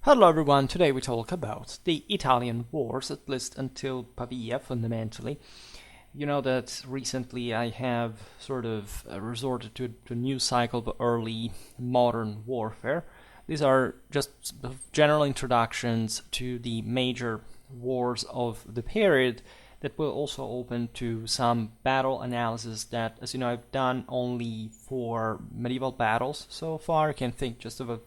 Hello everyone, today we talk about the Italian wars, at least until Pavia, fundamentally. You know that recently I have sort of resorted to a new cycle of early modern warfare. These are just general introductions to the major wars of the period that will also open to some battle analysis that, as you know, I've done only for medieval battles so far. I can think just of a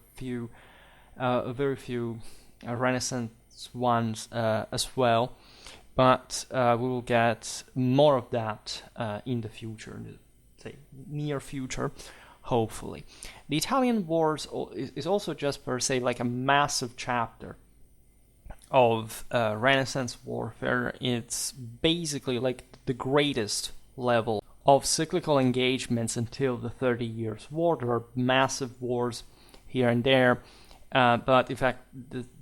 very few Renaissance ones as well, but we will get more of that in the future, in the say near future, hopefully. The Italian Wars is also just per se like a massive chapter of Renaissance warfare. It's basically like the greatest level of cyclical engagements until the 30 Years' War. There are massive wars here and there. But in fact,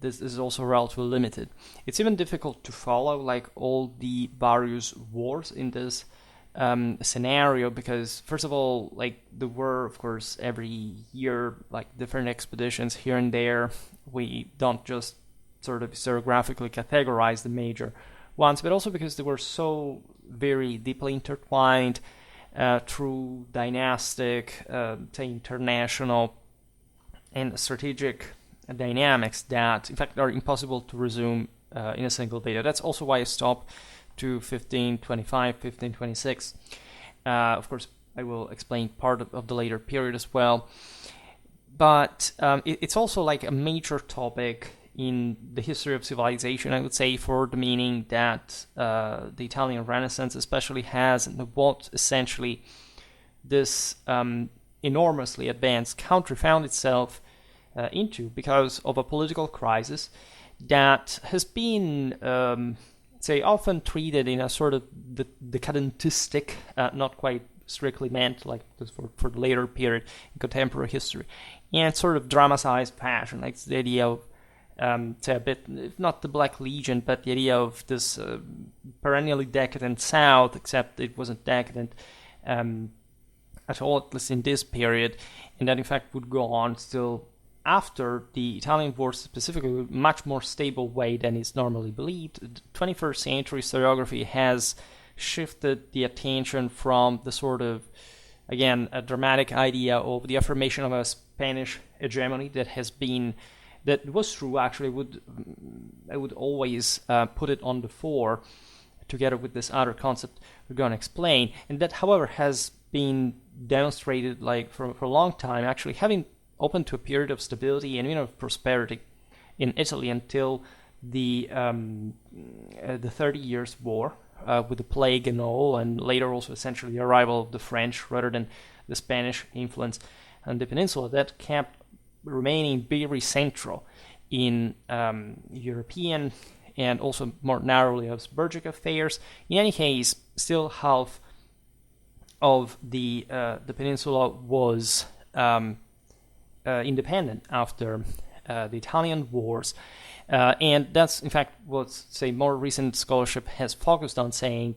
this is also relatively limited. It's even difficult to follow like all the various wars in this scenario because, first of all, like there were, of course, every year like different expeditions here and there. We don't just sort of historiographically categorize the major ones, but also because they were so very deeply intertwined through dynastic, say, international and strategic dynamics that, in fact, are impossible to resume in a single video. That's also why I stopped to 1525, 1526. Of course, I will explain part of the later period as well. But it's also like a major topic in the history of civilization, I would say, for the meaning that the Italian Renaissance especially has, and what essentially this enormously advanced country found itself into because of a political crisis that has been, say, often treated in a sort of decadentistic, not quite strictly meant like for the later period in contemporary history, and sort of dramatized fashion, like the idea of, say, a bit, if not the Black Legion, but the idea of this perennially decadent South, except it wasn't decadent at all, at least in this period, and that in fact would go on still after the Italian wars, specifically a much more stable way than is normally believed. The 21st century historiography has shifted the attention from the sort of, again, a dramatic idea of the affirmation of a Spanish hegemony that was true, actually. I would always put it on the fore together with this other concept we're going to explain, and that, however, has been demonstrated like for a long time, actually having open to a period of stability and of prosperity in Italy until the 30 Years' War with the plague and all, and later also essentially the arrival of the French rather than the Spanish influence on the peninsula that kept remaining very central in European and also more narrowly Habsburgic affairs. In any case, still half of the peninsula was independent after the Italian wars, and that's in fact what, say, more recent scholarship has focused on, saying,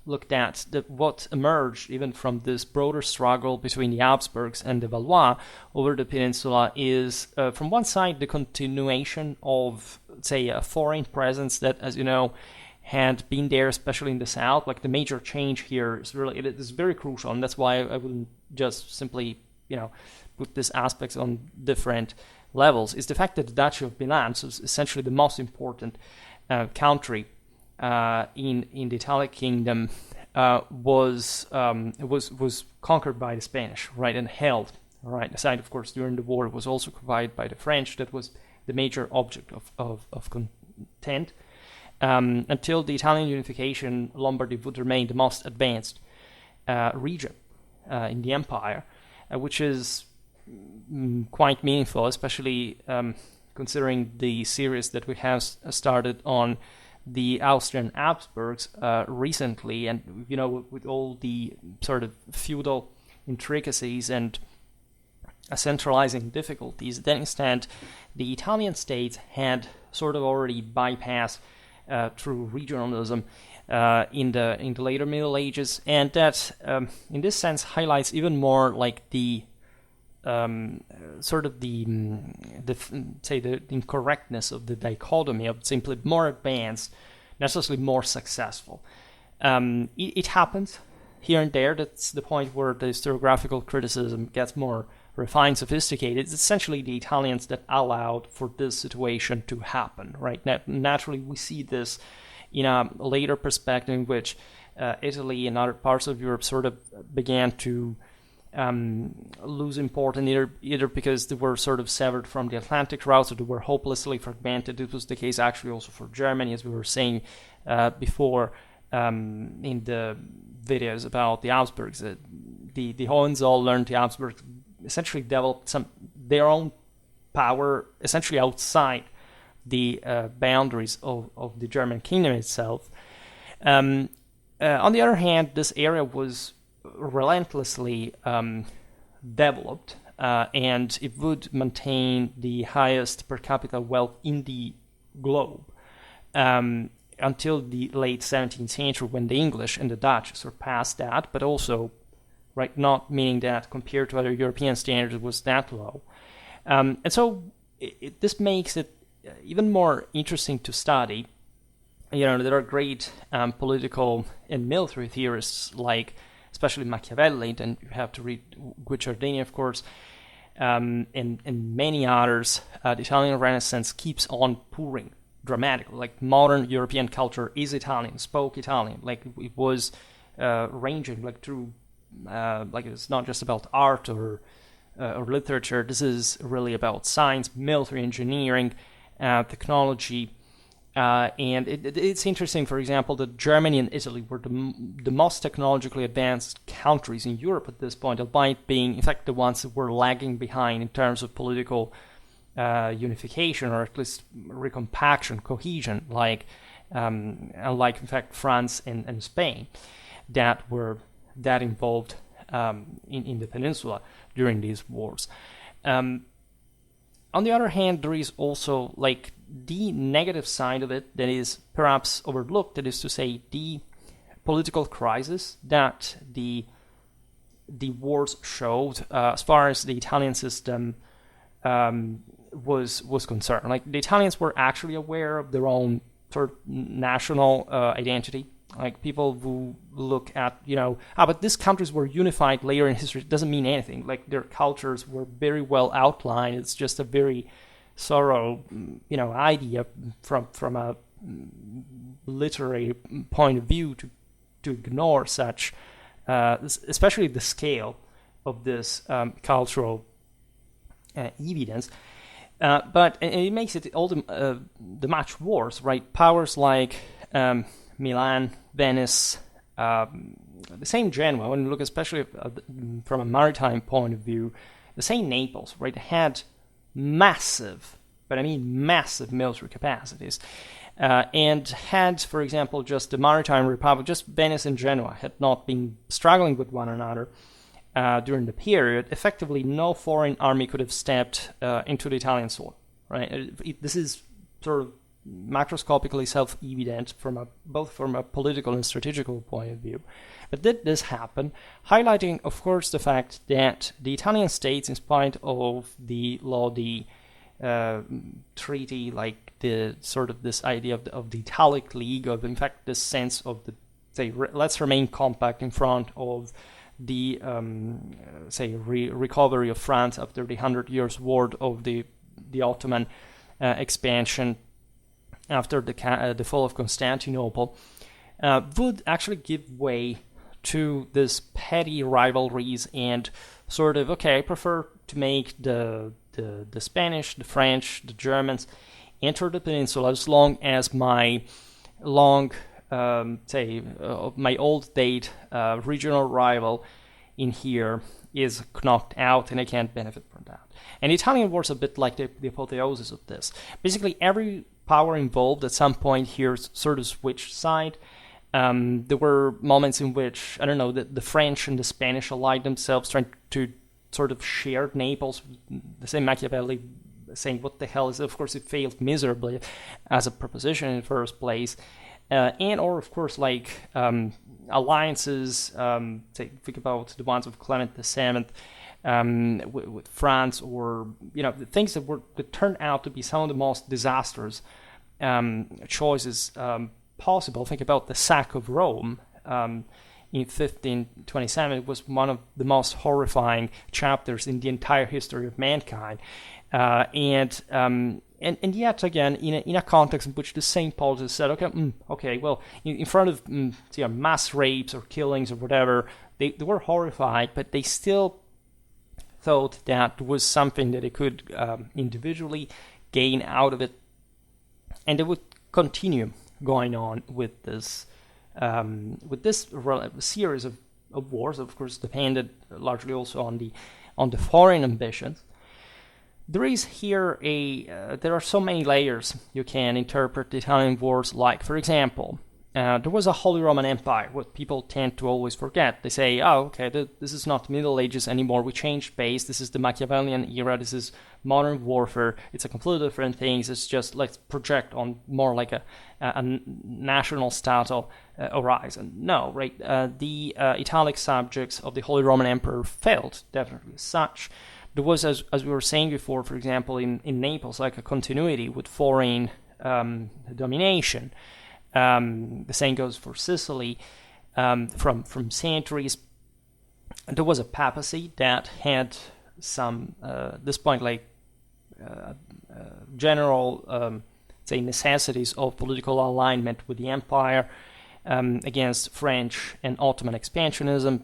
look, that what emerged even from this broader struggle between the Habsburgs and the Valois over the peninsula is, from one side, the continuation of, say, a foreign presence that, as you know, had been there, especially in the south. Like the major change here is really, it is very crucial, and that's why I wouldn't just simply, put these aspects on different levels, is the fact that the Duchy of Milan, so essentially the most important country in the Italic kingdom, was conquered by the Spanish, right, and held, right. Aside, of course, during the war, it was also occupied by the French. That was the major object of content. Until the Italian unification, Lombardy would remain the most advanced region in the empire, which is quite meaningful, especially considering the series that we have started on the Austrian Habsburgs recently, and with all the sort of feudal intricacies and centralizing difficulties. Then instead, the Italian states had sort of already bypassed through regionalism in the later Middle Ages, and that in this sense highlights even more like the sort of the incorrectness of the dichotomy of simply more advanced, necessarily more successful. It happens here and there. That's the point where the historiographical criticism gets more refined, sophisticated. It's essentially the Italians that allowed for this situation to happen, right? Naturally, we see this in a later perspective in which Italy and other parts of Europe sort of began to lose importance, either because they were sort of severed from the Atlantic routes or they were hopelessly fragmented. It was the case actually also for Germany, as we were saying before in the videos about the Habsburgs. The Hohenzollern, the Habsburgs, essentially developed their own power essentially outside the boundaries of the German kingdom itself. On the other hand, this area was relentlessly developed, and it would maintain the highest per capita wealth in the globe until the late 17th century, when the English and the Dutch surpassed that, but also, right, not meaning that compared to other European standards it was that low. And so this makes it even more interesting to study. There are great political and military theorists, like especially Machiavelli, and you have to read Guicciardini, of course, and many others. The Italian Renaissance keeps on pouring dramatically. Like, modern European culture is Italian, spoke Italian. Like, it was ranging like through, like, it's not just about art or literature. This is really about science, military engineering, technology. And it's interesting, for example, that Germany and Italy were the most technologically advanced countries in Europe at this point, albeit being, in fact, the ones that were lagging behind in terms of political unification, or at least recompaction, cohesion, unlike, in fact, France and Spain, that were involved in the peninsula during these wars. On the other hand, there is also, like, the negative side of it that is perhaps overlooked, that is to say, the political crisis that the wars showed as far as the Italian system was concerned. Like, the Italians were actually aware of their own sort of national identity. Like, people who look at, but these countries were unified later in history, it doesn't mean anything. Like, their cultures were very well outlined. It's just a very thorough, idea from a literary point of view to ignore such, especially the scale of this cultural evidence. But it makes it all the much worse, right? Powers like Milan, Venice, the same Genoa, when you look especially from a maritime point of view, the same Naples, right, had massive, but I mean massive military capacities, and had, for example, just the maritime republic, just Venice and Genoa, had not been struggling with one another during the period, effectively no foreign army could have stepped into the Italian soil, right? This is sort of macroscopically self-evident both from a political and strategical point of view. But did this happen? Highlighting, of course, the fact that the Italian states, in spite of the Lodi treaty, like the sort of this idea of the Italic League, of, in fact, this sense of let's remain compact in front of the recovery of France after the 100 Years' War of the Ottoman expansion after the fall of Constantinople, would actually give way to this petty rivalries and sort of, okay, I prefer to make the Spanish, the French, the Germans enter the peninsula as long as my my old date regional rival in here is knocked out and I can't benefit from that. And the Italian War is a bit like the apotheosis of this. Basically, every power involved at some point here sort of switched side. There were moments in which, I don't know, the French and the Spanish allied themselves, trying to sort of share Naples. The same Machiavelli saying, what the hell is it? Of course, it failed miserably as a proposition in the first place. Or, of course, like alliances, think about the ones of Clement VII, with France, or the things that turned out to be some of the most disastrous choices possible. Think about the sack of Rome in 1527. It was one of the most horrifying chapters in the entire history of mankind, and yet again, in a context in which the same politics said, okay, well, in front of mass rapes or killings or whatever, they were horrified, but they still thought that was something that they could individually gain out of it, and they would continue going on with this series of wars. Of course, depended largely also on the foreign ambitions. There is here there are so many layers you can interpret the Italian wars like. For example, there was a Holy Roman Empire, what people tend to always forget. They say, this is not Middle Ages anymore, we changed base, this is the Machiavellian era, this is modern warfare, it's a completely different thing, it's just let's project on more like a national stato horizon. No, right? The Italic subjects of the Holy Roman Emperor failed, definitely as such. There was, as we were saying before, for example, in Naples, like a continuity with foreign domination. The same goes for Sicily. From centuries, there was a papacy that had some, at this point, like general, necessities of political alignment with the empire against French and Ottoman expansionism.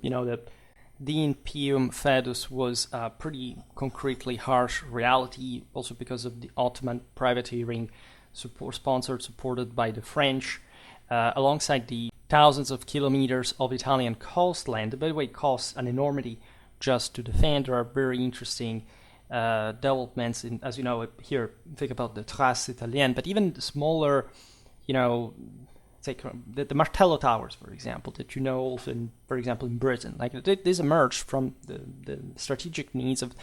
The Impium Fedus was a pretty concretely harsh reality, also because of the Ottoman privateering supported by the French, alongside the thousands of kilometers of Italian coastline. That, by the way, costs an enormity just to defend. There are very interesting developments in, as you know, here, think about the Traces Italiennes, but even the smaller, the Martello Towers, for example, that also, for example, in Britain. Like, this emerged from the strategic needs of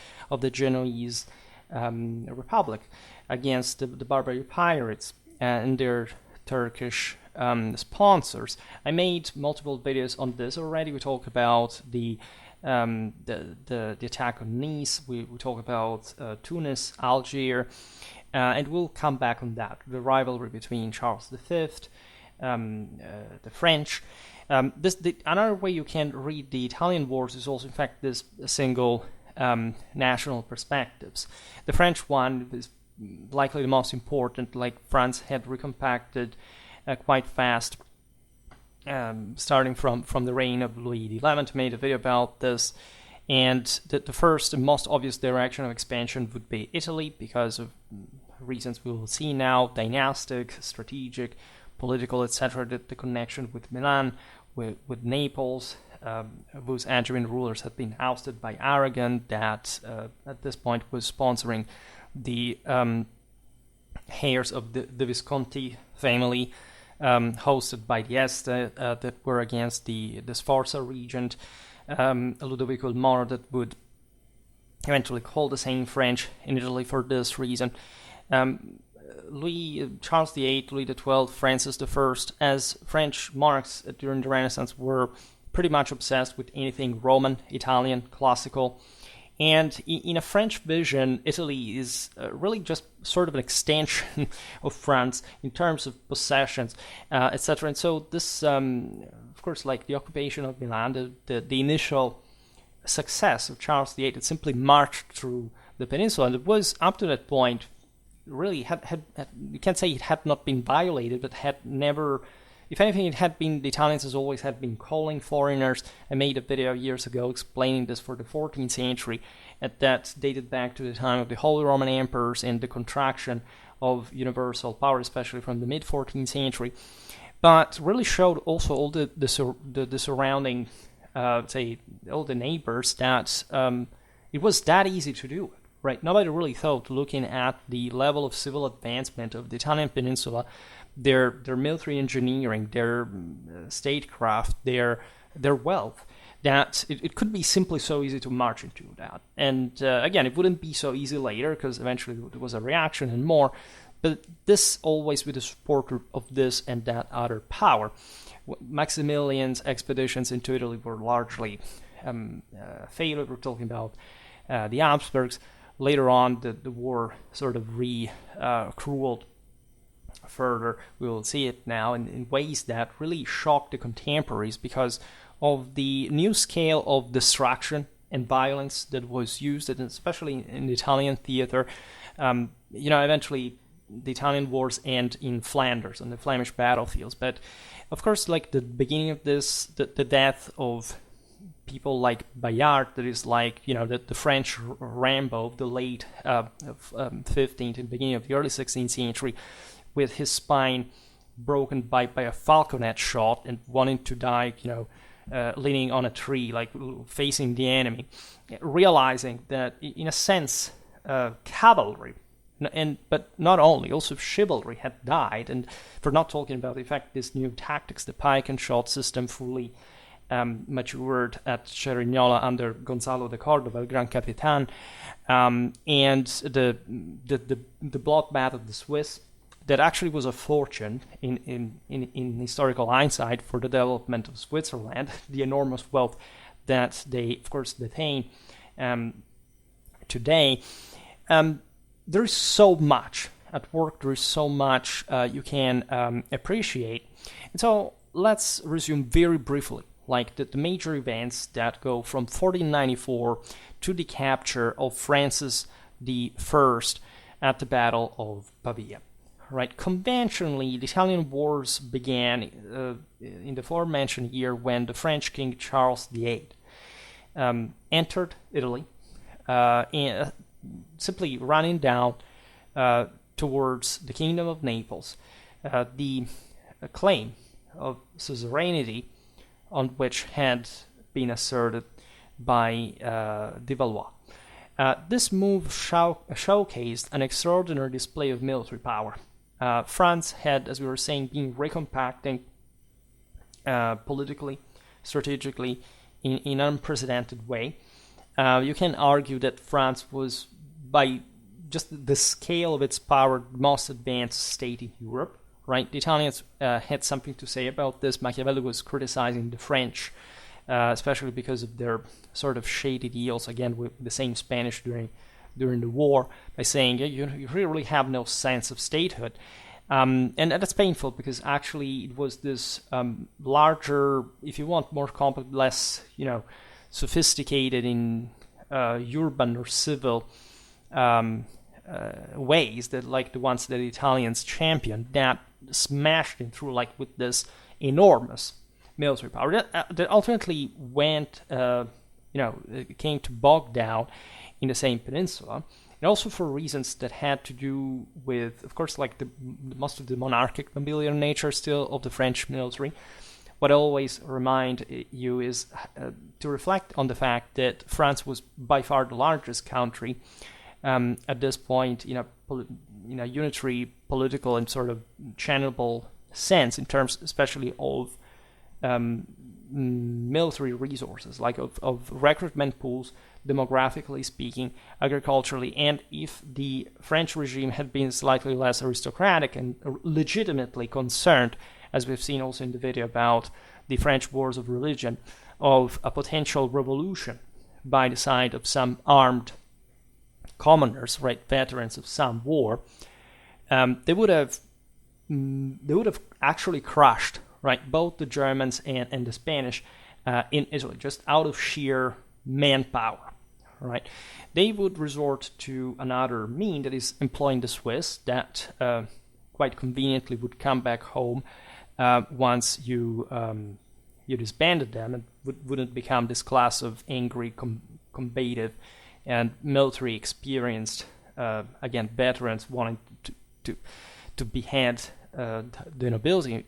the Genoese Republic against the Barbary pirates and their Turkish sponsors. I made multiple videos on this already. We talk about the attack on Nice. We talk about Tunis, Algiers, and we'll come back on that. The rivalry between Charles V, the French. Another way you can read the Italian wars is also, in fact, this single national perspectives. The French one is likely the most important. Like, France had recompacted quite fast, starting from the reign of Louis XI. Made a video about this, and the first and most obvious direction of expansion would be Italy, because of reasons we will see now: dynastic, strategic, political, etc. The connection with Milan, with Naples, whose Angevin rulers had been ousted by Aragon, that at this point was sponsoring the heirs of the Visconti family, hosted by the Este, that were against the Sforza regent, Ludovico il Moro, that would eventually call the same French in Italy for this reason. Charles VIII, Louis XII, Francis I, as French monarchs during the Renaissance, were pretty much obsessed with anything Roman, Italian, classical. And in a French vision, Italy is really just sort of an extension of France in terms of possessions, etc. And so this, of course, like the occupation of Milan, the initial success of Charles VIII, it simply marched through the peninsula. And it was, up to that point, really had you can't say it had not been violated, but had never, if anything, it had been, the Italians as always had been calling foreigners. I made a video years ago explaining this for the 14th century, and that dated back to the time of the Holy Roman Emperors and the contraction of universal power, especially from the mid-14th century, but really showed also all the surrounding, all the neighbors, that it was that easy to do it. Right, nobody really thought, looking at the level of civil advancement of the Italian peninsula, their military engineering, their statecraft, their wealth, that it could be simply so easy to march into that. And again, it wouldn't be so easy later, because eventually there was a reaction and more, but this always with the support of this and that other power. Maximilian's expeditions into Italy were largely failure. We're talking about the Habsburgs. Later on, the war sort of cooled further. We will see it now in ways that really shocked the contemporaries because of the new scale of destruction and violence that was used, and especially in the Italian theater. Eventually the Italian wars end in Flanders, on the Flemish battlefields. But of course, like the beginning of this, the death of people like Bayard, that is like, the French Rambo of the late 15th and beginning of the early 16th century, with his spine broken by a falconet shot and wanting to die, leaning on a tree, like facing the enemy, realizing that, in a sense, cavalry, but not only, also chivalry had died, and for not talking about the fact this new tactics, the Pike and Shot system, fully matured at Cerignola under Gonzalo de C'rdoba, Grand Capitan, and the bloodbath of the Swiss, that actually was a fortune in historical hindsight for the development of Switzerland, the enormous wealth that they, of course, detain today. There is so much at work, there is so much you can appreciate. And so let's resume very briefly, like the major events that go from 1494 to the capture of Francis I at the Battle of Pavia. Right, conventionally, the Italian wars began in the aforementioned year when the French King Charles VIII entered Italy, and simply running down towards the Kingdom of Naples, the claim of suzerainty on which had been asserted by the Valois. This move showcased an extraordinary display of military power. France had, as we were saying, been recompacting politically, strategically, in an unprecedented way. You can argue that France was, by just the scale of its power, the most advanced state in Europe. Right? The Italians had something to say about this. Machiavelli was criticizing the French, especially because of their sort of shady deals, again, with the same Spanish during the war, by saying you really have no sense of statehood. And that's painful because actually it was this larger, if you want, more complex, less, sophisticated in urban or civil ways, that like the ones that the Italians championed, that smashed in through like with this enormous military power that ultimately went, came to bog down in the same peninsula, and also for reasons that had to do with, of course, like the most of the monarchic nobiliar nature still of the French military. What I always remind you is to reflect on the fact that France was by far the largest country at this point, in a unitary political and sort of channelable sense, in terms especially of military resources, like of recruitment pools, demographically speaking, agriculturally, and if the French regime had been slightly less aristocratic and legitimately concerned, as we've seen also in the video about the French wars of religion, of a potential revolution by the side of some armed commoners, right, veterans of some war, they would have actually crushed, right, both the Germans and the Spanish in Italy, just out of sheer manpower, right? They would resort to another mean, that is employing the Swiss, that quite conveniently would come back home once you disbanded them, and wouldn't become this class of angry, combative, and military experienced, again, veterans wanting to behead the nobility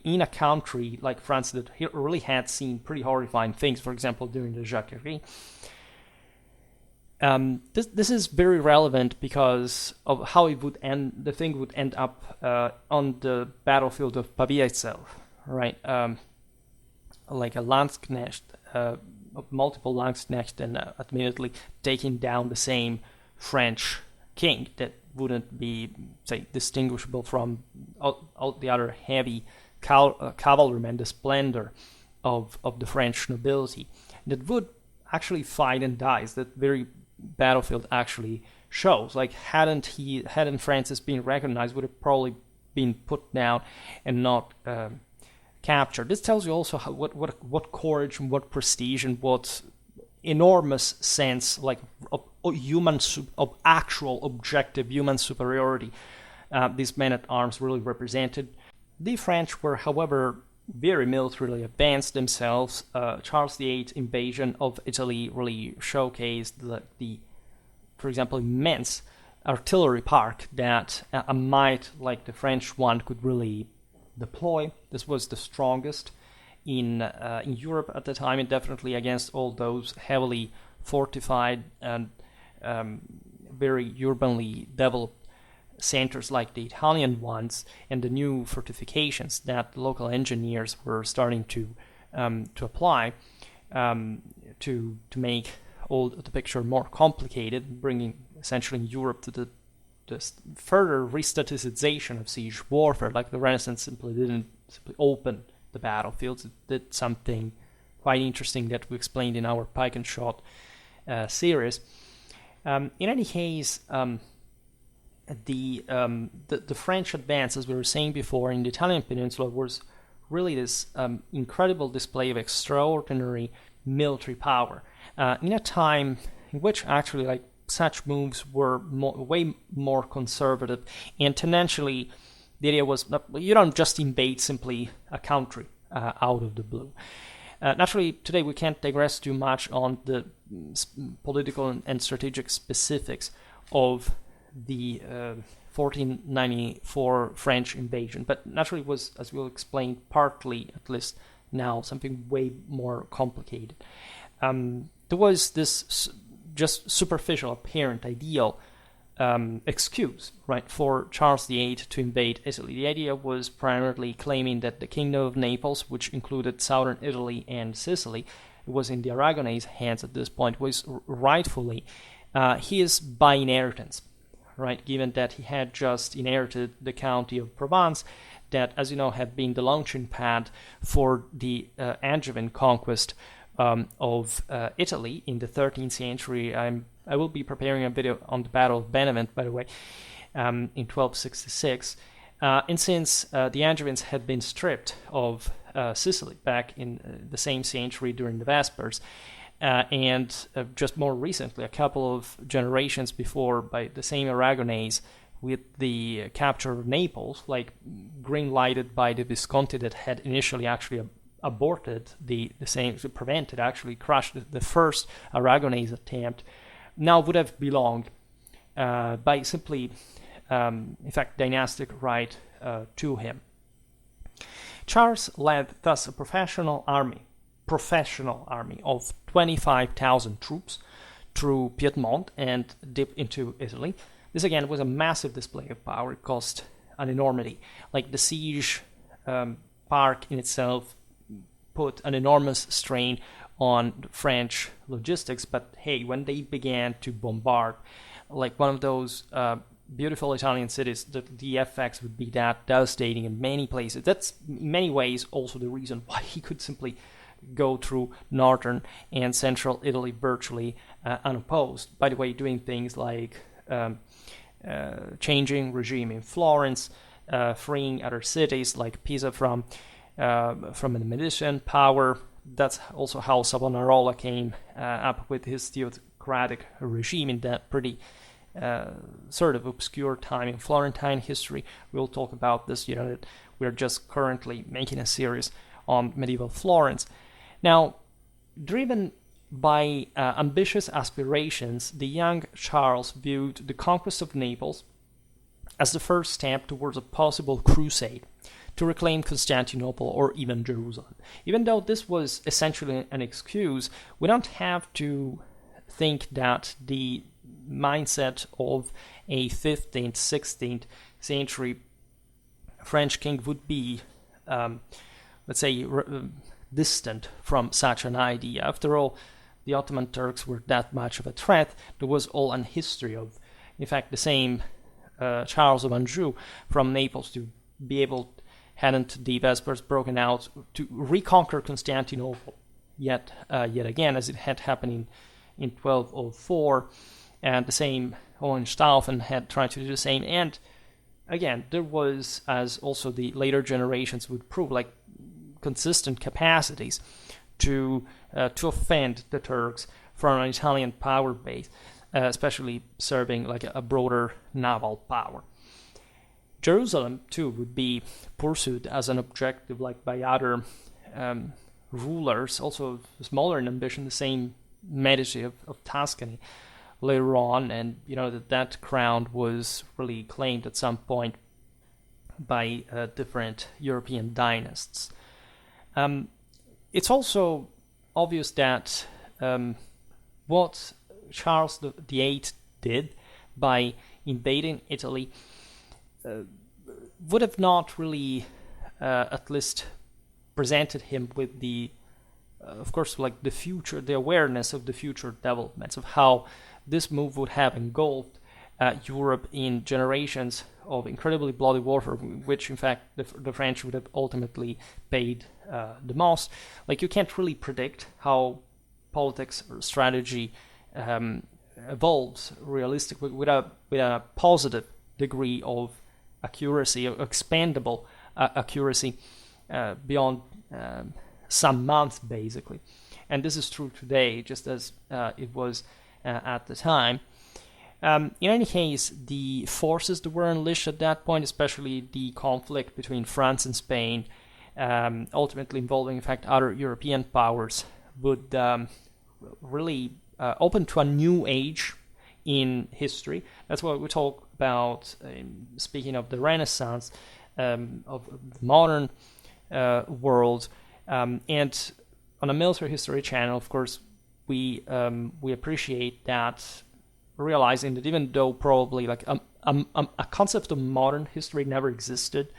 in a country like France that really had seen pretty horrifying things, for example, during the Jacquerie. This is very relevant because of how it would end. The thing would end up on the battlefield of Pavia itself, right? Like a Landsknecht, multiple Landsknecht, and admittedly taking down the same French king that wouldn't be, say, distinguishable from all the other heavy cavalrymen, the splendor of the French nobility. That would actually fight and dies. That very battlefield actually shows. Like, hadn't Francis been recognized, would have probably been put down and not captured. This tells you also what courage and what prestige and what enormous sense, like, of actual objective human superiority these men-at-arms really represented. The French were, however, very militarily advanced themselves. Charles VIII invasion of Italy really showcased the, for example, immense artillery park that a might like the French one could really deploy. This was the strongest in Europe at the time, and definitely against all those heavily fortified and very urbanly developed centers like the Italian ones, and the new fortifications that local engineers were starting to apply to make all the picture more complicated, bringing essentially Europe to the further re-staticization of siege warfare. Like, the Renaissance simply didn't open the battlefields; it did something quite interesting that we explained in our Pike and Shot series. In any case, the French advance, as we were saying before, in the Italian peninsula was really this incredible display of extraordinary military power in a time in which actually, like, such moves were way more conservative, and tendencially the idea was you don't just invade simply a country out of the blue. Naturally, today we can't digress too much on the political and strategic specifics of the 1494 French invasion, but naturally it was, as we'll explain, partly, at least now, something way more complicated. There was this just superficial, apparent, ideal excuse, right, for Charles VIII to invade Italy. The idea was primarily claiming that the Kingdom of Naples, which included southern Italy and Sicily, it was in the Aragonese hands at this point, was rightfully his by inheritance, right, given that he had just inherited the county of Provence, that, as you know, had been the launching pad for the Angevin conquest of Italy in the 13th century. I will be preparing a video on the Battle of Benevent, by the way, in 1266. And since the Angevins had been stripped of Sicily back in the same century during the Vespers, and just more recently, a couple of generations before, by the same Aragonese, with the capture of Naples, like, green-lighted by the Visconti that had initially actually aborted the same, prevented, actually crushed the first Aragonese attempt, now would have belonged by simply, in fact, dynastic right to him. Charles led thus a professional army of 25,000 troops through Piedmont and deep into Italy. This again was a massive display of power. It cost an enormity. Like, the siege park in itself put an enormous strain on French logistics, but hey, when they began to bombard, like one of those beautiful Italian cities, the effects would be that devastating in many places. That's in many ways also the reason why he could simply go through northern and central Italy virtually unopposed. By the way, doing things like changing regime in Florence, freeing other cities like Pisa from the Medicean power. That's also how Savonarola came up with his theocratic regime in that pretty sort of obscure time in Florentine history. We'll talk about this, that we're just currently making a series on medieval Florence. Now, driven by ambitious aspirations, the young Charles viewed the conquest of Naples as the first step towards a possible crusade to reclaim Constantinople or even Jerusalem. Even though this was essentially an excuse, we don't have to think that the mindset of a 15th, 16th century French king would be, let's say, distant from such an idea. After all, the Ottoman Turks were that much of a threat. There was all an history of, in fact, the same Charles of Anjou from Naples to be able, hadn't the Vespers broken out to reconquer Constantinople yet again, as it had happened in 1204, and the same Hohenstaufen had tried to do the same. And again, there was, as also the later generations would prove, like consistent capacities to offend the Turks from an Italian power base, especially serving like a broader naval power. Jerusalem too would be pursued as an objective, like by other rulers, also smaller in ambition, the same Medici of Tuscany later on, and that crown was really claimed at some point by different European dynasts. It's also obvious that what Charles VIII did by invading Italy would have not really, at least, presented him with the, of course, like the awareness of the future developments, of how this move would have engulfed Europe in generations of incredibly bloody warfare, which in fact the French would have ultimately paid the most. Like, you can't really predict how politics or strategy evolves realistically with a positive degree of accuracy, expandable accuracy beyond some months, basically. And this is true today, just as it was at the time. In any case, the forces that were unleashed at that point, especially the conflict between France and Spain, ultimately involving, in fact, other European powers, would really open to a new age in history. That's what we talk about, speaking of the Renaissance, of the modern world. And on a military history channel, of course, we appreciate that, realizing that even though probably like a concept of modern history never existed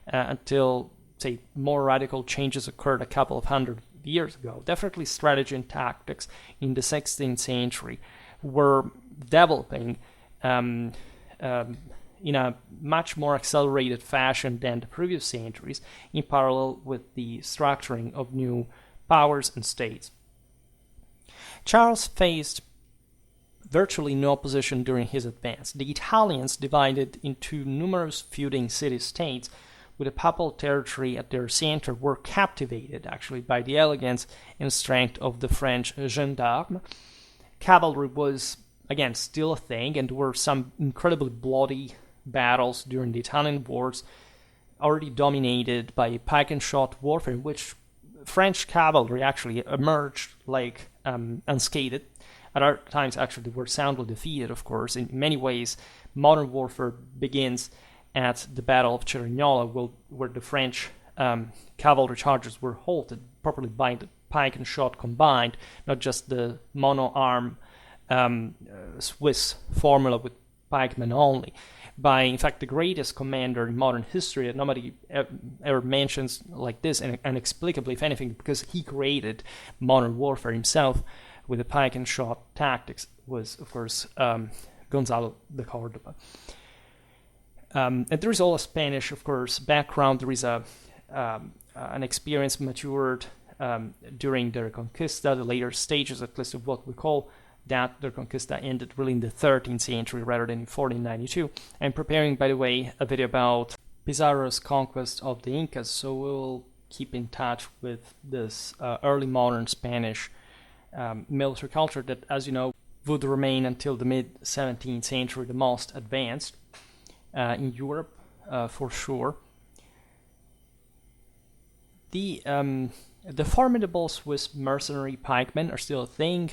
until, say, more radical changes occurred a couple of hundred years ago, definitely strategy and tactics in the 16th century were developing in a much more accelerated fashion than the previous centuries, in parallel with the structuring of new powers and states. Charles faced virtually no opposition during his advance. The Italians, divided into numerous feuding city-states with a papal territory at their center, were captivated actually by the elegance and strength of the French gendarmes. Cavalry was, again, still a thing, and there were some incredibly bloody battles during the Italian wars, already dominated by Pike and Shot warfare, in which French cavalry actually emerged like unscathed. At other times, actually, they were soundly defeated, of course. In many ways, modern warfare begins at the Battle of Cerignola, where the French cavalry charges were halted properly by the Pike and Shot combined, not just the mono-arm Swiss formula with pikemen only, by, in fact, the greatest commander in modern history that nobody ever mentions like this, and inexplicably, if anything, because he created modern warfare himself with the Pike and Shot tactics, was, of course, Gonzalo de C'rdoba. And there is all a Spanish, of course, background. There is an experience matured during the Reconquista, the later stages, at least, of what we call that. The Reconquista ended really in the 13th century rather than in 1492. I'm preparing, by the way, a video about Pizarro's conquest of the Incas, so we'll keep in touch with this early modern Spanish military culture that, as you know, would remain until the mid-17th century the most advanced in Europe, for sure. The formidable Swiss mercenary pikemen are still a thing.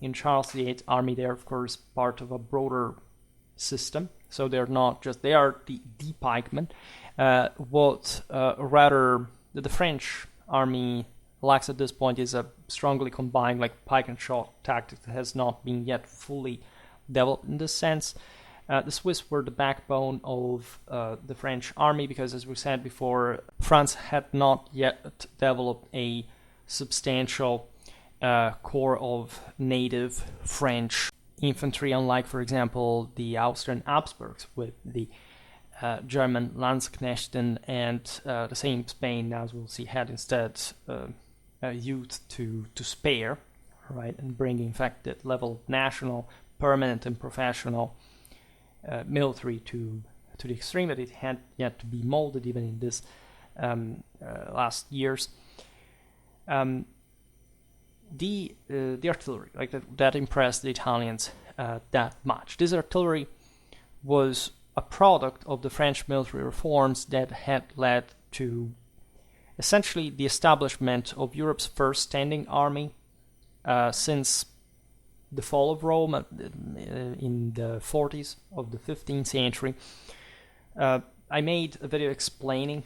In Charles VIII's army, they're, of course, part of a broader system. So they're not just, they are the pikemen. Rather, the French army lacks at this point is a strongly combined, like, pike and shot tactic that has not been yet fully developed in this sense. The Swiss were the backbone of the French army because, as we said before, France had not yet developed a substantial core of native French infantry, unlike, for example, the Austrian Habsburgs with the German Landsknechten, and the same Spain, as we'll see, had instead youth to spare, right, and bring in fact that level of national, permanent, and professional military to the extreme that it had yet to be molded even in this last years. The artillery, like that impressed the Italians that much. This artillery was a product of the French military reforms that had led to essentially the establishment of Europe's first standing army since the fall of Rome in the 40s of the 15th century. I made a video explaining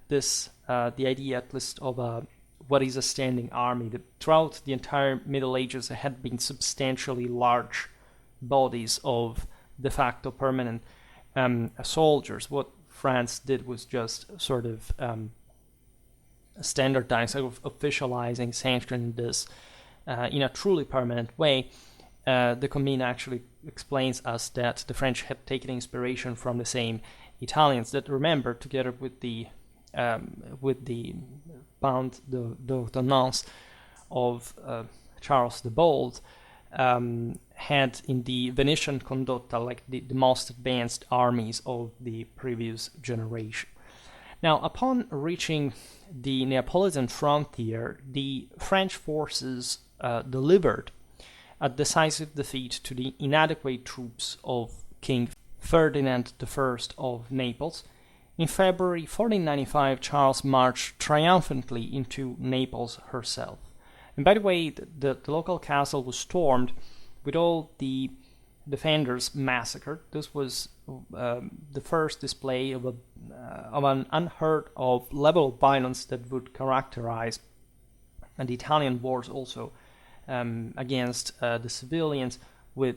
this, the idea at least of what is a standing army. That throughout the entire Middle Ages there had been substantially large bodies of de facto permanent soldiers. What France did was just sort of standardizing, sort of officializing, sanctioning this in a truly permanent way. The Commune actually explains us that the French had taken inspiration from the same Italians that, remember, together with the Band d'Ordonnance of Charles the Bold, had in the Venetian condotta like the most advanced armies of the previous generation. Now, upon reaching the Neapolitan frontier, the French forces delivered a decisive defeat to the inadequate troops of King Ferdinand I of Naples. In February 1495, Charles marched triumphantly into Naples herself. And by the way, the local castle was stormed with all the defenders massacred. This was the first display of an unheard of level of violence that would characterize the Italian wars also against the civilians, with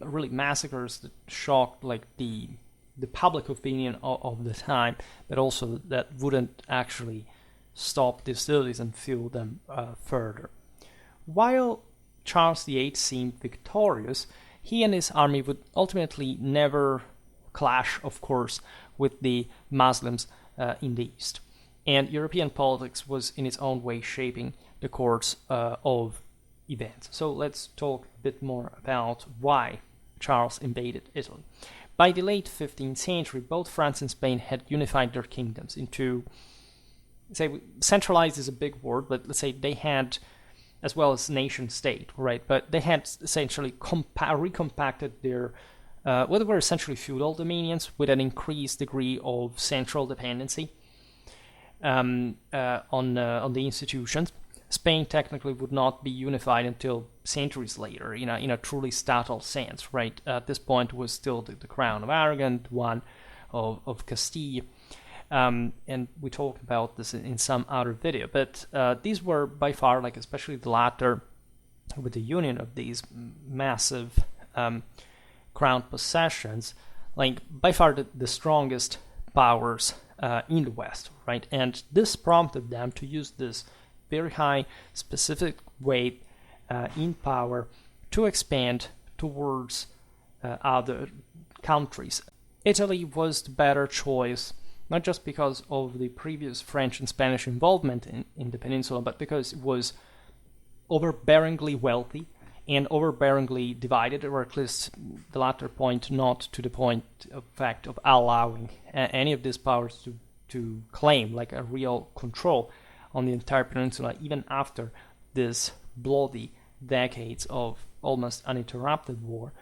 really massacres that shocked like the public opinion of the time, but also that wouldn't actually stop the hostilities and fuel them further. While Charles VIII seemed victorious, he and his army would ultimately never clash, of course, with the Muslims in the east. And European politics was in its own way shaping the course of events. So let's talk a bit more about why Charles invaded Italy. By the late 15th century, both France and Spain had unified their kingdoms into, say, centralized is a big word, but let's say they had, as well as nation state, right? But they had essentially recompacted their, what were essentially feudal dominions with an increased degree of central dependency on the institutions. Spain technically would not be unified until centuries later, in a truly statal sense, right? At this point, it was still the crown of Aragon, one of Castile, and we talked about this in some other video. But these were by far, like especially the latter, with the union of these massive crown possessions, like by far the strongest powers in the West, right? And this prompted them to use this very high specific weight in power to expand towards other countries. Italy was the better choice, not just because of the previous French and Spanish involvement in the peninsula, but because it was overbearingly wealthy and overbearingly divided, or at least the latter point not to the point of fact of allowing any of these powers to claim like a real control on the entire peninsula, even after this bloody decades of almost uninterrupted war.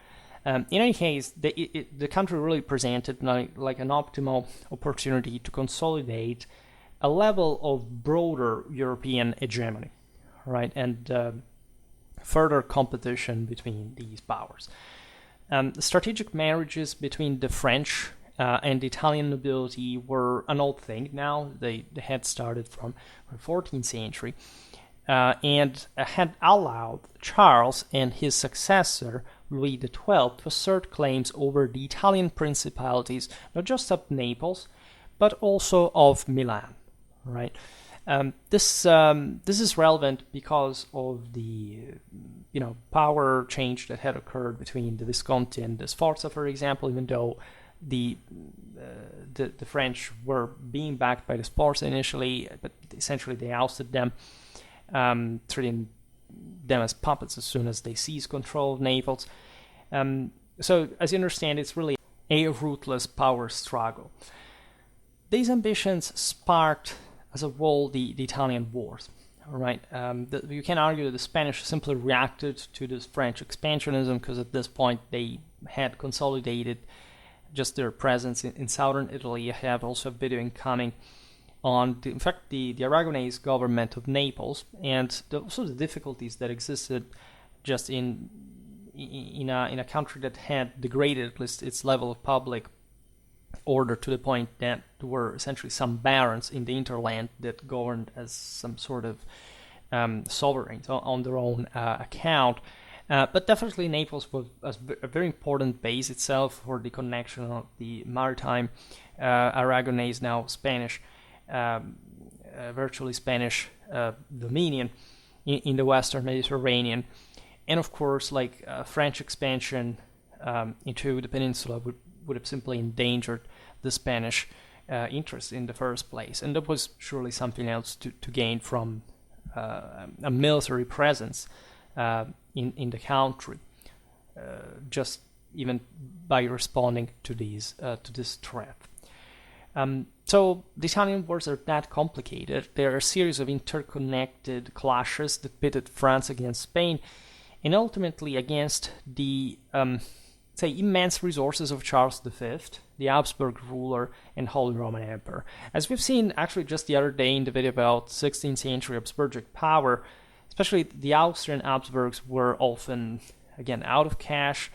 In any case, the country really presented like an optimal opportunity to consolidate a level of broader European hegemony, right, and further competition between these powers. The strategic marriages between the French and the Italian nobility were an old thing now. They had started from the 14th century and had allowed Charles and his successor, Louis XII, to assert claims over the Italian principalities, not just of Naples, but also of Milan, right? This is relevant because of the power change that had occurred between the Visconti and the Sforza, for example, even though the French were being backed by the Sforza initially, but essentially they ousted them. treating them as puppets as soon as they seize control of Naples. So, as you understand, it's really a ruthless power struggle. These ambitions sparked, as a whole, the Italian Wars. Right, you can argue that the Spanish simply reacted to this French expansionism because at this point they had consolidated just their presence in southern Italy. I have also a video incoming on, in fact, the Aragonese government of Naples, and also the difficulties that existed just in a country that had degraded at least its level of public order to the point that there were essentially some barons in the interland that governed as some sort of sovereigns on their own account. But definitely Naples was a very important base itself for the connection of the maritime Aragonese, now Spanish, virtually Spanish dominion in the Western Mediterranean. And of course, like French expansion into the peninsula would have simply endangered the Spanish interest in the first place. And that was surely something else to gain from a military presence in the country, just even by responding to this threat. So the Italian wars are that complicated. There are a series of interconnected clashes that pitted France against Spain, and ultimately against the immense resources of Charles V, the Habsburg ruler and Holy Roman Emperor. As we've seen actually just the other day in the video about 16th century Habsburgic power, especially the Austrian Habsburgs were often, again, out of cash.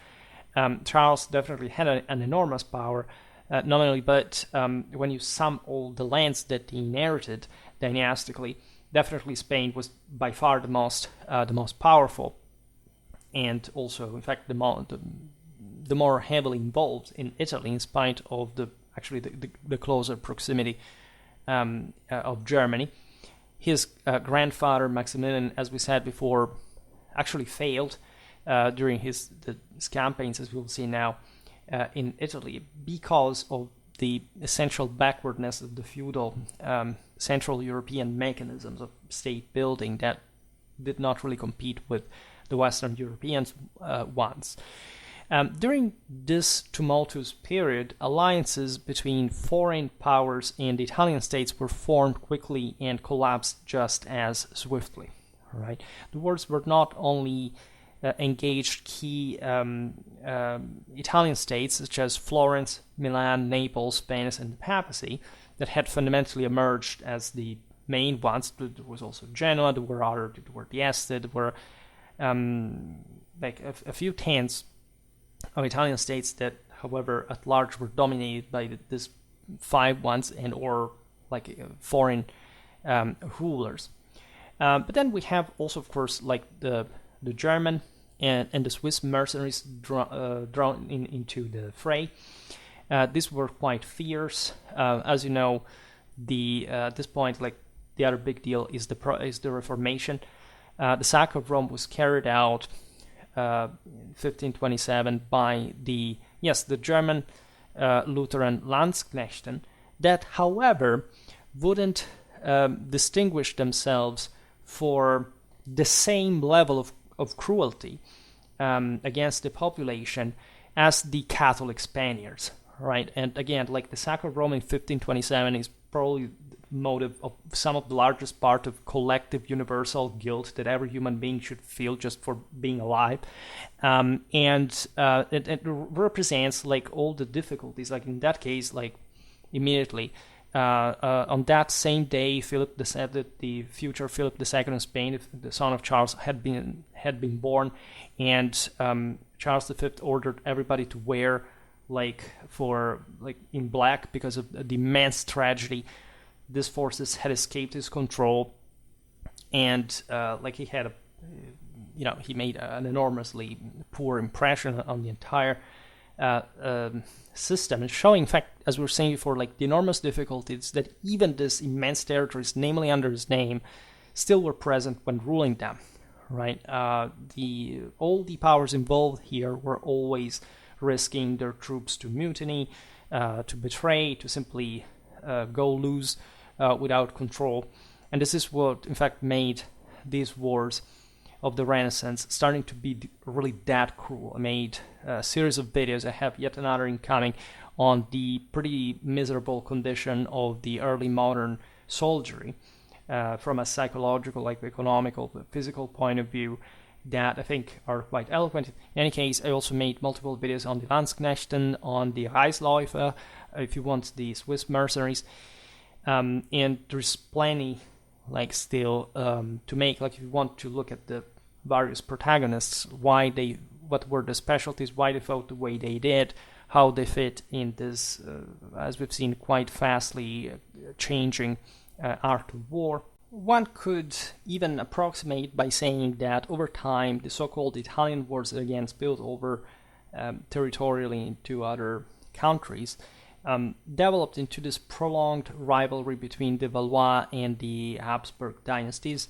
Charles definitely had an enormous power, nominally, but when you sum all the lands that he inherited dynastically, definitely Spain was by far the most powerful, and also, in fact, the more heavily involved in Italy, in spite of the closer proximity of Germany. His grandfather Maximilian, as we said before, actually failed during his campaigns, as we'll see now, in Italy, because of the essential backwardness of the feudal Central European mechanisms of state building that did not really compete with the Western European ones. During this tumultuous period, alliances between foreign powers and the Italian states were formed quickly and collapsed just as swiftly. Right? The wars were not only engaged key Italian states such as Florence, Milan, Naples, Venice, and the Papacy that had fundamentally emerged as the main ones. There was also Genoa, there were the Este, there were like a few tens of Italian states that, however, at large were dominated by these five ones and or like foreign rulers. But then we have also, of course, like the German and the Swiss mercenaries drawn into the fray. These were quite fierce. As you know, at this point, like the other big deal is the Reformation. The sack of Rome was carried out in 1527 by the German Lutheran Landsknechten that, however, wouldn't distinguish themselves for the same level of cruelty against the population as the Catholic Spaniards, right? And again, like the sack of Rome in 1527 is probably motive of some of the largest part of collective universal guilt that every human being should feel just for being alive, and it represents like all the difficulties. Like in that case, like immediately on that same day, Philip II, the future Philip II of Spain, the son of Charles, had been born, and Charles V ordered everybody to wear in black because of the immense tragedy. These forces had escaped his control, and he had he made an enormously poor impression on the entire system, and showing, in fact, as we were saying before, like the enormous difficulties that even these immense territories, namely under his name, still were present when ruling them. Right? All the powers involved here were always risking their troops to mutiny, to betray, to simply go loose without control. And this is what, in fact, made these wars of the Renaissance starting to be really that cruel. I made a series of videos. I have yet another incoming on the pretty miserable condition of the early modern soldiery from a psychological, like economical, physical point of view that I think are quite eloquent. In any case, I also made multiple videos on the Landsknechten, on the Reisläufer, if you want the Swiss mercenaries, and there's plenty like still to make. Like if you want to look at the various protagonists, what were the specialties, why they fought the way they did, how they fit in this, as we've seen, quite fastly changing art of war. One could even approximate by saying that over time, the so-called Italian wars again spilled over territorially into other countries, developed into this prolonged rivalry between the Valois and the Habsburg dynasties,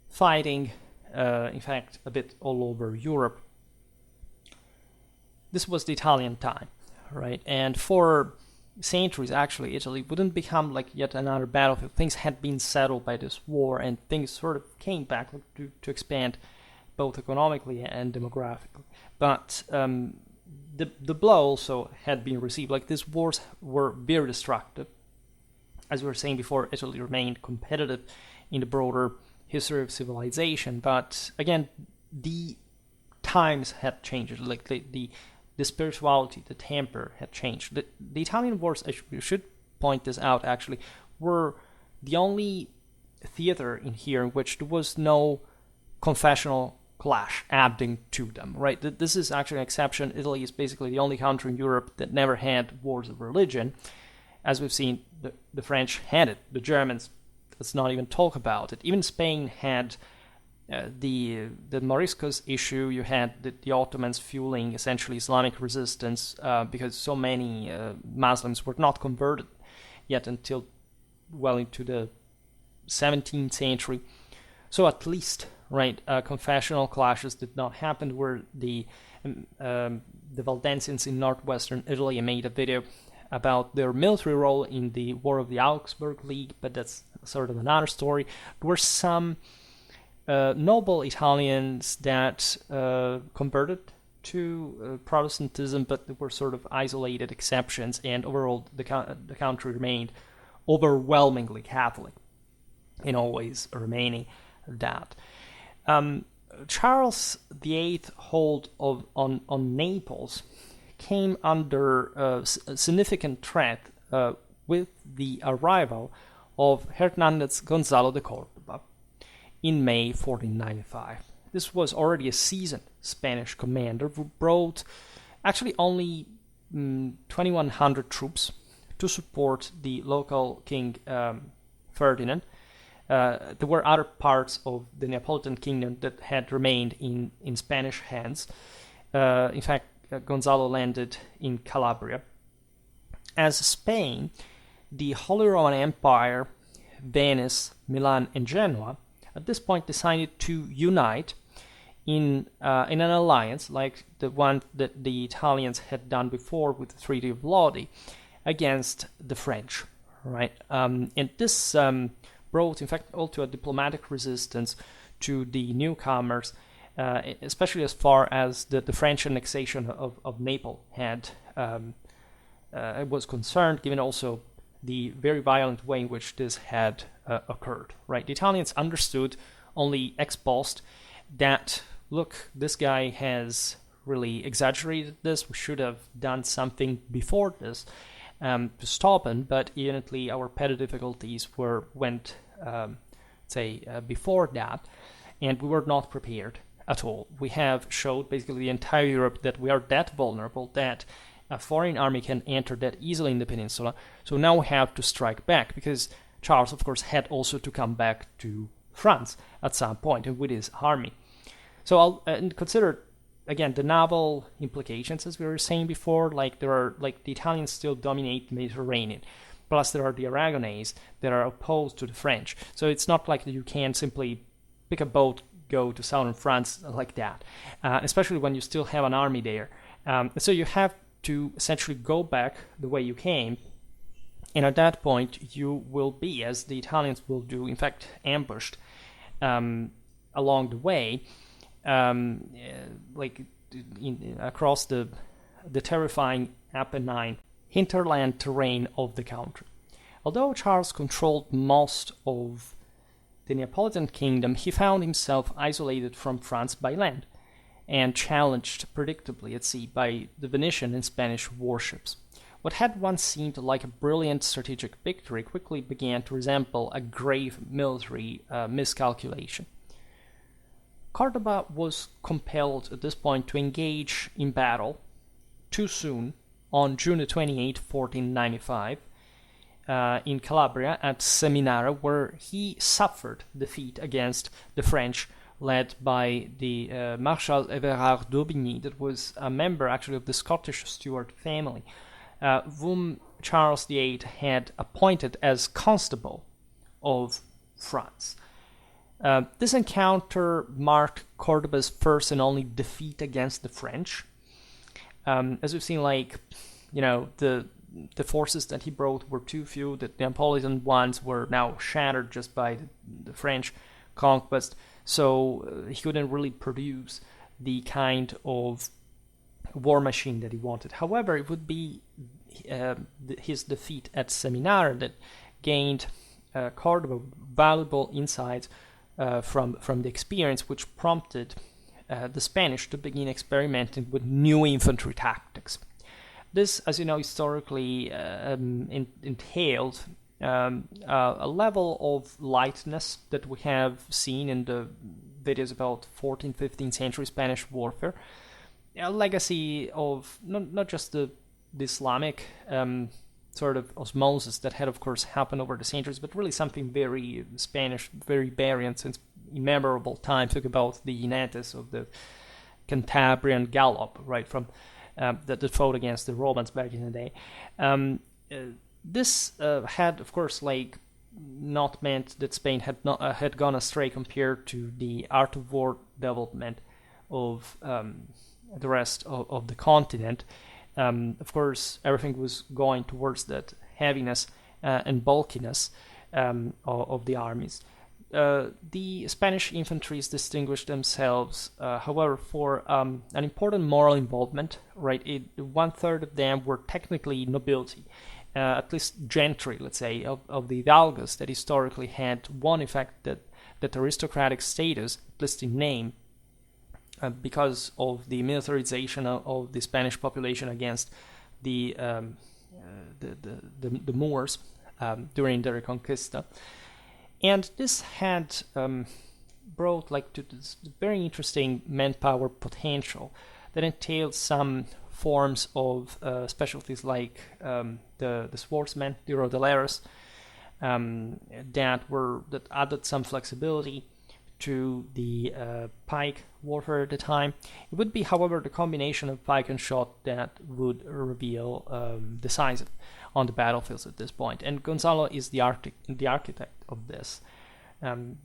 fighting, in fact, a bit all over Europe. This was the Italian time, right? And for centuries, actually, Italy wouldn't become like yet another battlefield. Things had been settled by this war, and things sort of came back to expand both economically and demographically. But the blow also had been received. Like these wars were very destructive. As we were saying before, Italy remained competitive in the broader history of civilization. But again, the times had changed. Like the spirituality, the temper had changed. The Italian wars, I should point this out actually, were the only theater in here in which there was no confessional clash adding to them, right? This is actually an exception. Italy is basically the only country in Europe that never had wars of religion. As we've seen, the French had it. The Germans, let's not even talk about it. Even Spain had the Moriscos issue. You had the Ottomans fueling essentially Islamic resistance because so many Muslims were not converted yet until well into the 17th century. So at least, right, confessional clashes did not happen. Where the Valdensians in northwestern Italy, I made a video about their military role in the War of the Augsburg League, but that's sort of another story. There were some noble Italians that converted to Protestantism, but they were sort of isolated exceptions, and overall the country remained overwhelmingly Catholic, and always remaining that. Charles VIII hold on Naples came under a significant threat with the arrival of Hernandez Gonzalo de C'rdoba in May 1495. This was already a seasoned Spanish commander who brought actually only 2,100 troops to support the local King Ferdinand. There were other parts of the Neapolitan kingdom that had remained in Spanish hands. In fact, Gonzalo landed in Calabria. As Spain, the Holy Roman Empire, Venice, Milan, and Genoa at this point decided to unite in an alliance like the one that the Italians had done before with the Treaty of Lodi against the French, right? And this brought, in fact, also a diplomatic resistance to the newcomers, especially as far as the French annexation of Naples was concerned, given also the very violent way in which this had occurred, right? The Italians understood only ex post that, look, this guy has really exaggerated this, we should have done something before this to stop him, but evidently our petty difficulties went before that, and we were not prepared at all. We have showed basically the entire Europe that we are that vulnerable, that a foreign army can enter that easily in the peninsula. So now we have to strike back, because Charles, of course, had also to come back to France at some point and with his army. So I'll consider again the naval implications, as we were saying before. Like the Italians still dominate the Mediterranean. Plus, there are the Aragonese that are opposed to the French. So it's not like you can simply pick a boat, go to southern France like that, especially when you still have an army there. So you have to essentially go back the way you came, and at that point you will be, as the Italians will do, in fact, ambushed along the way, across the terrifying Apennine hinterland terrain of the country. Although Charles controlled most of the Neapolitan kingdom, he found himself isolated from France by land and challenged predictably at sea by the Venetian and Spanish warships. What had once seemed like a brilliant strategic victory quickly began to resemble a grave military miscalculation. C'rdoba was compelled at this point to engage in battle too soon on June 28, 1495, in Calabria at Seminara, where he suffered defeat against the French, led by the Marshal Everard d'Aubigny, that was a member actually of the Scottish Stuart family, whom Charles VIII had appointed as Constable of France. This encounter marked C'rdoba's first and only defeat against the French. As we've seen, the forces that he brought were too few. The Neapolitan ones were now shattered just by the French conquest, so he couldn't really produce the kind of war machine that he wanted. However, it would be his defeat at Seminara that gained C'rdoba valuable insights from the experience, which prompted the Spanish to begin experimenting with new infantry tactics. This, as you know, historically entailed a level of lightness that we have seen in the videos about 14th, 15th century Spanish warfare, a legacy of not just the Islamic sort of osmosis that had, of course, happened over the centuries, but really something very Spanish, very Iberian since immemorable times. Think about the jinetes of the Cantabrian gallop, right, from that fought against the Romans back in the day. This had, of course, not meant that Spain had gone astray compared to the art of war development of the rest of the continent. Of course, everything was going towards that heaviness and bulkiness of the armies. The Spanish infantries distinguished themselves, however, for an important moral involvement. Right, 1/3 of them were technically nobility, at least gentry, let's say, of the hidalgos that historically had one effect, that aristocratic status, at least in name, because of the militarization of the Spanish population against the Moors during the Reconquista. And this had brought to this very interesting manpower potential that entailed some forms of specialties like the swordsmen, the rodeleros, that added some flexibility to the pike warfare at the time. It would be, however, the combination of pike and shot that would reveal decisive on the battlefields at this point. And Gonzalo is the architect of this.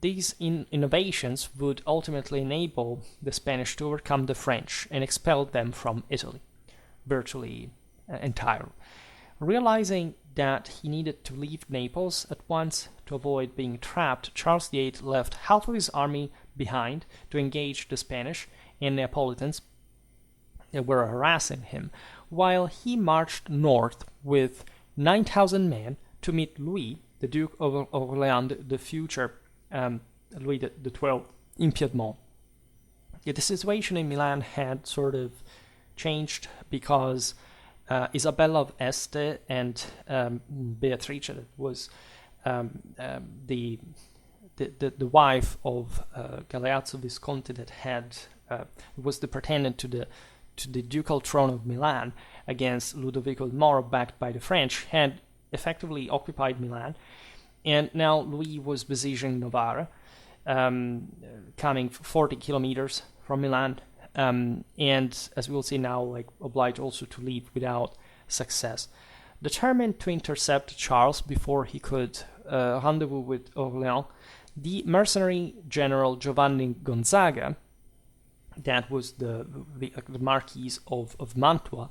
These innovations would ultimately enable the Spanish to overcome the French and expel them from Italy, virtually entirely. Realizing that he needed to leave Naples at once to avoid being trapped, Charles VIII left half of his army behind to engage the Spanish and Neapolitans that were harassing him, while he marched north with 9,000 men to meet Louis, the Duke of Orleans, the future Louis XII, in Piedmont. Yet the situation in Milan had sort of changed because Isabella of Este and Beatrice, that was the wife of Galeazzo Visconti, that was the pretendant to the ducal throne of Milan against Ludovico il Moro, backed by the French, had effectively occupied Milan, and now Louis was besieging Novara, coming 40 kilometers from Milan, and as we will see now, obliged also to leave without success. Determined to intercept Charles before he could rendezvous with Orleans, the mercenary general Giovanni Gonzaga, that was the Marquis of Mantua,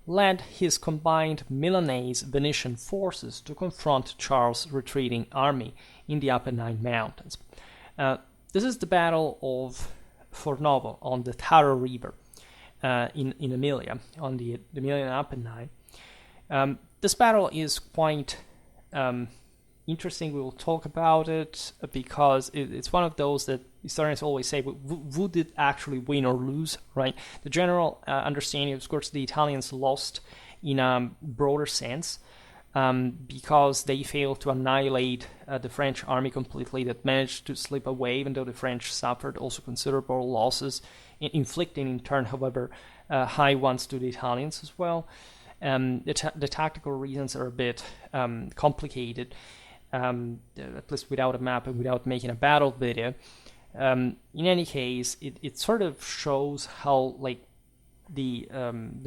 led his combined Milanese Venetian forces to confront Charles' retreating army in the Apennine Mountains. This is the Battle of Fornovo on the Taro River in Emilia, on the Emilian Apennine. This battle is quite interesting. We will talk about it because it's one of those that historians always say, who did actually win or lose, right? The general understanding, of course, the Italians lost in a broader sense because they failed to annihilate the French army completely, that managed to slip away, even though the French suffered also considerable losses, inflicting in turn, however, high ones to the Italians as well. The tactical reasons are a bit complicated, at least without a map and without making a battle video. In any case, it sort of shows how like the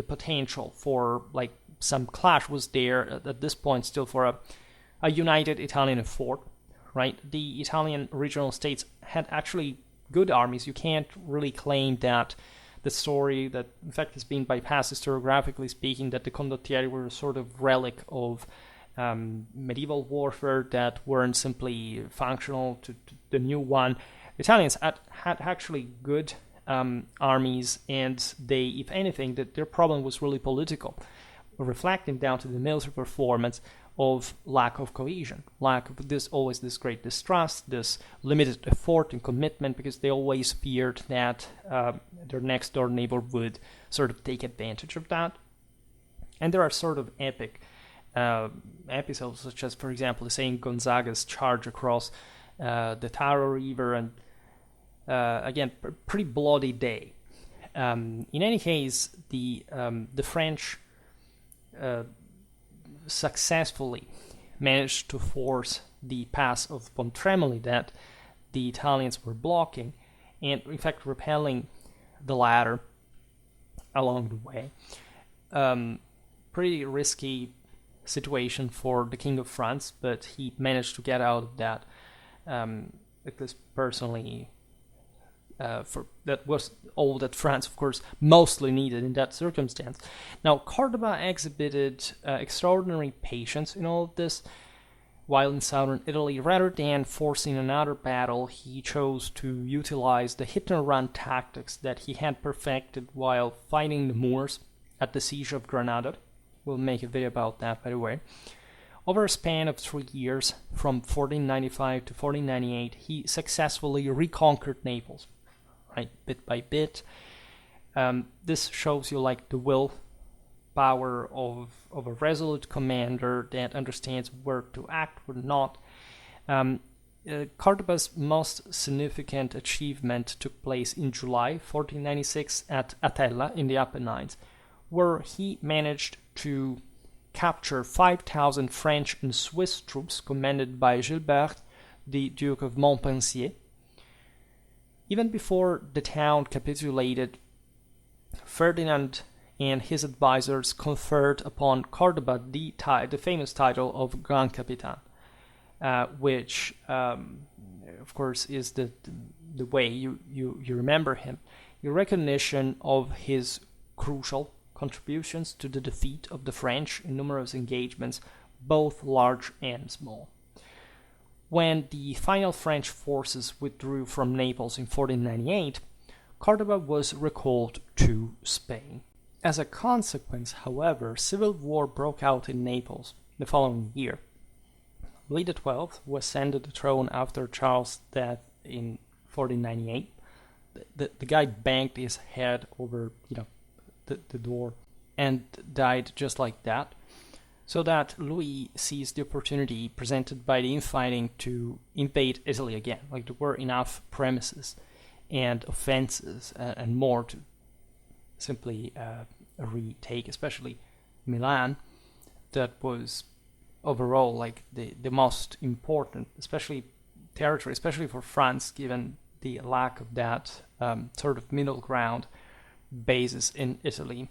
potential for like some clash was there at this point still for a united Italian effort, right? The Italian regional states had actually good armies. You can't really claim that the story that in fact has been bypassed historiographically speaking, that the condottieri were a sort of relic of medieval warfare that weren't simply functional to the new one. The Italians had actually good armies, and they, if anything, that their problem was really political, reflecting down to the military performance of lack of cohesion, lack of this great distrust, this limited effort and commitment, because they always feared that their next door neighbor would sort of take advantage of that. And there are sort of epic episodes, such as, for example, the Saint Gonzaga's charge across the Taro River, and again, pretty bloody day. In any case, the French successfully managed to force the pass of Pontremoli that the Italians were blocking, and in fact repelling the latter along the way. Pretty risky situation for the King of France, but he managed to get out of that, at least personally. For that was all that France, of course, mostly needed in that circumstance. Now, C'rdoba exhibited extraordinary patience in all of this. While in southern Italy, rather than forcing another battle, he chose to utilize the hit-and-run tactics that he had perfected while fighting the Moors at the siege of Granada. We'll make a video about that, by the way. Over a span of 3 years, from 1495 to 1498, he successfully reconquered Naples, right, bit by bit. This shows you like the will power of a resolute commander that understands where to act or not. C'rdoba's most significant achievement took place in July 1496 at Atella in the Apennines, where he managed to capture 5,000 French and Swiss troops commanded by Gilbert, the Duke of Montpensier. Even before the town capitulated, Ferdinand and his advisors conferred upon C'rdoba the famous title of Grand Capitan, which, of course, is the way you remember him, in recognition of his crucial contributions to the defeat of the French in numerous engagements, both large and small. When the final French forces withdrew from Naples in 1498, C'rdoba was recalled to Spain. As a consequence, however, civil war broke out in Naples the following year. Louis XII was sent to the throne after Charles' death in 1498. The guy banged his head over, the door and died just like that, so that Louis seized the opportunity presented by the infighting to invade Italy again. Like, there were enough premises and offenses and more to simply retake, especially Milan, that was overall like the most important, especially territory, especially for France, given the lack of that sort of middle ground basis in Italy.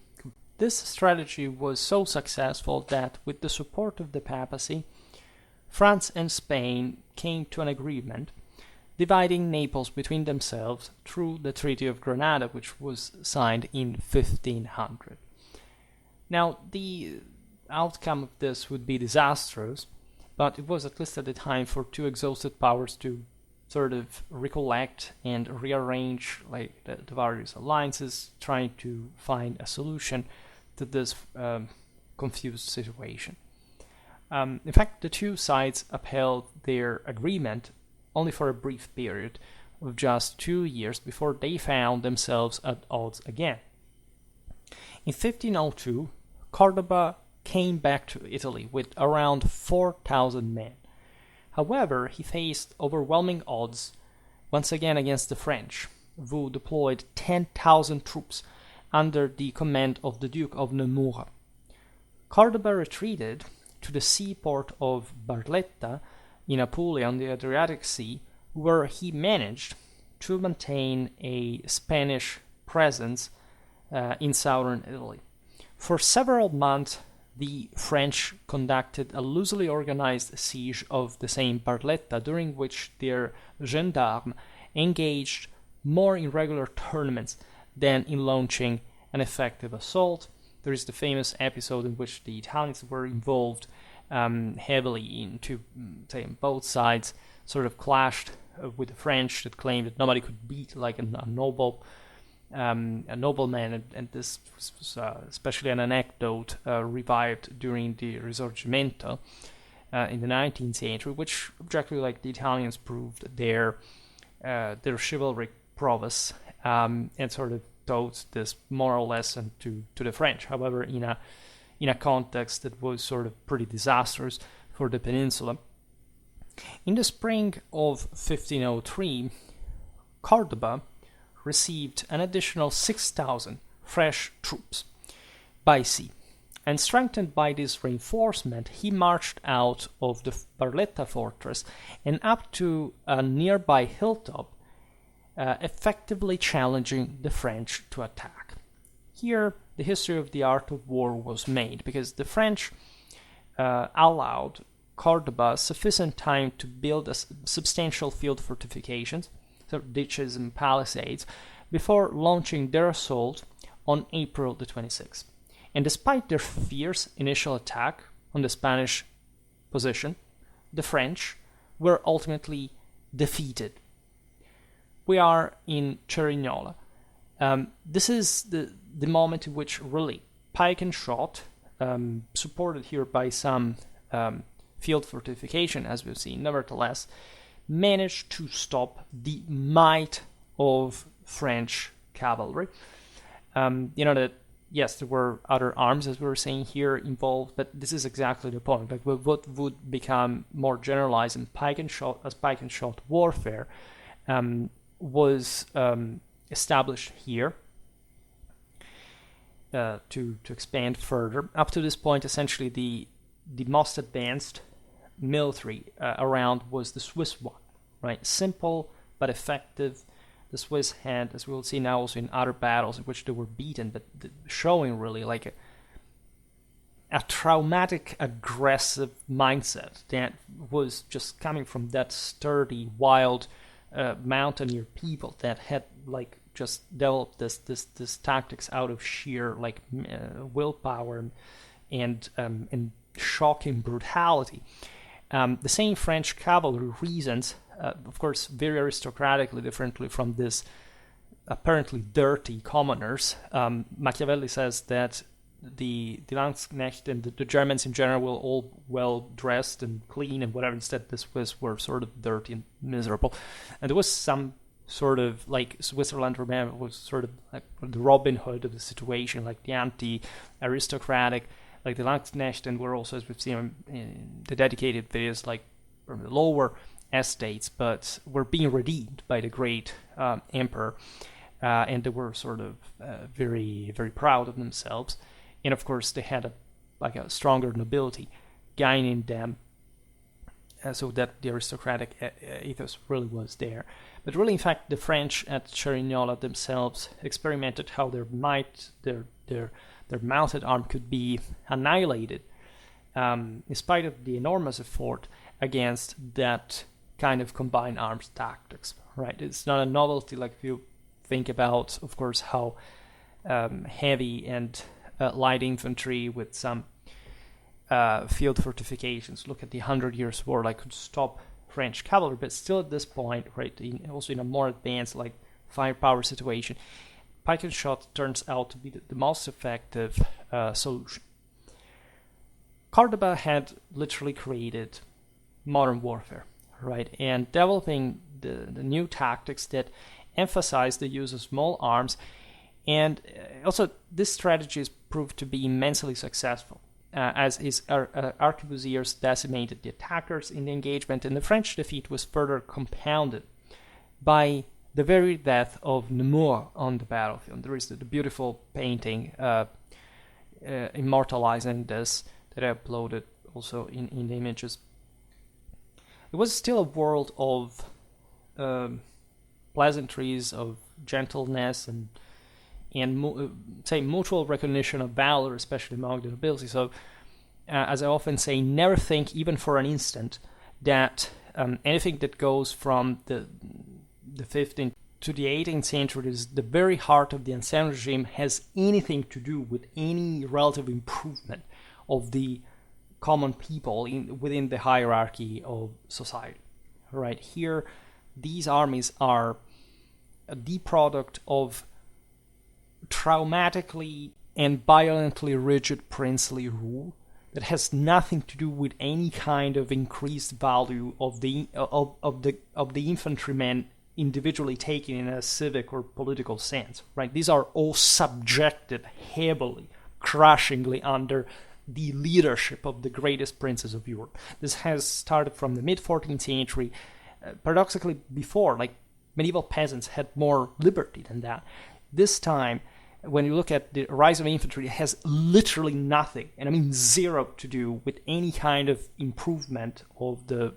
This strategy was so successful that, with the support of the papacy, France and Spain came to an agreement dividing Naples between themselves through the Treaty of Granada, which was signed in 1500. Now, the outcome of this would be disastrous, but it was, at least at the time, for two exhausted powers to sort of recollect and rearrange like the various alliances, trying to find a solution to this confused situation. In fact, the two sides upheld their agreement only for a brief period of just 2 years before they found themselves at odds again. In 1502, Cordoba came back to Italy with around 4,000 men. However, he faced overwhelming odds once again against the French, who deployed 10,000 troops under the command of the Duke of Nemours. Cordoba retreated to the seaport of Barletta in Apulia on the Adriatic Sea, where he managed to maintain a Spanish presence in southern Italy. For several months, the French conducted a loosely organized siege of the same Barletta, during which their gendarmes engaged more in regular tournaments than in launching an effective assault. There is the famous episode in which the Italians were involved heavily into, say, both sides sort of clashed with the French that claimed that nobody could beat like a nobleman, and this was especially an anecdote revived during the Risorgimento in the 19th century, which objectively, like, the Italians proved their chivalric prowess and sort of taught this moral lesson to the French. However, in a context that was sort of pretty disastrous for the peninsula. In the spring of 1503, Cordoba received an additional 6,000 fresh troops by sea, and strengthened by this reinforcement, he marched out of the Barletta fortress and up to a nearby hilltop, effectively challenging the French to attack. Here, the history of the art of war was made, because the French allowed Cordoba sufficient time to build a substantial field fortifications, so ditches and palisades, before launching their assault on April the 26th. And despite their fierce initial attack on the Spanish position, the French were ultimately defeated. We are in Cerignola. This is the moment in which really Pike and Shot, supported here by some field fortification, as we've seen, nevertheless, managed to stop the might of French cavalry. That, yes, there were other arms, as we were saying here, involved, but this is exactly the point. Like, what would become more generalized in Pike and Shot warfare was established here to expand further. Up to this point, essentially, the most advanced military around was the Swiss one, right? Simple but effective. The Swiss had, as we will see now also in other battles in which they were beaten, but showing really like a traumatic, aggressive mindset that was just coming from that sturdy, wild mountaineer people that had like just developed this tactics out of sheer like willpower and shocking brutality. The same French cavalry reasons, of course, very aristocratically differently from this apparently dirty commoners. Machiavelli says that the Landsknecht and the Germans in general were all well dressed and clean and whatever. Instead, the Swiss were sort of dirty and miserable. And there was some sort of like Switzerland, remember, was sort of like the Robin Hood of the situation, like the anti-aristocratic, like the Landsknecht, and were also, as we've seen in the dedicated videos, like from the lower estates, but were being redeemed by the great emperor, and they were sort of very, very proud of themselves. And of course, they had a stronger nobility guiding them, so that the aristocratic ethos really was there. But really, in fact, the French at Cerignola themselves experimented how their might, their mounted arm could be annihilated, in spite of the enormous effort against that kind of combined arms tactics. Right? It's not a novelty. Like if you think about, of course, how heavy and light infantry with some field fortifications. Look at the 100 Years' War. Like could stop French cavalry, but still at this point, right, also in a more advanced like firepower situation, Pike and Shot turns out to be the most effective solution. C'rdoba had literally created modern warfare, right, and developing the new tactics that emphasize the use of small arms, and also this strategy has proved to be immensely successful, as his arquebusiers decimated the attackers in the engagement, and the French defeat was further compounded by the very death of Nemours on the battlefield. There is the beautiful painting immortalizing this that I uploaded also in the images. It was still a world of pleasantries, of gentleness, and say mutual recognition of valor, especially among the nobility. So, as I often say, never think, even for an instant, that anything that goes from the 15th to the 18th century, is the very heart of the Ancien regime, has anything to do with any relative improvement of the common people within the hierarchy of society. Right here, these armies are the product of traumatically and violently rigid princely rule that has nothing to do with any kind of increased value of the infantrymen individually taken in a civic or political sense. Right? These are all subjected heavily, crushingly under the leadership of the greatest princes of Europe. This has started from the mid-14th century. Paradoxically, before, like, medieval peasants had more liberty than that. This time, when you look at the rise of infantry, it has literally nothing, and I mean zero, to do with any kind of improvement of the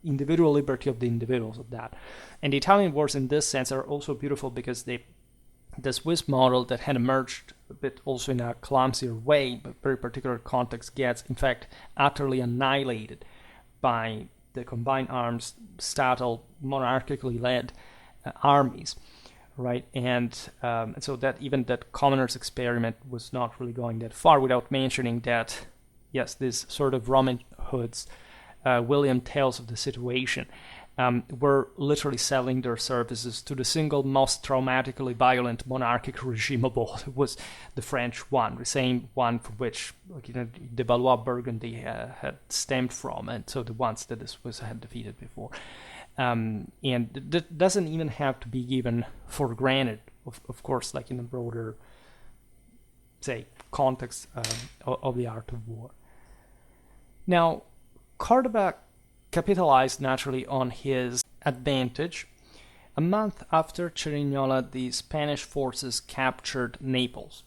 individual liberty of the individuals of that. And the Italian wars in this sense are also beautiful because the Swiss model that had emerged a bit also in a clumsier way, but very particular context, gets in fact utterly annihilated by the combined arms, statal, monarchically led armies, right? And so that even that commoner's experiment was not really going that far, without mentioning that, yes, this sort of Roman Hood's William Tales of the situation were literally selling their services to the single most traumatically violent monarchic regime of all. It was the French one, the same one from which, like, the Valois Burgundy had stemmed from, and so the ones that the Swiss had defeated before. And that doesn't even have to be given for granted, of course, like in the broader, say, context of the art of war. Now, C'rdoba capitalized naturally on his advantage. A month after Cerignola, the Spanish forces captured Naples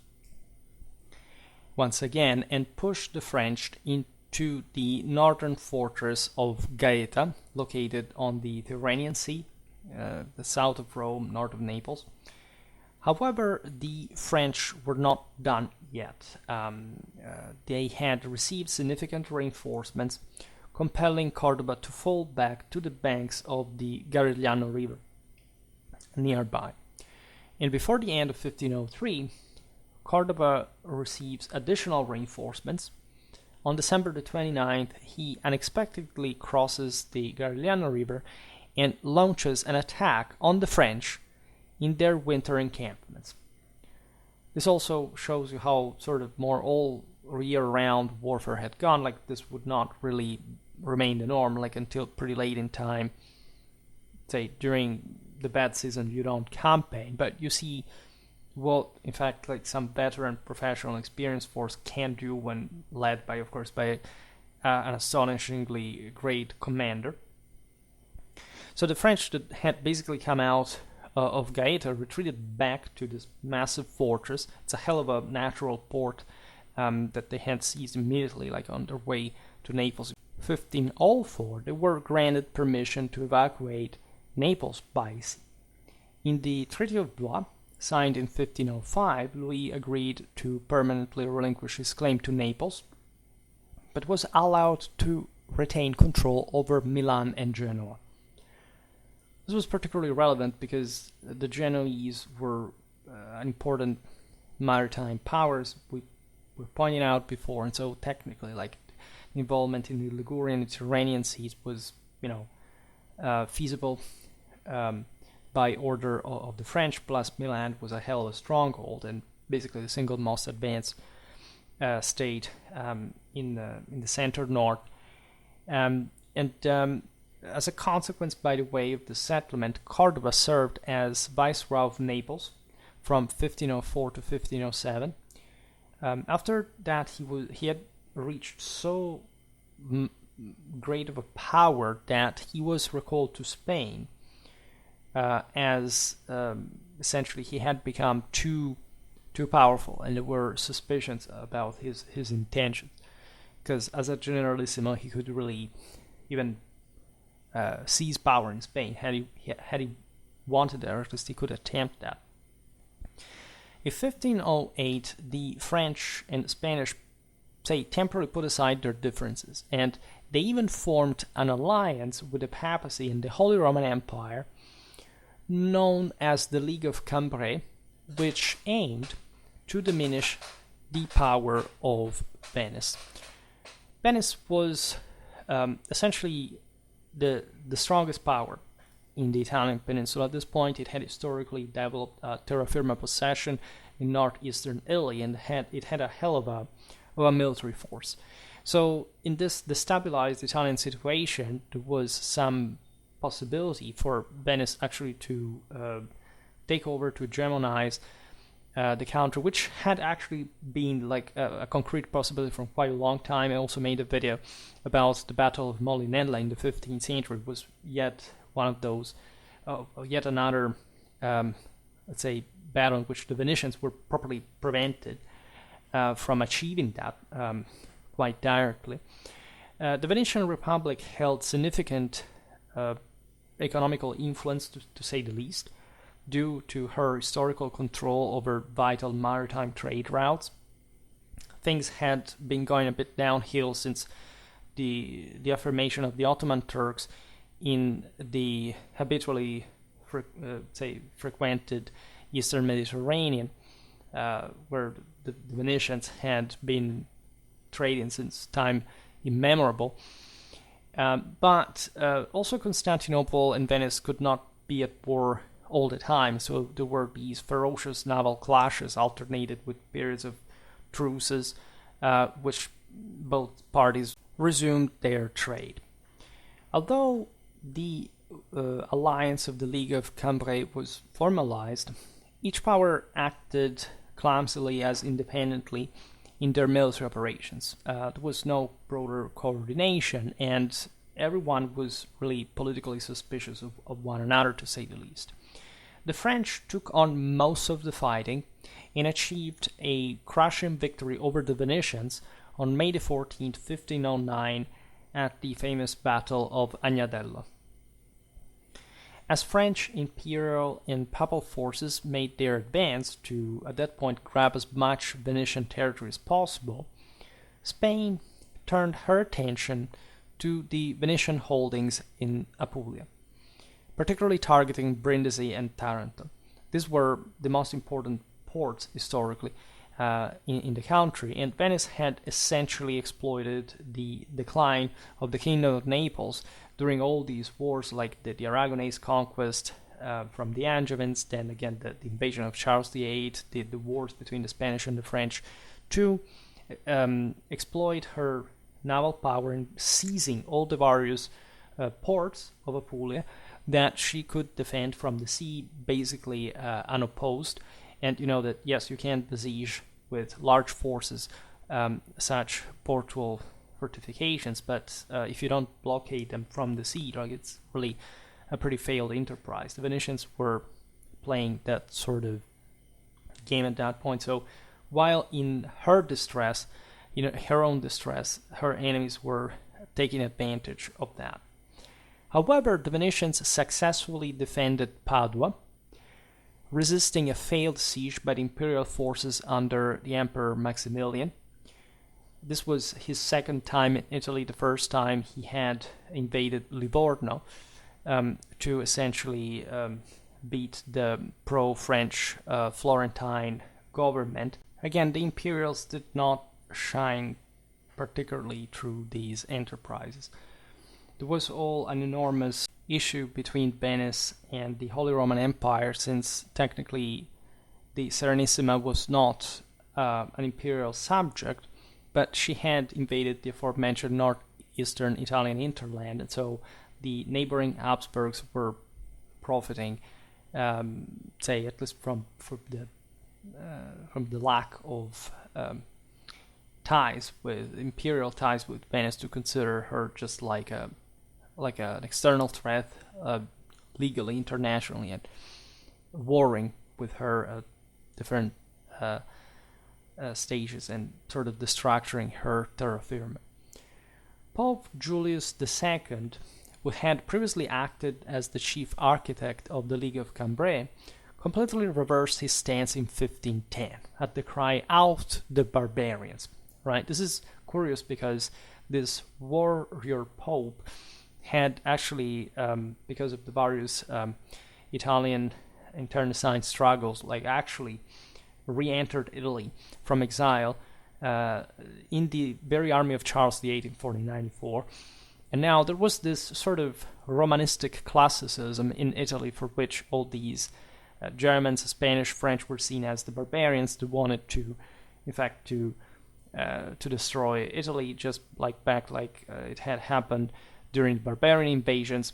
once again and pushed the French into the northern fortress of Gaeta, located on the Tyrrhenian Sea, the south of Rome, north of Naples. However, the French were not done yet. They had received significant reinforcements, compelling C'rdoba to fall back to the banks of the Garigliano River nearby. And before the end of 1503, C'rdoba receives additional reinforcements. On December the 29th, he unexpectedly crosses the Garigliano River and launches an attack on the French in their winter encampments. This also shows you how sort of more all year-round warfare had gone. Like, this would not really remain the norm, like, until pretty late in time. Say, during the bad season, you don't campaign, but you see what, in fact, like, some veteran, professional, experienced force can do when led by, of course, by an astonishingly great commander. So the French that had basically come out of Gaeta retreated back to this massive fortress. It's a hell of a natural port that they had seized immediately, like on their way to Naples. 1504, they were granted permission to evacuate Naples by sea. In the Treaty of Blois, signed in 1505, Louis agreed to permanently relinquish his claim to Naples, but was allowed to retain control over Milan and Genoa. This was particularly relevant because the Genoese were an important maritime powers, we were pointing out before, and so technically, like, involvement in the Ligurian and Tyrrhenian seas was, feasible by order of the French, plus Milan was a hell of a stronghold and basically the single most advanced state in the center north. As a consequence, by the way, of the settlement, C'rdoba served as viceroy of Naples from 1504 to 1507. After that, he had reached so great of a power that he was recalled to Spain, as essentially he had become too powerful, and there were suspicions about his intentions. Because as a generalissimo, he could really even seize power in Spain had he wanted it, or at least he could attempt that. In 1508, the French and Spanish, temporarily put aside their differences, and they even formed an alliance with the papacy and the Holy Roman Empire, known as the League of Cambrai, which aimed to diminish the power of Venice. Venice was essentially the strongest power in the Italian peninsula. At this point, it had historically developed a terra firma possession in northeastern Italy, and it had a hell of a military force. So in this destabilized Italian situation, there was some possibility for Venice actually to take over, to hegemonize the country, which had actually been like a concrete possibility for quite a long time. I also made a video about the Battle of Molinella in the 15th century. It was yet one of those, yet another, let's say, battle in which the Venetians were properly prevented from achieving that quite directly. The Venetian Republic held significant economical influence, to say the least, due to her historical control over vital maritime trade routes. Things had been going a bit downhill since the affirmation of the Ottoman Turks in the habitually frequented Eastern Mediterranean, where the Venetians had been trading since time immemorable. But also Constantinople and Venice could not be at war all the time, so there were these ferocious naval clashes alternated with periods of truces, which both parties resumed their trade. Although the alliance of the League of Cambrai was formalized, each power acted clumsily as independently in their military operations. There was no broader coordination, and everyone was really politically suspicious of one another, to say the least. The French took on most of the fighting and achieved a crushing victory over the Venetians on May the 14th, 1509, at the famous Battle of Agnadello. As French, imperial, and papal forces made their advance to, at that point, grab as much Venetian territory as possible, Spain turned her attention to the Venetian holdings in Apulia, particularly targeting Brindisi and Taranto. These were the most important ports historically in the country, and Venice had essentially exploited the decline of the Kingdom of Naples during all these wars, like the Aragonese conquest from the Angevins, then again the invasion of Charles VIII, the wars between the Spanish and the French, to exploit her naval power in seizing all the various ports of Apulia that she could defend from the sea, basically unopposed. And you know that, yes, you can besiege with large forces such portual fortifications, but if you don't blockade them from the sea, like, it's really a pretty failed enterprise. The Venetians were playing that sort of game at that point. So while in her distress, her own distress, her enemies were taking advantage of that. However, the Venetians successfully defended Padua, resisting a failed siege by the imperial forces under the Emperor Maximilian. This was his second time in Italy. The first time he had invaded Livorno to essentially beat the pro-French Florentine government. Again, the imperials did not shine particularly through these enterprises. there was all an enormous issue between Venice and the Holy Roman Empire, since technically the Serenissima was not an imperial subject, but she had invaded the aforementioned northeastern Italian hinterland, and so the neighboring Habsburgs were profiting, say, at least from the lack of imperial ties with Venice, to consider her just like an external threat, legally, internationally, and warring with her at different stages and sort of destructuring her terra firma. Pope Julius II, who had previously acted as the chief architect of the League of Cambrai, completely reversed his stance in 1510 at the cry, "Out the barbarians!" Right? This is curious because this warrior pope had actually, because of the various Italian internecine struggles, actually re-entered Italy from exile in the very army of Charles VIII in 1494. And now there was this sort of Romanistic classicism in Italy, for which all these Germans, Spanish, French were seen as the barbarians that wanted to, in fact, to destroy Italy, just like it had happened during the barbarian invasions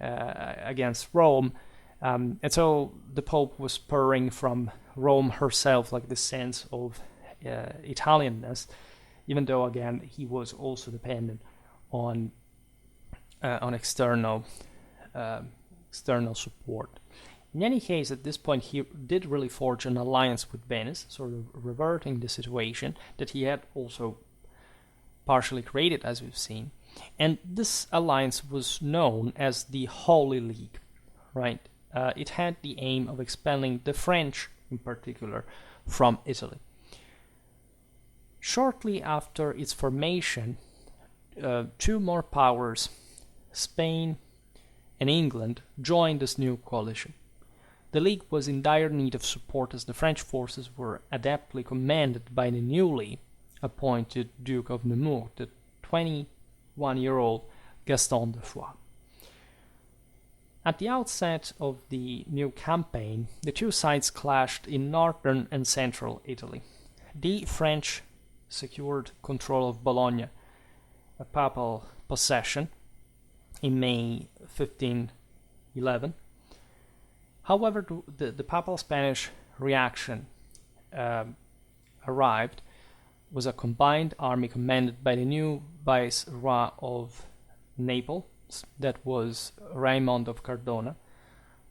against Rome. And so the Pope was spurring from Rome herself, like this sense of Italianness, even though, again, he was also dependent on external support. In any case, at this point, he did really forge an alliance with Venice, sort of reverting the situation that he had also partially created, as we've seen. And this alliance was known as the Holy League, right? It had the aim of expelling the French, in particular, from Italy. Shortly after its formation, two more powers, Spain and England, joined this new coalition. The League was in dire need of support, as the French forces were adeptly commanded by the newly appointed Duke of Nemours, the 21-year-old Gaston de Foix. At the outset of the new campaign, the two sides clashed in northern and central Italy. The French secured control of Bologna, a papal possession, in May 1511. However, the papal Spanish reaction arrived was a combined army commanded by the new viceroy of Naples, that was Raymond of Cardona.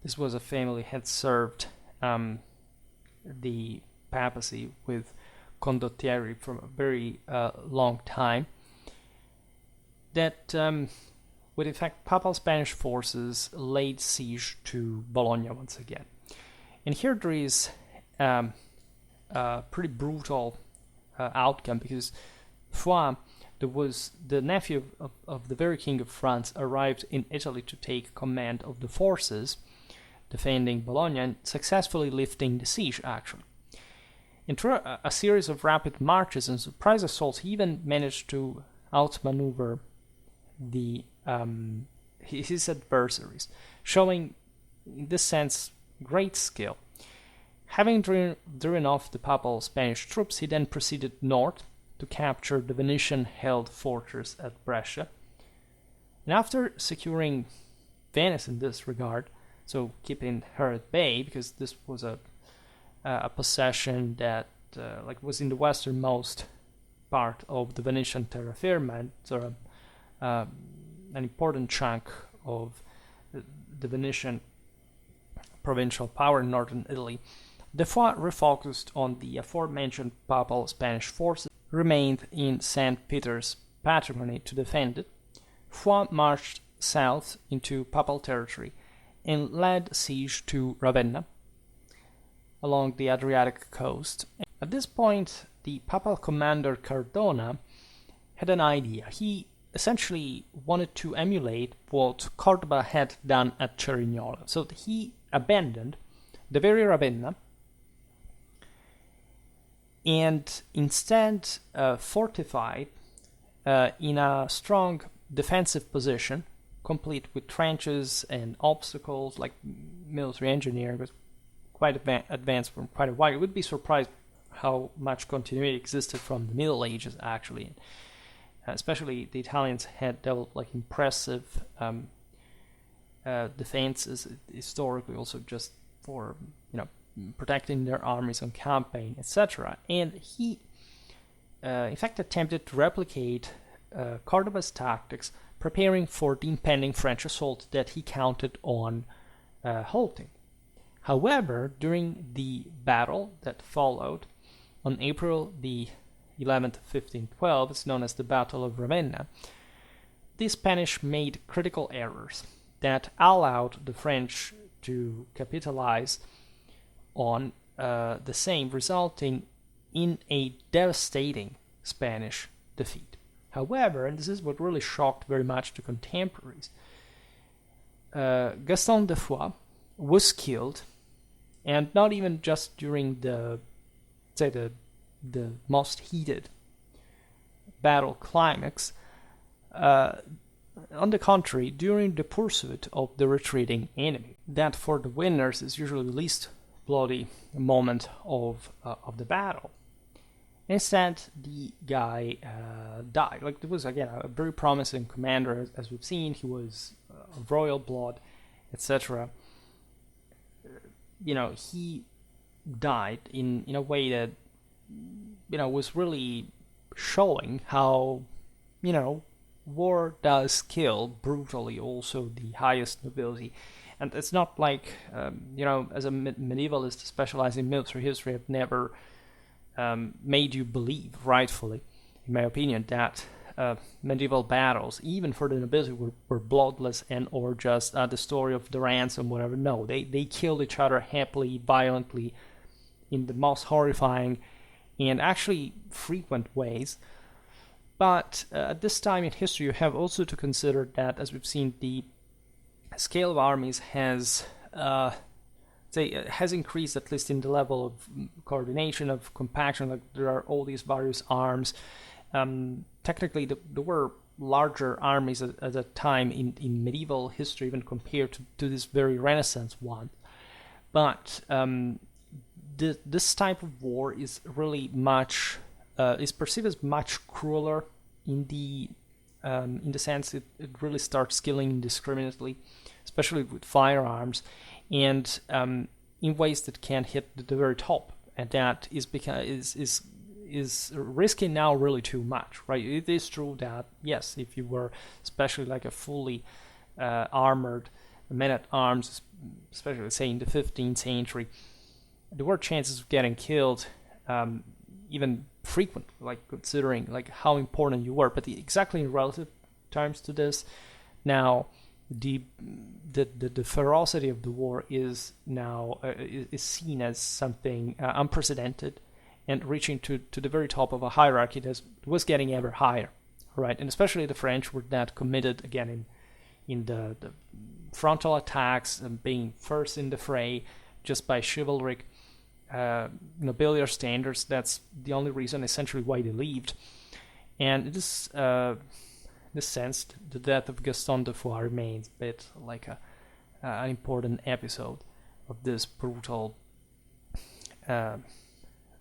This was a family had served the papacy with condottieri for a very long time. That with, in fact, papal Spanish forces laid siege to Bologna once again. And here there is a pretty brutal outcome, because Foix, that was the nephew of the very King of France, arrived in Italy to take command of the forces defending Bologna and successfully lifting the siege, actually. And through a series of rapid marches and surprise assaults, he even managed to outmaneuver his adversaries, showing, in this sense, great skill. Having driven off the papal Spanish troops, he then proceeded north to capture the Venetian-held fortress at Brescia. And after securing Venice in this regard, so keeping her at bay, because this was a possession that was in the westernmost part of the Venetian terra firma, sort of an important chunk of the Venetian provincial power in northern Italy. De Foix refocused on the aforementioned papal Spanish forces, remained in St. Peter's patrimony to defend it. Foix marched south into papal territory and led siege to Ravenna along the Adriatic coast. At this point, the papal commander Cardona had an idea. He essentially wanted to emulate what C'rdoba had done at Cerignola. So he abandoned the very Ravenna and instead fortified in a strong defensive position, complete with trenches and obstacles, like military engineering was quite advanced from quite a while. You would be surprised how much continuity existed from the Middle Ages, actually. Especially the Italians had developed like impressive defenses historically, also just for protecting their armies on campaign, etc. And he, in fact, attempted to replicate Cordoba's tactics, preparing for the impending French assault that he counted on halting. However, during the battle that followed, on April the 11th, 1512, it's known as the Battle of Ravenna, the Spanish made critical errors that allowed the French to capitalize on the same, resulting in a devastating Spanish defeat. However, and this is what really shocked very much the contemporaries, Gaston de Foix was killed, and not even just during the most heated battle climax. On the contrary, during the pursuit of the retreating enemy, that for the winners is usually the least bloody moment of the battle. Instead, the guy died. Like, it was, again, a very promising commander, as we've seen. He was of royal blood, etc. He died in a way that was really showing how war does kill brutally also the highest nobility. And it's not like as a medievalist specializing in military history, I've never made you believe, rightfully, in my opinion, that medieval battles, even for the nobility, were bloodless and or just the story of the ransom, whatever. No, they killed each other happily, violently, in the most horrifying and actually frequent ways. But at this time in history, you have also to consider that, as we've seen, the scale of armies has increased, at least in the level of coordination, of compaction. Like, there are all these various arms. Technically, there were larger armies at that time in medieval history, even compared to this very Renaissance one. But this type of war is really much is perceived as much crueler in the sense it really starts killing indiscriminately, especially with firearms, and in ways that can hit the very top, and that is risking now really too much, right? It is true that, yes, if you were especially like a fully armored men-at-arms, especially say in the 15th century, there were chances of getting killed even frequent, like considering like how important you were. But exactly in relative terms to this, now the ferocity of the war is now is seen as something unprecedented and reaching to the very top of a hierarchy that was getting ever higher, right? And especially the French were that committed again in the frontal attacks and being first in the fray just by chivalric nobiliary standards. That's the only reason essentially why they lived. And this sense, the death of Gaston de Foix remains a bit like an important episode of this brutal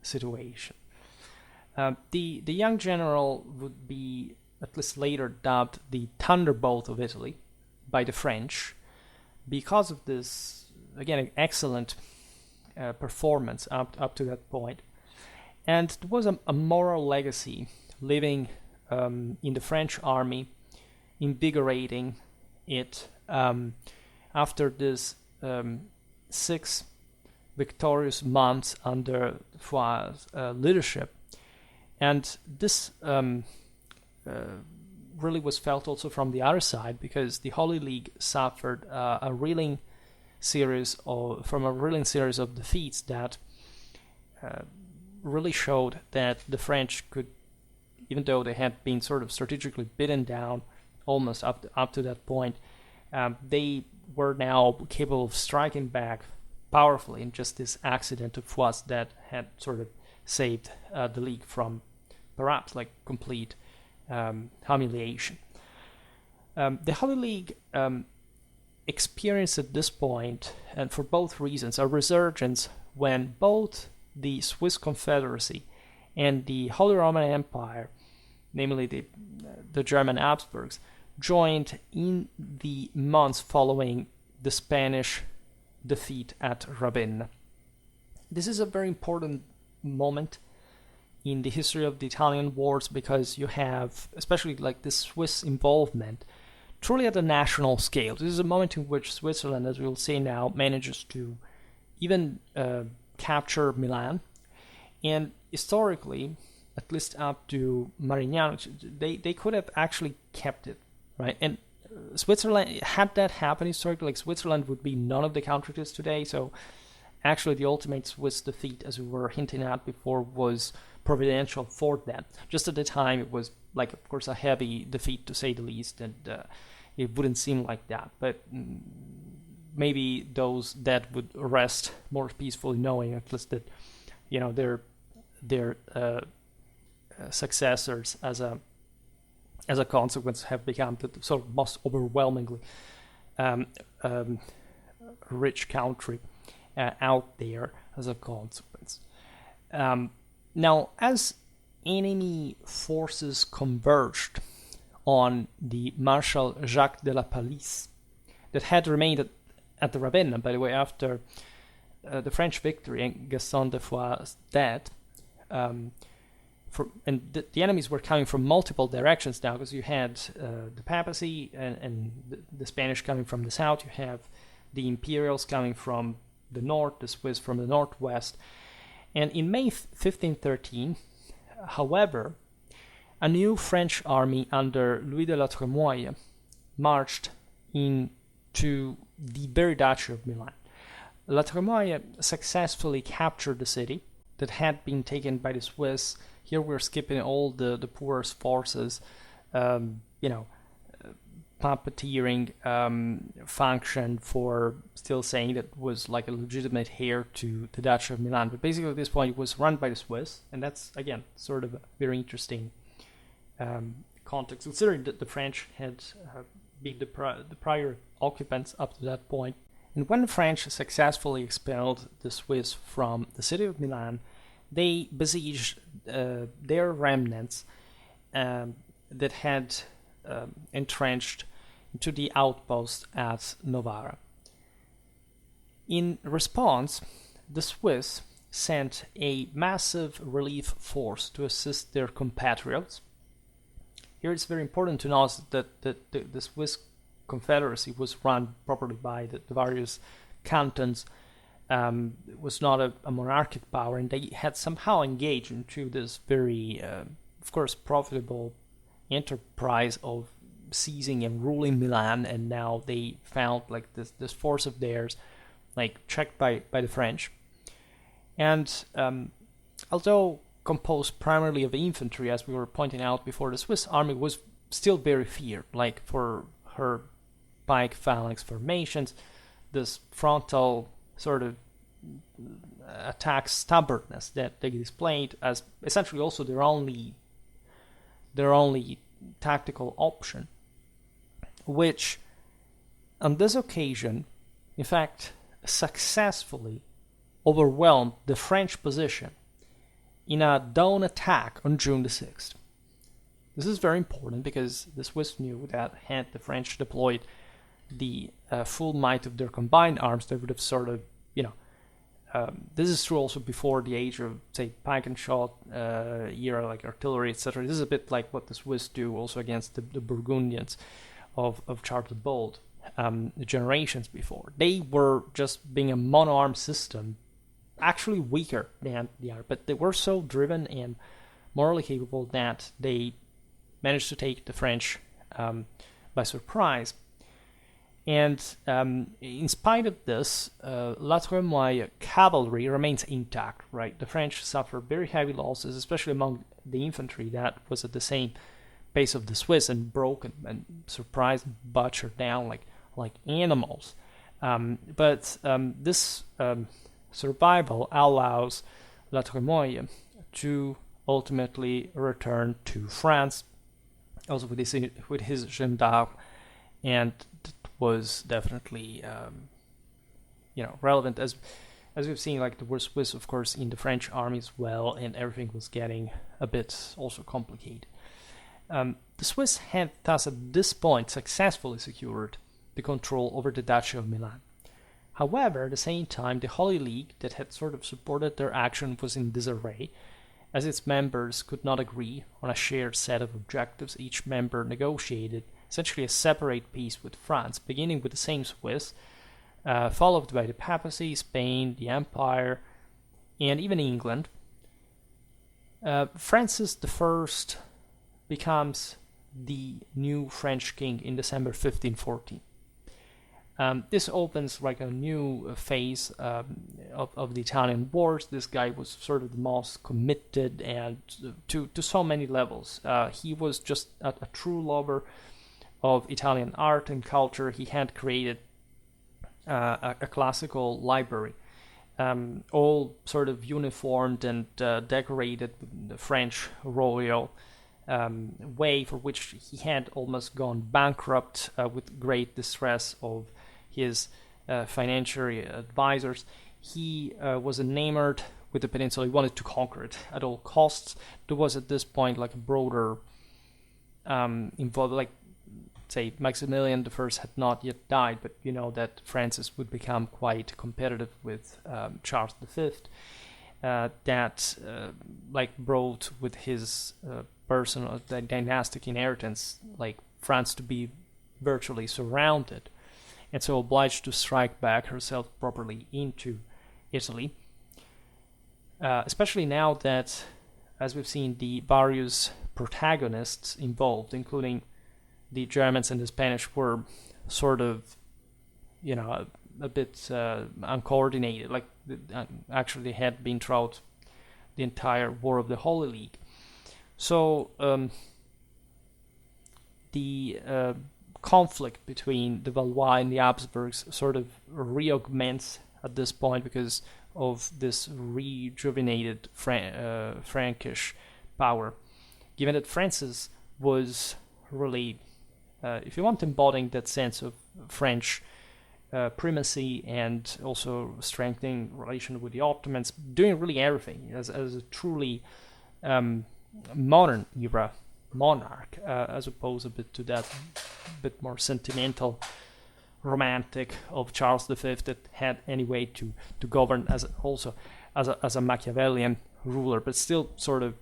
situation. The young general would be at least later dubbed the Thunderbolt of Italy by the French because of this, again, excellent performance up to that point. And there was a moral legacy living in the French army, invigorating it after this 6 victorious months under Foix's leadership. And this really was felt also from the other side, because the Holy League suffered a reeling series of defeats that really showed that the French could, even though they had been sort of strategically beaten down almost up to that point, they were now capable of striking back powerfully, in just this accident of Foix that had sort of saved the League from perhaps like complete humiliation. The Holy League experienced at this point, and for both reasons, a resurgence when both the Swiss Confederacy and the Holy Roman Empire, namely the German Habsburgs, joined in the months following the Spanish defeat at Ravenna. This is a very important moment in the history of the Italian wars because you have, especially like this Swiss involvement, truly at a national scale. This is a moment in which Switzerland, as we will see now, manages to even capture Milan. And historically, at least up to Marignano, they could have actually kept it, right? And Switzerland, had that happened historically, like Switzerland would be none of the country it is today. So actually the ultimate Swiss defeat, as we were hinting at before, was providential for them. Just at the time, it was, like, of course, a heavy defeat, to say the least, and it wouldn't seem like that. But maybe those that would rest more peacefully knowing at least that, you know, their successors as a consequence have become the sort of most overwhelmingly rich country out there as a consequence. Now, as enemy forces converged on the Marshal Jacques de la Palisse, that had remained at the Ravenna, by the way, after the French victory and Gaston de Foix' death, and the enemies were coming from multiple directions now, because you had the papacy and the Spanish coming from the south, you have the Imperials coming from the north, the Swiss from the northwest. And in May 1513, however, a new French army under Louis de la Trémoille marched into the very Duchy of Milan. La Trémoille successfully captured the city that had been taken by the Swiss. Here we're skipping all the poorest forces, puppeteering function for still saying that was like a legitimate heir to the Duchy of Milan. But basically at this point it was run by the Swiss, and that's, again, sort of a very interesting context, considering that the French had been the prior occupants up to that point. And when the French successfully expelled the Swiss from the city of Milan, they besieged their remnants that had entrenched into the outpost at Novara. In response, the Swiss sent a massive relief force to assist their compatriots. Here it's very important to note that the Swiss Confederacy was run properly by the various cantons. It was not a monarchic power, and they had somehow engaged into this very, of course, profitable enterprise of seizing and ruling Milan, and now they found like this force of theirs like checked by the French. And although composed primarily of infantry, as we were pointing out before, the Swiss army was still very feared, like for her pike phalanx formations, this frontal sort of attack stubbornness that they displayed as essentially also their only tactical option, which on this occasion, in fact, successfully overwhelmed the French position in a dawn attack on June the 6th. This is very important because the Swiss knew that had the French deployed the full might of their combined arms, they would have sort of, this is true also before the age of, say, Pike and Shot era, like artillery, etc. This is a bit like what the Swiss do also against the Burgundians of Charles VIII, generations before. They were just being a mono-arm system, actually weaker than the other, but they were so driven and morally capable that they managed to take the French by surprise. And in spite of this, La Trémoille cavalry remains intact, right? The French suffer very heavy losses, especially among the infantry that was at the same pace of the Swiss and broken and surprised and butchered down like animals. But this survival allows La Trémoille to ultimately return to France, also with his gendarmes, and that was definitely relevant as we've seen. Like, there were Swiss, of course, in the French army as well, and everything was getting a bit also complicated. The Swiss had thus at this point successfully secured the control over the Duchy of Milan. However, at the same time, the Holy League that had sort of supported their action was in disarray, as its members could not agree on a shared set of objectives. Each member negotiated essentially a separate peace with France, beginning with the same Swiss, followed by the Papacy, Spain, the Empire, and even England. Francis I becomes the new French king in December 1514. This opens like a new phase of the Italian wars. This guy was sort of the most committed, and to so many levels. He was just a true lover of Italian art and culture. He had created a classical library, all sort of uniformed and decorated with the French royal way, for which he had almost gone bankrupt with great distress of his financial advisors. He was enamored with the peninsula. He wanted to conquer it at all costs. There was at this point like a broader involved, like, say, Maximilian I had not yet died, but you know that Francis would become quite competitive with Charles V. That brought with his personal dynastic inheritance, like, France to be virtually surrounded, and so obliged to strike back herself properly into Italy. Especially now that, as we've seen, the various protagonists involved, including the Germans and the Spanish, were sort of, a bit uncoordinated. Like, actually, they had been throughout the entire War of the Holy League. So the conflict between the Valois and the Habsburgs sort of re-augments at this point because of this rejuvenated Frankish power, given that Francis was really, if you want, embodying that sense of French primacy and also strengthening relation with the Ottomans, doing really everything as a truly modern era monarch, as opposed a bit to that bit more sentimental, romantic of Charles V that had anyway to govern as a Machiavellian ruler, but still sort of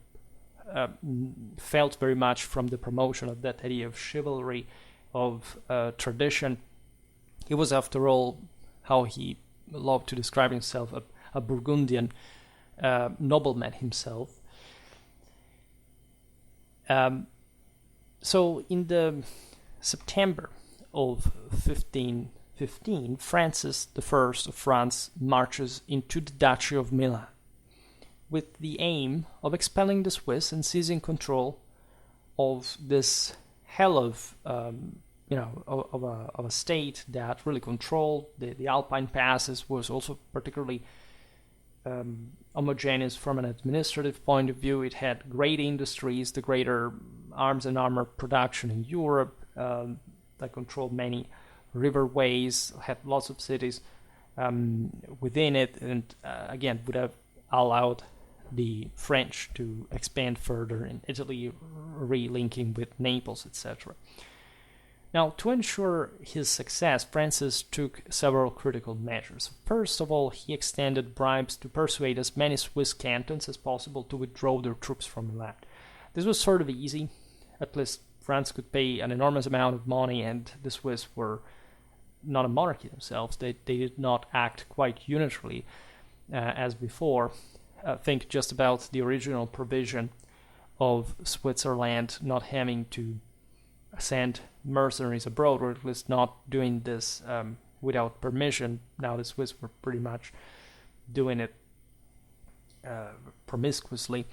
felt very much from the promotion of that idea of chivalry, of tradition. He was, after all, how he loved to describe himself, a Burgundian nobleman himself. So in the September of 1515, Francis I of France marches into the Duchy of Milan with the aim of expelling the Swiss and seizing control of this hell of a state that really controlled the Alpine passes, was also particularly homogeneous from an administrative point of view. It had great industries, the greater arms and armor production in Europe, that controlled many riverways, had lots of cities within it, and again would have allowed the French to expand further in Italy, relinking with Naples, etc. Now, to ensure his success, Francis took several critical measures. First of all, he extended bribes to persuade as many Swiss cantons as possible to withdraw their troops from Milan. This was sort of easy. At least France could pay an enormous amount of money, and the Swiss were not a monarchy themselves. They did not act quite unitarily as before. Think just about the original provision of Switzerland not having to send mercenaries abroad, or at least not doing this without permission. Now the Swiss were pretty much doing it promiscuously,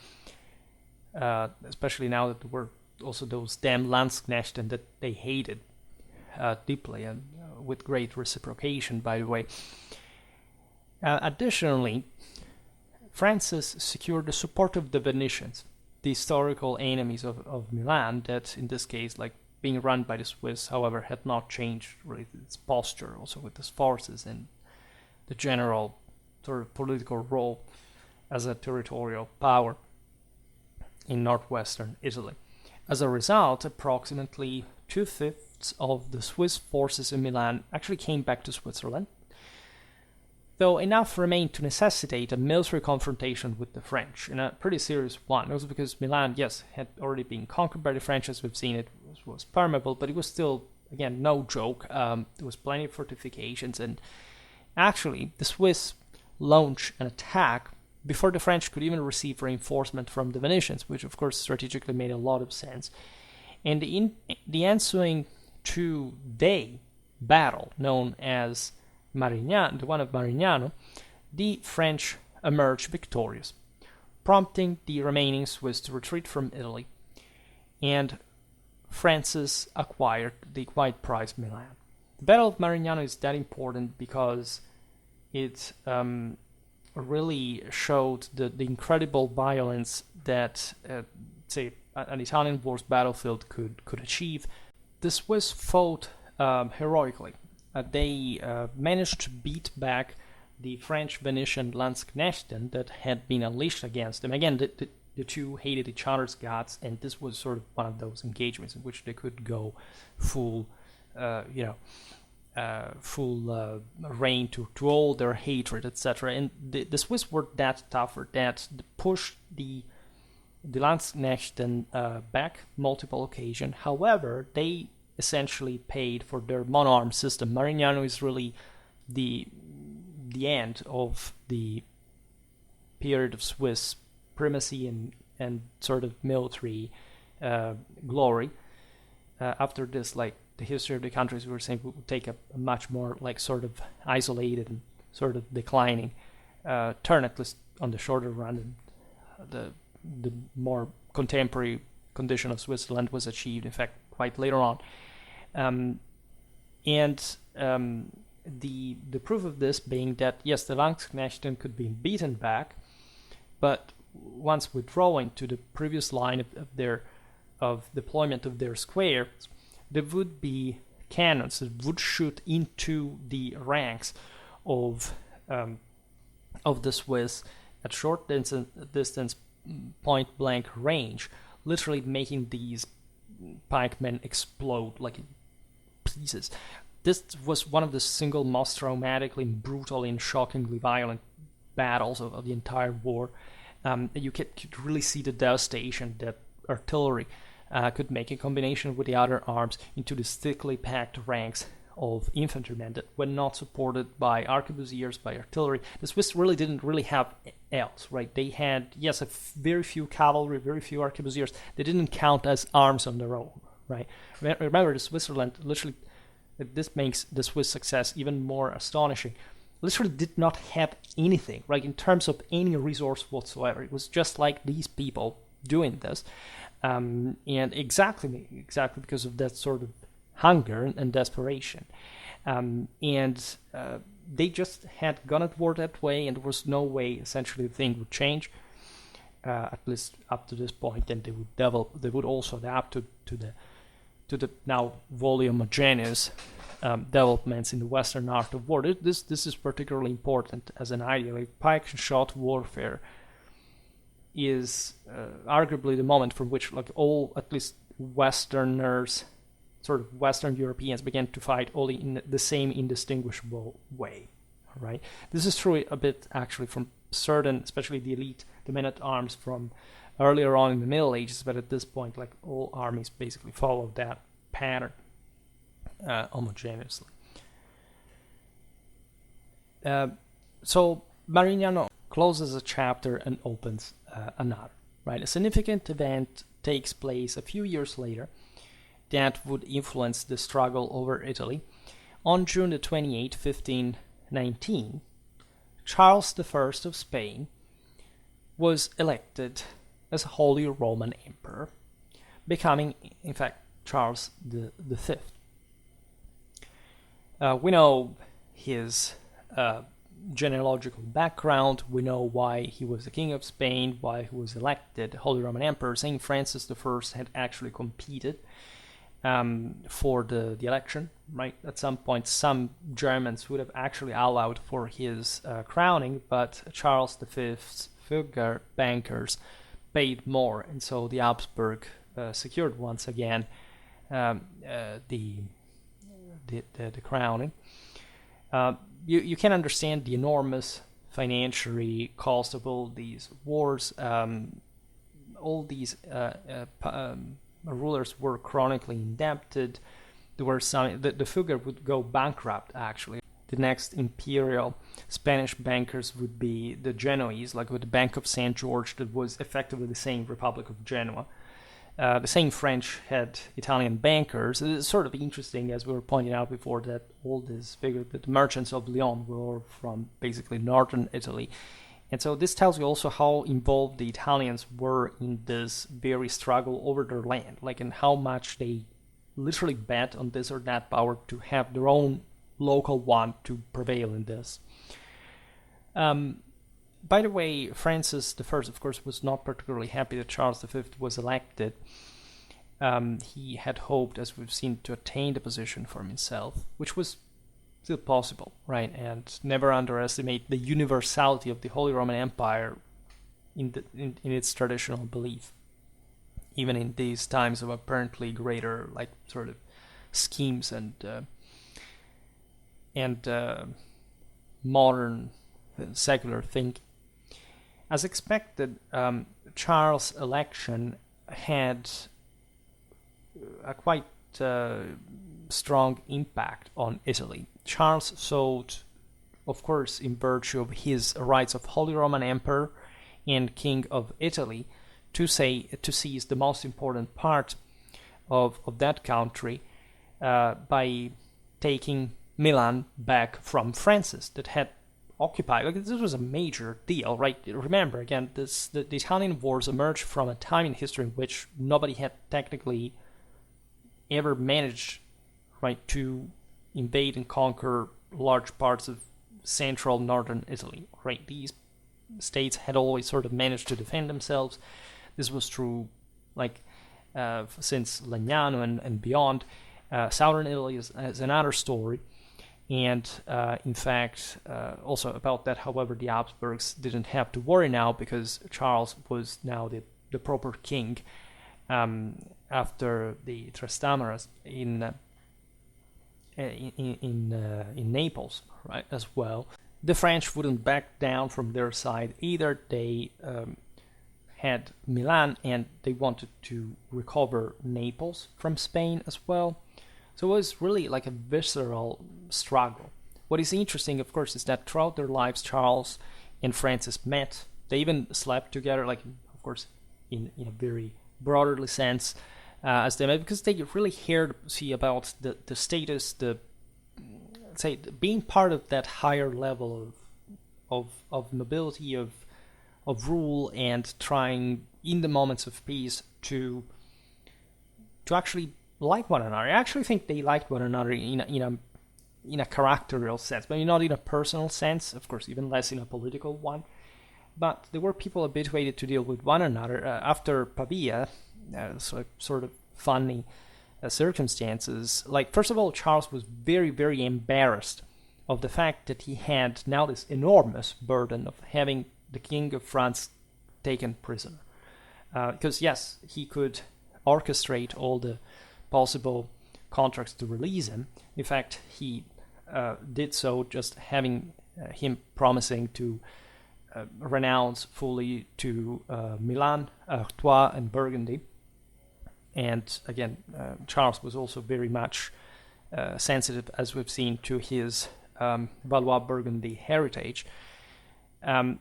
especially now that there were also those damn Landsknechten that they hated deeply, and with great reciprocation, by the way. Additionally, Francis secured the support of the Venetians, the historical enemies of Milan, that in this case, like, being run by the Swiss, however, had not changed really its posture, also with its forces and the general sort of political role as a territorial power in northwestern Italy. As a result, approximately 2/5 of the Swiss forces in Milan actually came back to Switzerland, though enough remained to necessitate a military confrontation with the French, and a pretty serious one. Also because Milan, yes, had already been conquered by the French, as we've seen, it was permeable, but it was still, again, no joke. There was plenty of fortifications, and actually, the Swiss launched an attack before the French could even receive reinforcement from the Venetians, which of course strategically made a lot of sense. And in the ensuing 2-day battle, known as Marignano, the one of Marignano, the French emerged victorious, prompting the remaining Swiss to retreat from Italy, and Francis acquired the quite prized Milan. The Battle of Marignano is that important because it really showed the incredible violence that, say, an Italian war's battlefield could achieve. The Swiss fought heroically. They managed to beat back the French Venetian Landsknechten that had been unleashed against them. Again, the two hated each other's guts, and this was sort of one of those engagements in which they could go full reign to all their hatred, etc. And the Swiss were that tougher that pushed the Landsknechten back multiple occasions. However, they essentially paid for their mono-arm system. Marignano is really the end of the period of Swiss primacy and sort of military glory. After this, like, the history of the countries, we were saying, would take a much more like sort of isolated and sort of declining turn, at least on the shorter run. And the more contemporary condition of Switzerland was achieved, in fact, quite later on. The proof of this being that, yes, the Landsknechten could be beaten back, but once withdrawing to the previous line of deployment of their square, there would be cannons that would shoot into the ranks of the Swiss at short distance, point-blank range, literally making these pikemen explode like in pieces. This was one of the single most traumatically, brutally, and shockingly violent battles of the entire war. You could really see the devastation that artillery could make in combination with the other arms into the thickly packed ranks of infantrymen that were not supported by arquebusiers, by artillery. The Swiss really didn't have else, right? They had, yes, very few cavalry, very few arquebusiers. They didn't count as arms on their own, right? Remember, the Switzerland, literally, this makes the Swiss success even more astonishing, literally did not have anything, right, in terms of any resource whatsoever. It was just like these people doing this. And exactly because of that sort of hunger and desperation. They just had gone at war that way, and there was no way, essentially, the thing would change, at least up to this point, and they would also adapt to the now wholly homogeneous developments in the Western art of war. This is particularly important as an idea. Like, Pike and Shot warfare is arguably the moment from which, like, all, at least Westerners, sort of Western Europeans, began to fight only in the same indistinguishable way, right? This is true a bit, actually, from certain, especially the elite, the men-at-arms from earlier on in the Middle Ages, but at this point, like, all armies basically follow that pattern homogeneously. So Marignano closes a chapter and opens another, right? A significant event takes place a few years later that would influence the struggle over Italy. On June the 28th, 1519, Charles I of Spain was elected as Holy Roman Emperor, becoming, in fact, Charles V. We know his genealogical background. We know why he was the King of Spain, why he was elected Holy Roman Emperor. St. Francis I had actually competed for the election, right? At some point, some Germans would have actually allowed for his crowning, but Charles V's Fugger bankers paid more, and so the Habsburg secured once again the crowning. You can understand the enormous financial cost of all these wars. All these rulers were chronically indebted. There were some. The Fugger would go bankrupt, actually. The next imperial Spanish bankers would be the Genoese, like with the Bank of St. George, that was effectively the same Republic of Genoa. The same French had Italian bankers. It's sort of interesting, as we were pointing out before, that all this figure, that the merchants of Lyon were from basically northern Italy. And so this tells you also how involved the Italians were in this very struggle over their land, like, and how much they literally bet on this or that power to have their own local one to prevail in this. By the way, Francis I, of course, was not particularly happy that Charles V was elected. He had hoped, as we've seen, to attain the position for himself, which was still possible, right? And never underestimate the universality of the Holy Roman Empire in its traditional belief, even in these times of apparently greater, like, sort of schemes and modern secular thinking. As expected, Charles' election had a quite strong impact on Italy. Charles sought, of course, in virtue of his rights of Holy Roman Emperor and King of Italy, to seize the most important part of that country by taking Milan back from Francis, that had occupied. Like, this was a major deal, right? Remember, again, the Italian wars emerged from a time in history in which nobody had technically ever managed, right, to invade and conquer large parts of central northern Italy, right? These states had always sort of managed to defend themselves. This was true, like, since Legnano and beyond. Southern Italy is another story. And in fact, also about that, however, the Habsburgs didn't have to worry now, because Charles was now the proper king after the Trastamaras in Naples, right, as well. The French wouldn't back down from their side either. They had Milan, and they wanted to recover Naples from Spain as well. So it was really like a visceral struggle. What is interesting, of course, is that throughout their lives, Charles and Francis met. They even slept together, like, of course, in a very brotherly sense, as they met, because they really cared, see, about the status, say, being part of that higher level of nobility, of rule, and trying in the moments of peace to actually like one another. I actually think they liked one another in a characterial sense, maybe not in a personal sense, of course, even less in a political one. But they were people habituated to deal with one another. After Pavia, sort of funny circumstances. Like, first of all, Charles was very, very embarrassed of the fact that he had now this enormous burden of having the King of France taken prisoner. Because, yes, he could orchestrate all the possible contracts to release him. In fact, he did so, just having him promising to renounce fully to Milan, Artois, and Burgundy. And again, Charles was also very much sensitive, as we've seen, to his Valois-Burgundy heritage. And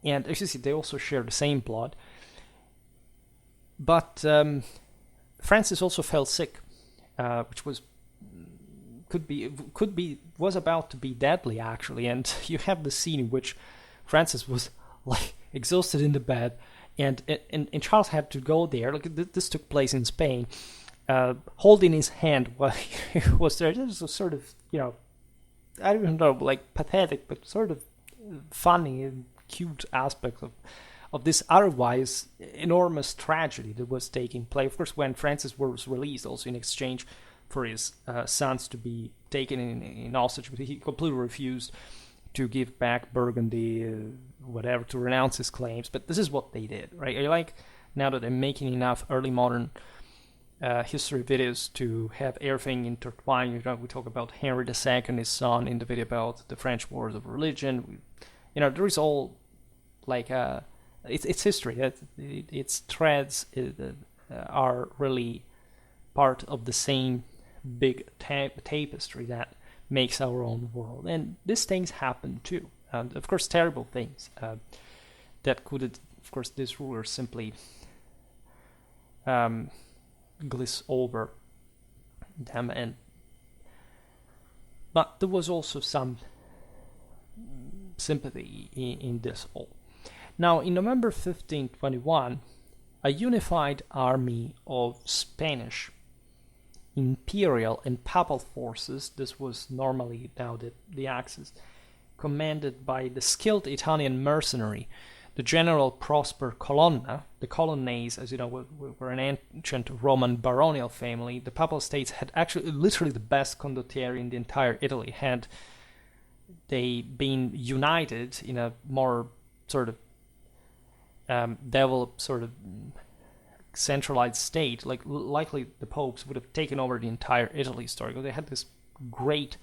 as you see, they also share the same blood. But Francis also fell sick, which was was about to be deadly, actually. And you have the scene in which Francis was like exhausted in the bed, and Charles had to go there. Like, this took place in Spain, holding his hand while he was there. This was sort of, I don't know, like pathetic, but sort of funny and cute aspect of this otherwise enormous tragedy that was taking place. Of course, when Francis was released, also in exchange for his sons to be taken in hostage, but he completely refused to give back Burgundy, whatever, to renounce his claims. But this is what they did, right? I like now that I'm making enough early modern history videos to have everything intertwined. You know, we talk about Henry II, his son, in the video about the French Wars of Religion. There is all like it's history. Its threads are really part of the same big tapestry that makes our own world. And these things happen too. And of course, terrible things that could, of course, these rulers simply gliss over them. But there was also some sympathy in this all. Now, in November 1521, a unified army of Spanish, imperial, and papal forces, this was normally now the axis, commanded by the skilled Italian mercenary, the General Prosper Colonna. The Colonnades, as you know, were an ancient Roman baronial family. The Papal States had actually literally the best condottieri in the entire Italy. Had they been united in a more sort of developed sort of centralized state, likely the popes would have taken over the entire Italy story. They had this great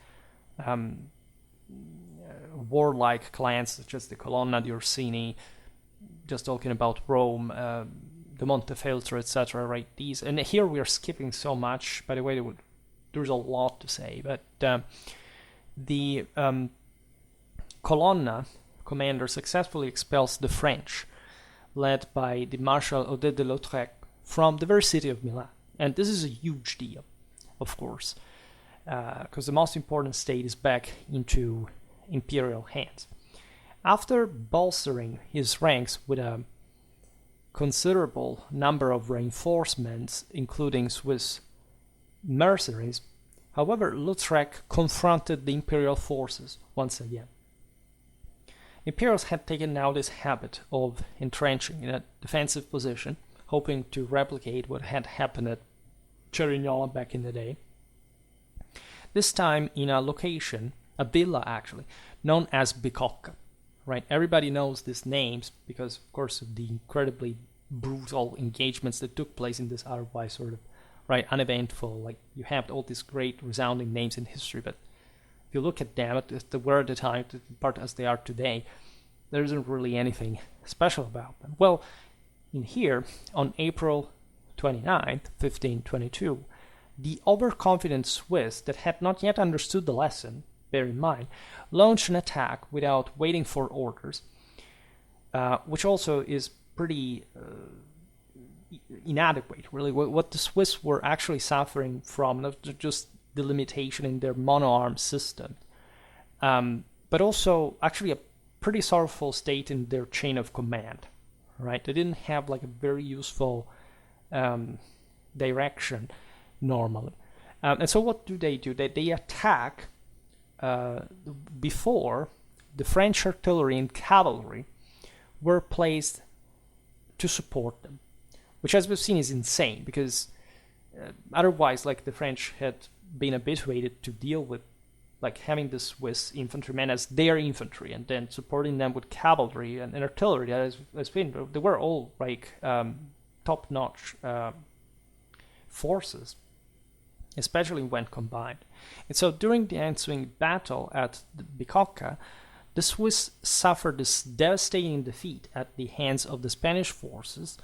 warlike clans such as the Colonna, the Orsini, just talking about Rome, the Montefeltro, etc. Right? These, and here we are skipping so much. By the way, there's a lot to say, but the Colonna commander successfully expels the French, led by the Marshal Odet de Lautrec, from the very city of Milan. And this is a huge deal, of course, because the most important state is back into imperial hands. After bolstering his ranks with a considerable number of reinforcements, including Swiss mercenaries, however, Lautrec confronted the imperial forces once again. Imperials had taken now this habit of entrenching in a defensive position, hoping to replicate what had happened at Cerignola back in the day. This time in a location, a villa actually, known as Bicocca. Right? Everybody knows these names because, of course, of the incredibly brutal engagements that took place in this otherwise sort of uneventful. Like, you have all these great resounding names in history, but if you look at them, as they were at the time, part as they are today, there isn't really anything special about them. Well, in here, on April 29th, 1522, the overconfident Swiss that had not yet understood the lesson, bear in mind, launched an attack without waiting for orders, which also is pretty inadequate, really. What the Swiss were actually suffering from, not just the limitation in their mono-arm system, but also actually a pretty sorrowful state in their chain of command, right? They didn't have like a very useful direction normally. And so what do? They attack before the French artillery and cavalry were placed to support them, which, as we've seen, is insane because otherwise, like, the French had been habituated to deal with like having the Swiss infantrymen as their infantry and then supporting them with cavalry and artillery. They were all like top-notch forces, especially when combined. And so during the ensuing battle at Bicocca, the Swiss suffered this devastating defeat at the hands of the Spanish forces,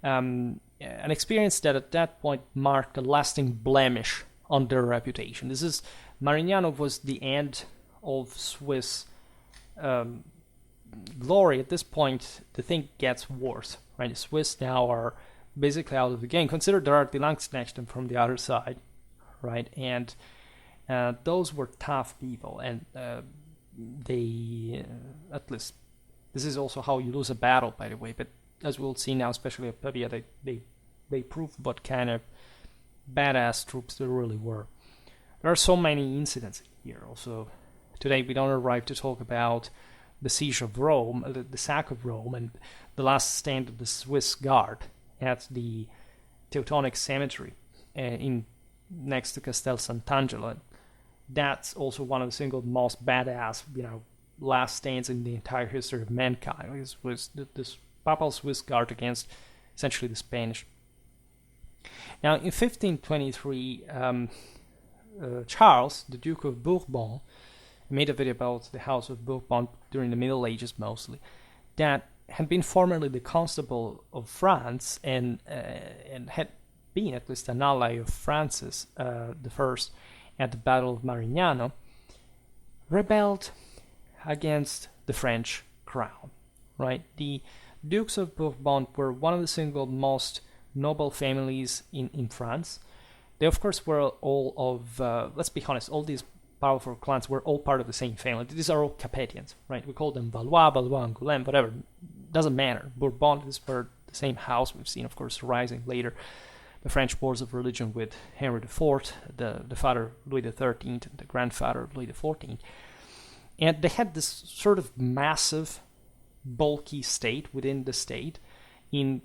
an experience that at that point marked a lasting blemish on their reputation. Marignano was the end of Swiss glory. At this point, the thing gets worse, right? The Swiss now are basically out of the game. Consider there are the Landsknechten from the other side, right? And those were tough people, and they, at least, this is also how you lose a battle, by the way, but as we'll see now, especially at Pavia, they proved what kind of badass troops they really were. There are so many incidents here. Also, today we don't arrive to talk about the siege of Rome, the sack of Rome, and the last stand of the Swiss Guard at the Teutonic Cemetery in next to Castel Sant'Angelo. That's also one of the single most badass, last stands in the entire history of mankind. It was this Papal Swiss Guard against essentially the Spanish. Now, in 1523, Charles, the Duke of Bourbon, made a video about the House of Bourbon during the Middle Ages mostly, that had been formerly the Constable of France and had been at least an ally of Francis I at the Battle of Marignano, rebelled against the French crown. Right, the Dukes of Bourbon were one of the single most noble families in France. They, of course, were all of, let's be honest, all these powerful clans were all part of the same family. These are all Capetians, right? We call them Valois, Angoulême, whatever. Doesn't matter. Bourbon is for the same house. We've seen, of course, rising later the French wars of religion with Henry IV, the father of Louis XIII, and the grandfather of Louis XIV. And they had this sort of massive, bulky state within the state in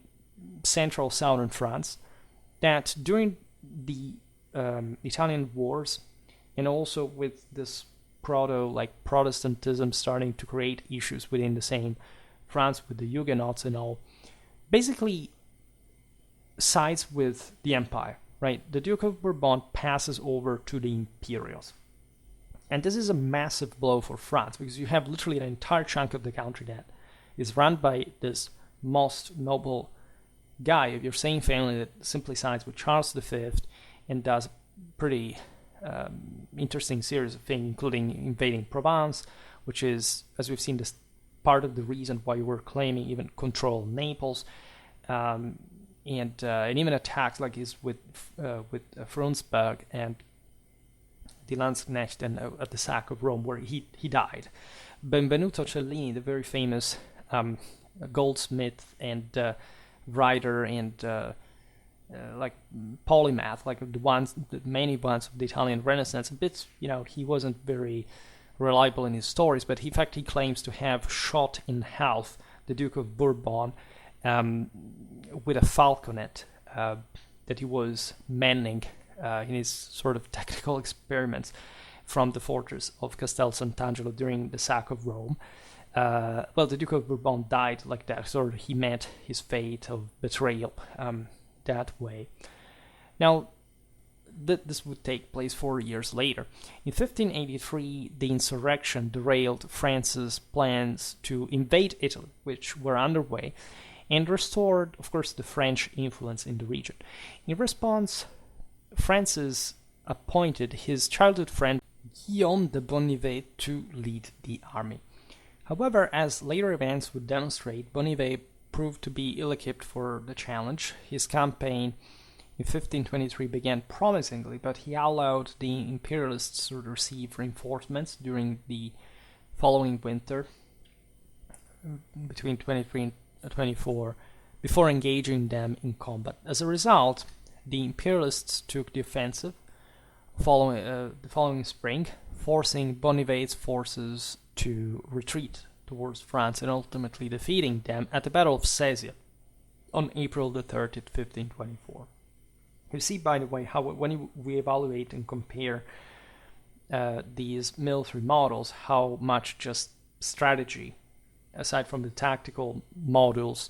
central southern France that during the Italian wars, and also with this Protestantism starting to create issues within the same France with the Huguenots and all, basically sides with the empire, right? The Duke of Bourbon passes over to the Imperials. And this is a massive blow for France, because you have literally an entire chunk of the country that is run by this most noble guy of your same family that simply sides with Charles V and does a pretty interesting series of things, including invading Provence, which is, as we've seen, this part of the reason why we're claiming even control Naples, and even attacks like his with Frundsberg and the Landsknecht and at the sack of Rome, where he died. Benvenuto Cellini, the very famous goldsmith and writer and polymath, like the many ones of the Italian Renaissance. He wasn't very reliable in his stories, but in fact he claims to have shot in half the Duke of Bourbon with a falconet that he was manning in his sort of technical experiments from the fortress of Castel Sant'Angelo during the sack of Rome. The Duke of Bourbon died like that, sort of he met his fate of betrayal that way. Now, this would take place 4 years later. In 1583, the insurrection derailed France's plans to invade Italy, which were underway, and restored, of course, the French influence in the region. In response, Francis appointed his childhood friend Guillaume de Bonnivet to lead the army. However, as later events would demonstrate, Bonnivet proved to be ill-equipped for the challenge. His campaign in 1523 began promisingly, but he allowed the Imperialists to receive reinforcements during the following winter, between 23 and 24, before engaging them in combat. As a result, the Imperialists took the offensive the following spring, forcing Bonnivet's forces to retreat towards France and ultimately defeating them at the Battle of Sesia on April the 30th, 1524. You see, by the way, how when we evaluate and compare these military models, how much just strategy, aside from the tactical modules,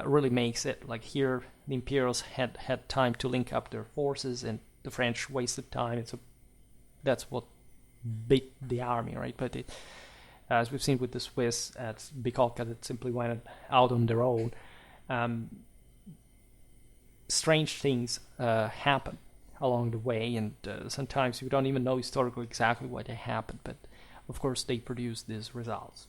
really makes it. Like here, the Imperials had time to link up their forces, and the French wasted time. That's what beat the army, right? But as we've seen with the Swiss at Bicocca, that simply went out on their own. Strange things happen along the way, and sometimes we don't even know historically exactly why they happened, but of course they produce these results.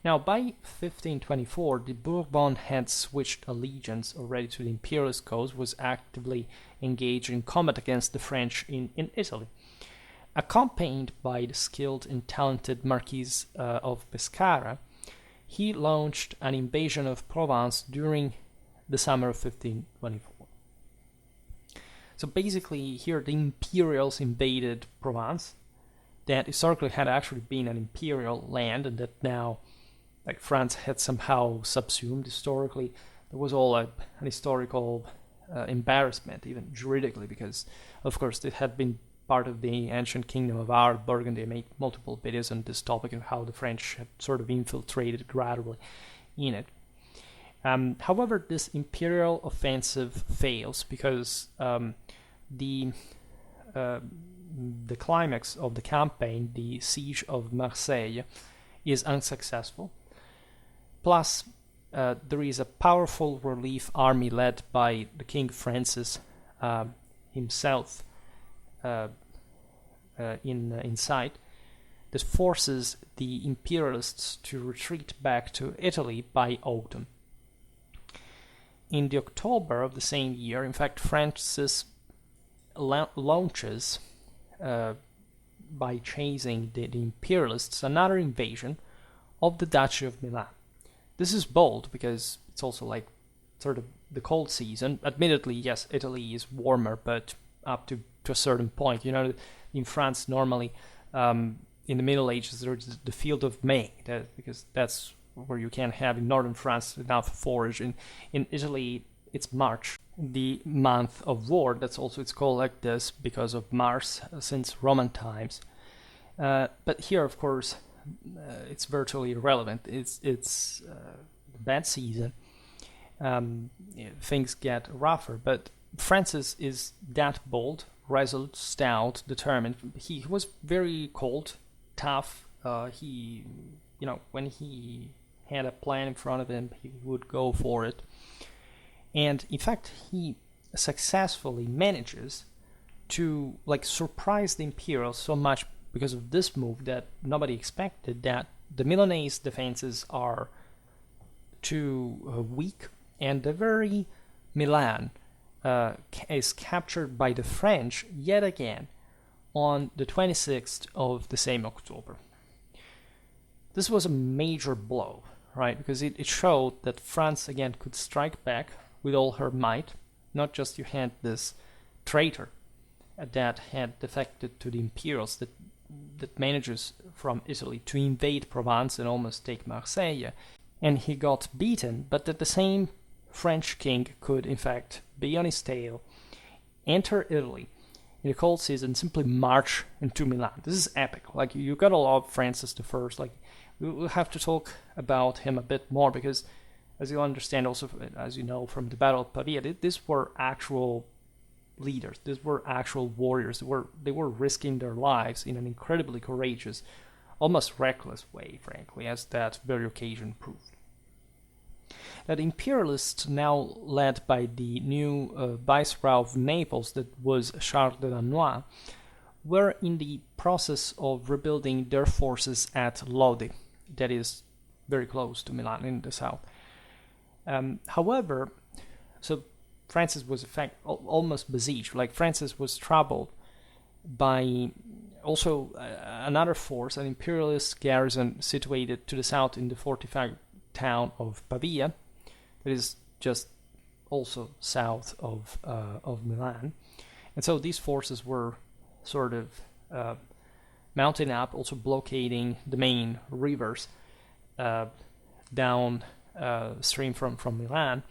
Now, by 1524, the Bourbon had switched allegiance already to the Imperialist cause, was actively engaged in combat against the French in Italy. Accompanied by the skilled and talented Marquis of Pescara, he launched an invasion of Provence during the summer of 1524. So basically, here the Imperials invaded Provence, that historically had actually been an imperial land, and that now like France had somehow subsumed historically. There was all an historical embarrassment, even juridically, because of course it had been part of the ancient kingdom of our Burgundy. I made multiple videos on this topic and how the French had sort of infiltrated gradually in it. However, this imperial offensive fails because the climax of the campaign, the siege of Marseille, is unsuccessful. Plus, there is a powerful relief army led by the King Francis himself in sight that forces the imperialists to retreat back to Italy by autumn. In the October of the same year, in fact, Francis launches, by chasing the imperialists, another invasion of the Duchy of Milan. This is bold because it's also like sort of the cold season. Admittedly, yes, Italy is warmer, but up to a certain point. You know, in France, normally, in the Middle Ages, there's the field of May, because that's where you can have in northern France enough forage. In Italy, it's March, the month of war. It's called like this because of Mars since Roman times. But here, of course, it's virtually irrelevant. It's bad season. Things get rougher, but Francis is that bold, resolute, stout, determined. He was very cold, tough. When he had a plan in front of him, he would go for it. And in fact, he successfully manages to surprise the Imperials so much because of this move that nobody expected, that the Milanese defenses are too weak, and the very Milan is captured by the French yet again on the 26th of the same October. This was a major blow, right? Because it showed that France again could strike back with all her might. Not just you had this traitor that had defected to the Imperials that manages from Italy to invade Provence and almost take Marseille, and he got beaten, but that the same French king could in fact be on his tail, enter Italy in the cold season, simply march into Milan. This is epic. Like, you gotta love Francis I. Like, we'll have to talk about him a bit more because, as you understand, also as you know from the Battle of Pavia, these were actual leaders. These were actual warriors. They were risking their lives in an incredibly courageous, almost reckless way, frankly, as that very occasion proved. That imperialists, now led by the new viceroy of Naples, that was Charles de Valois, were in the process of rebuilding their forces at Lodi, that is very close to Milan in the south. However, so Francis was in fact almost besieged. Like, Francis was troubled by also another force, an imperialist garrison situated to the south in the fortified town of Pavia, that is just also south of Milan. And so these forces were sort of mounting up, also blockading the main rivers down stream from Milan,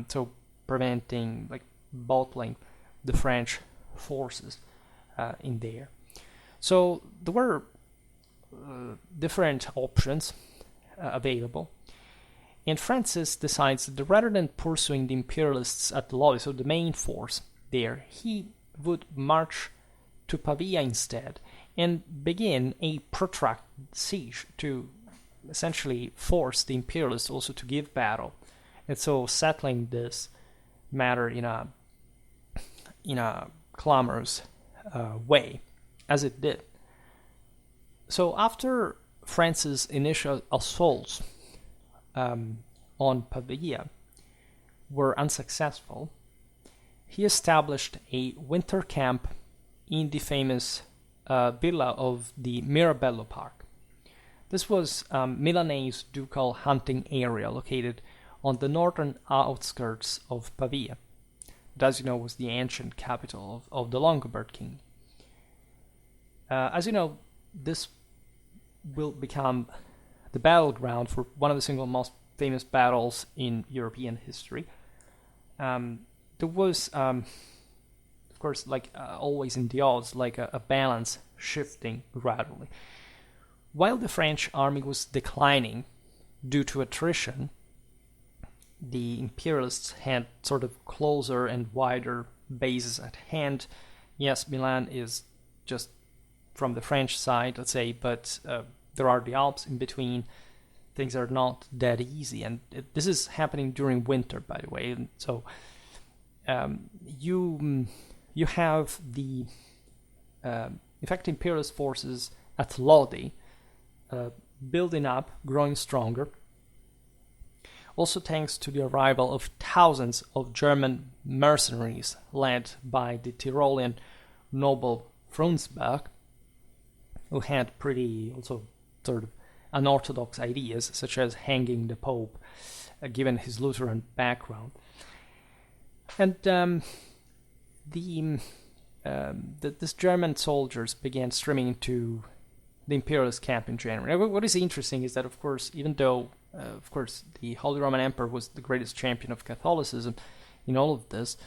so preventing, bottling the French forces in there. So there were different options available, and Francis decides that rather than pursuing the imperialists at Lodi, so the main force there, he would march to Pavia instead and begin a protracted siege to essentially force the imperialists also to give battle, and so settling this matter in a clamorous way, as it did. So after France's initial assaults on Pavia were unsuccessful, he established a winter camp in the famous villa of the Mirabello Park. This was a Milanese ducal hunting area located on the northern outskirts of Pavia, that, as you know, was the ancient capital of the Longobards king. As you know, this will become the battleground for one of the single most famous battles in European history. There was, of course, like always in the odds, like a balance shifting gradually. While the French army was declining due to attrition, the imperialists had sort of closer and wider bases at hand. Yes, Milan is just from the French side, let's say, but there are the Alps in between. Things are not that easy, and this is happening during winter, by the way. And so you have the in fact imperialist forces at Lodi building up, growing stronger. Also thanks to the arrival of thousands of German mercenaries led by the Tyrolean noble Frundsberg, who had pretty also sort of unorthodox ideas, such as hanging the Pope, given his Lutheran background. And this German soldiers began streaming into the imperialist camp in January. What is interesting is that, of course, even though, of course, the Holy Roman Emperor was the greatest champion of Catholicism in all of this,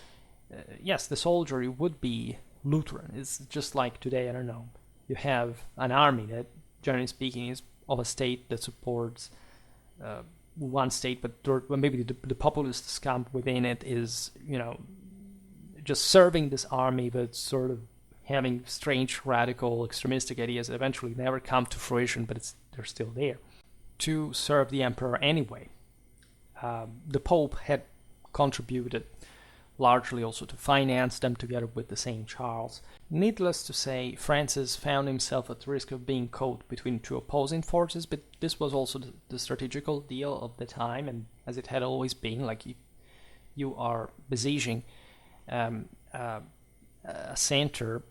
yes, the soldiery would be Lutheran. It's just like today, I don't know, you have an army that, generally speaking, is of a state that supports one state, but maybe the populist scum within it is, just serving this army, but sort of having strange, radical, extremistic ideas that eventually never come to fruition, but they're still there, to serve the emperor anyway. The Pope had contributed largely also to finance them together with the St. Charles. Needless to say, Francis found himself at risk of being caught between two opposing forces, but this was also the strategical deal of the time, and as it had always been, like you are besieging a center,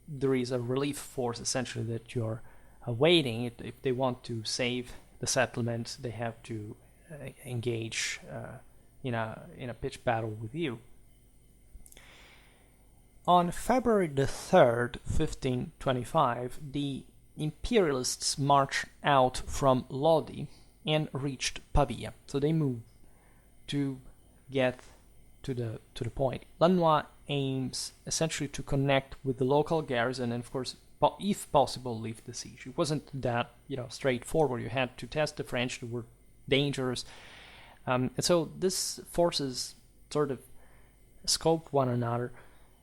there is a relief force essentially that you're awaiting. If they want to save the settlement, they have to engage in a pitched battle with you. On February the 3rd, 1525, the imperialists marched out from Lodi and reached Pavia. So they moved to get to the point. Lannoy aims essentially to connect with the local garrison and, of course, if possible, leave the siege. It wasn't that straightforward. You had to test the French; they were dangerous, and so these forces sort of scoped one another.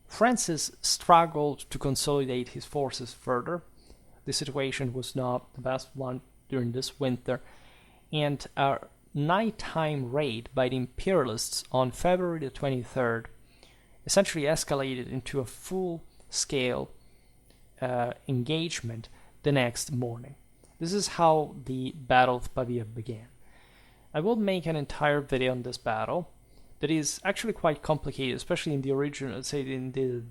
Francis struggled to consolidate his forces further. The situation was not the best one during this winter, and a nighttime raid by the imperialists on February the 23rd essentially escalated into a full-scale engagement the next morning. This is how the Battle of Pavia began. I will make an entire video on this battle that is actually quite complicated, especially in the original, in the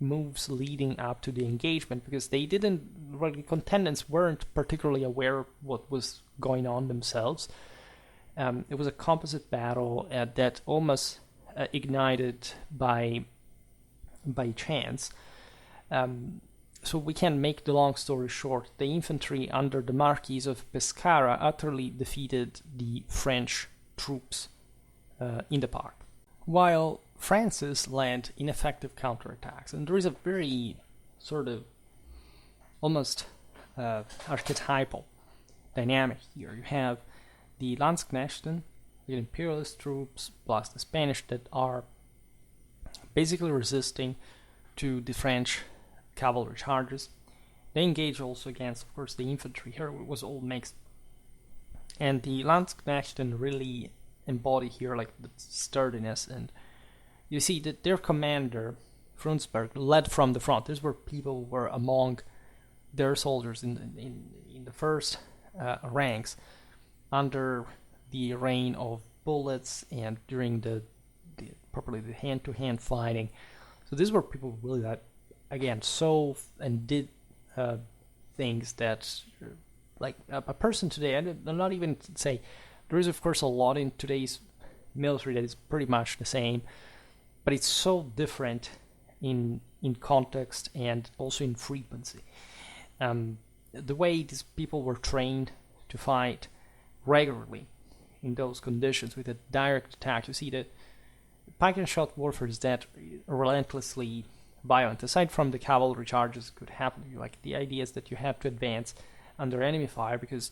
moves leading up to the engagement, because the contendants weren't particularly aware of what was going on themselves. It was a composite battle that almost ignited by chance. So we can make the long story short. The infantry under the Marquis of Pescara utterly defeated the French troops in the park, while Francis led ineffective counterattacks. And there is a very sort of almost archetypal dynamic here. You have the Landsknechten, the imperialist troops, plus the Spanish that are basically resisting to the French cavalry charges. They engage also against, of course, the infantry. Here it was all mixed. And the Landsknechten really embody here like the sturdiness, and you see that their commander Frundsberg led from the front. These were people who were among their soldiers in the first ranks under the rain of bullets and during the hand-to-hand fighting. So these were people really that again saw and did things that like a person today, and I'll not even say. There is, of course, a lot in today's military that is pretty much the same, but it's so different in context and also in frequency. The way these people were trained to fight regularly in those conditions with a direct attack. You see, the pike and shot warfare is that relentlessly violent. Aside from the cavalry charges could happen, like the idea is that you have to advance under enemy fire, because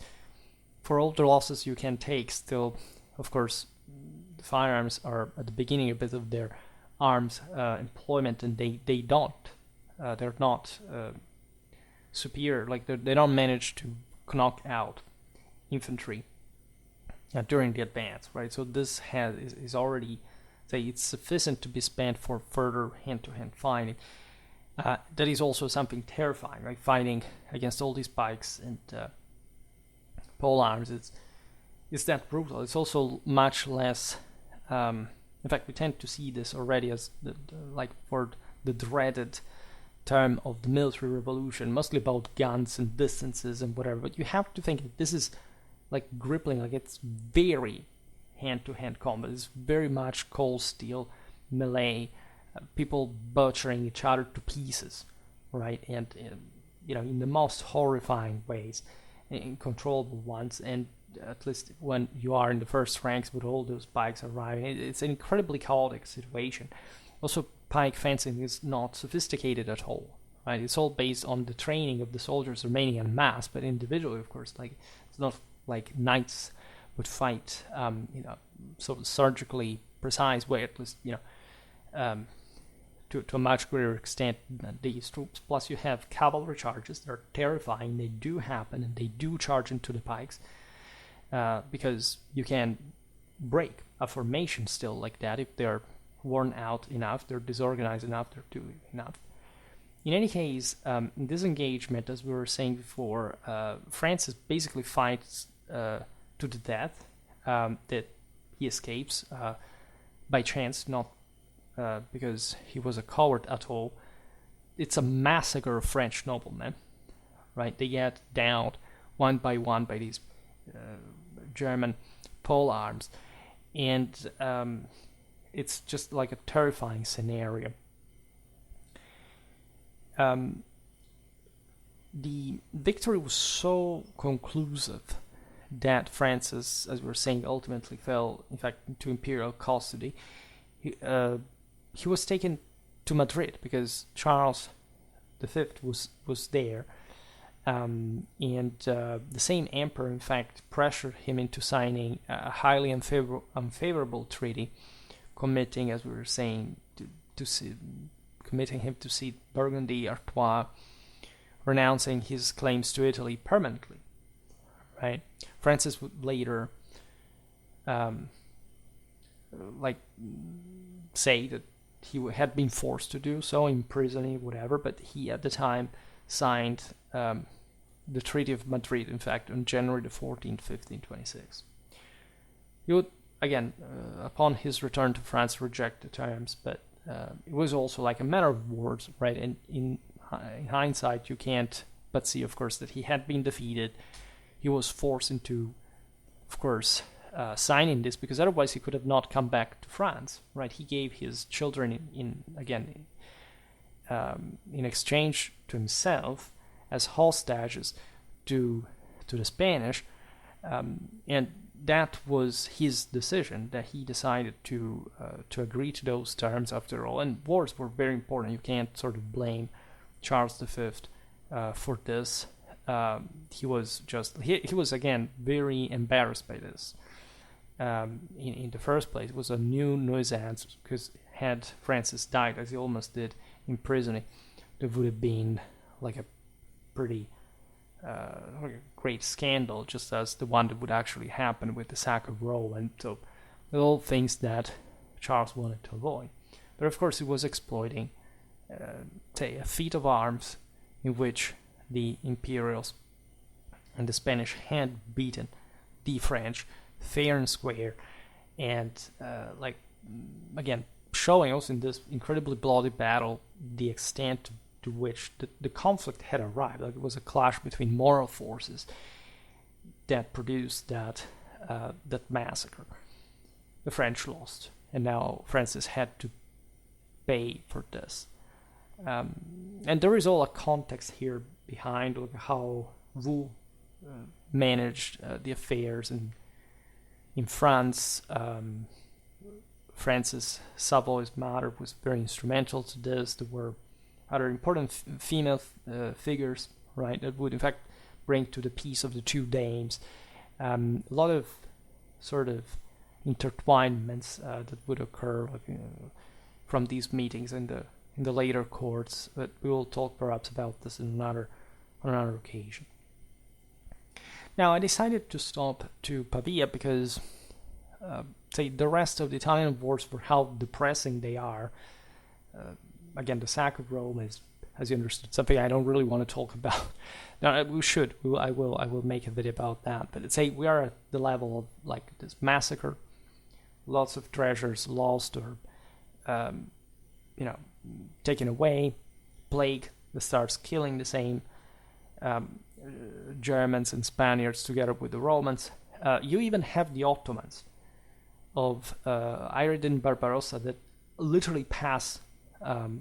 for all the losses you can take, still, of course, the firearms are at the beginning a bit of their arms employment, and they don't. They're not superior. Like they don't manage to knock out infantry during the advance, right? So this is already, say, it's sufficient to be spent for further hand-to-hand fighting. That is also something terrifying, right? Fighting against all these pikes and pole arms. It's that brutal. It's also much less. In fact, we tend to see this already as like for the dreaded term of the military revolution, mostly about guns and distances and whatever. But you have to think that this is like gripping, like it's very hand-to-hand combat. It's very much cold steel, melee, people butchering each other to pieces, right? And in the most horrifying ways, uncontrollable ones. And at least when you are in the first ranks with all those pikes arriving, it's an incredibly chaotic situation. Also, pike fencing is not sophisticated at all, right? It's all based on the training of the soldiers remaining en masse, but individually, of course. Like it's not like knights would fight, sort of surgically precise way, at least, to a much greater extent than these troops. Plus, you have cavalry charges. They're terrifying. They do happen, and they do charge into the pikes, because you can break a formation still like that if they're worn out enough, they're disorganized enough, they're too enough. In any case, in this engagement, as we were saying before, Francis basically fights to the death, that he escapes by chance, not because he was a coward at all. It's a massacre of French noblemen, right? They get downed one by one by these German pole arms, and it's just like a terrifying scenario. The victory was so conclusive that Francis, as we were saying, ultimately fell, in fact, into imperial custody. He was taken to Madrid because Charles V was there, and the same emperor, in fact, pressured him into signing a highly unfavorable treaty, committing, as we were saying, committing him to cede Burgundy, Artois, renouncing his claims to Italy permanently. Right? Francis would later, say that he had been forced to do so, imprisoning, whatever. But he, at the time, signed the Treaty of Madrid. In fact, on January the 14th, 1526. He would, again, upon his return to France, reject the terms, but it was also like a matter of words, right? And in hindsight, you can't but see, of course, that he had been defeated. He was forced into, of course, signing this, because otherwise he could have not come back to France, right? He gave his children in exchange to himself as hostages to the Spanish, and that was his decision, that he decided to agree to those terms after all. And wars were very important. You can't sort of blame Charles V for this. He was again very embarrassed by this. In the first place, it was a new nuisance, because had Francis died, as he almost did, in prison, there would have been like a pretty great scandal, just as the one that would actually happen with the sack of Rome, and so all things that Charles wanted to avoid. But of course, he was exploiting, a feat of arms in which the Imperials and the Spanish had beaten the French fair and square, and again, showing us in this incredibly bloody battle the extent to which the conflict had arrived. Like, it was a clash between moral forces that produced that massacre. The French lost, and now Francis had to pay for this. And there is all a context here behind how Wu managed the affairs in France. Frances Savoy's mother was very instrumental to this. There were other important female figures, right, that would in fact bring to the peace of the two dames. A lot of sort of intertwinements that would occur from these meetings in the later courts, but we will talk perhaps about this on another occasion. Now, I decided to stop to Pavia because the rest of the Italian wars, for how depressing they are, again, the sack of Rome is, as you understood, something I don't really want to talk about. Now, I will make a video about that. But we are at the level of like this massacre, lots of treasures lost or taken away, plague that starts killing the same Germans and Spaniards together with the Romans. You even have the Ottomans of Iredin Barbarossa that literally pass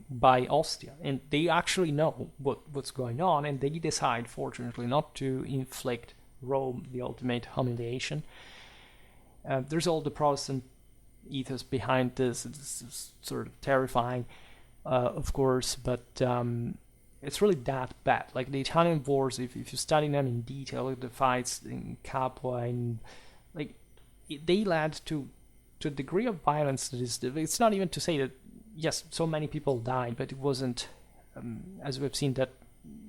by Ostia, and they actually know what's going on, and they decide, fortunately, not to inflict Rome the ultimate humiliation. There's all the Protestant ethos behind this. It's sort of terrifying, of course, but it's really that bad. Like the Italian wars, if you study them in detail, the fights in Capua, and they led to a degree of violence that is, it's not even to say that, yes, so many people died, but it wasn't, as we've seen, that